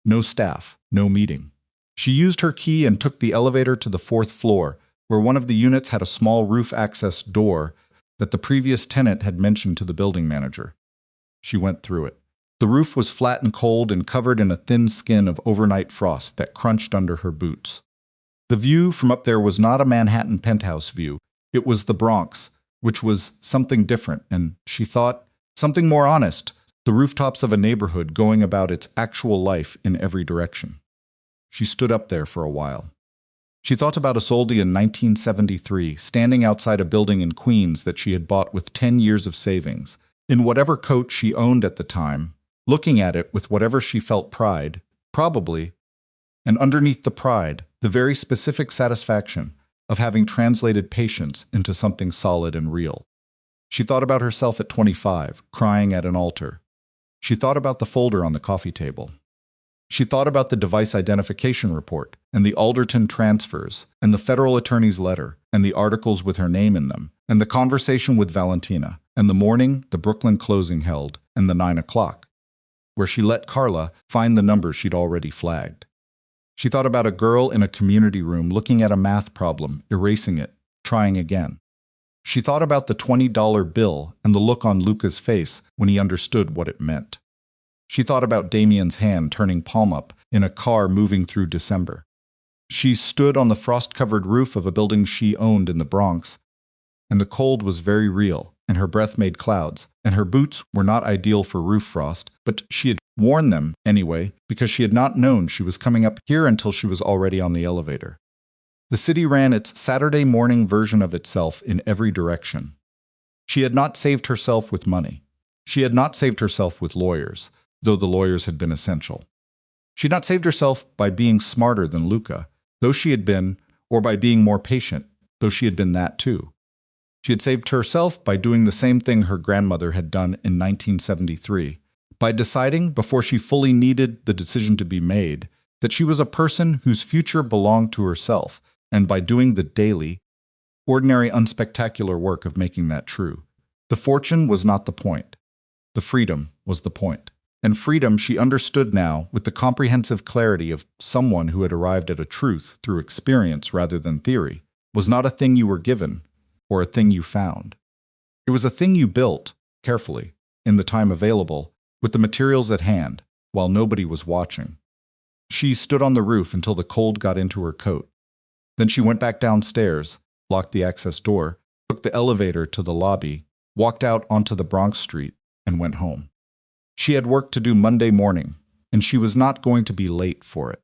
No staff, no meeting. She used her key and took the elevator to the 4th floor, where one of the units had a small roof access door that the previous tenant had mentioned to the building manager. She went through it. The roof was flat and cold and covered in a thin skin of overnight frost that crunched under her boots. The view from up there was not a Manhattan penthouse view. It was the Bronx, which was something different, and, she thought, something more honest, the rooftops of a neighborhood going about its actual life in every direction. She stood up there for a while. She thought about Isolde in 1973, standing outside a building in Queens that she had bought with 10 years of savings, in whatever coat she owned at the time, looking at it with whatever she felt pride, probably, and underneath the pride, the very specific satisfaction of having translated patience into something solid and real. She thought about herself at 25, crying at an altar. She thought about the folder on the coffee table. She thought about the device identification report, and the Alderton transfers, and the federal attorney's letter, and the articles with her name in them, and the conversation with Valentina, and the morning the Brooklyn closing held, and the 9 o'clock, where she let Carla find the number she'd already flagged. She thought about a girl in a community room looking at a math problem, erasing it, trying again. She thought about the $20 bill and the look on Luca's face when he understood what it meant. She thought about Damien's hand turning palm up in a car moving through December. She stood on the frost-covered roof of a building she owned in the Bronx, and the cold was very real, and her breath made clouds, and her boots were not ideal for roof frost, but she had worn them anyway because she had not known she was coming up here until she was already on the elevator. The city ran its Saturday morning version of itself in every direction. She had not saved herself with money. She had not saved herself with lawyers, though the lawyers had been essential. She had not saved herself by being smarter than Luca, though she had been, or by being more patient, though she had been that too. She had saved herself by doing the same thing her grandmother had done in 1973, by deciding, before she fully needed the decision to be made, that she was a person whose future belonged to herself, and by doing the daily, ordinary, unspectacular work of making that true. The fortune was not the point. The freedom was the point. And freedom she understood now with the comprehensive clarity of someone who had arrived at a truth through experience rather than theory, was not a thing you were given, or a thing you found. It was a thing you built, carefully, in the time available, with the materials at hand, while nobody was watching. She stood on the roof until the cold got into her coat. Then she went back downstairs, locked the access door, took the elevator to the lobby, walked out onto the Bronx Street, and went home. She had work to do Monday morning, and she was not going to be late for it.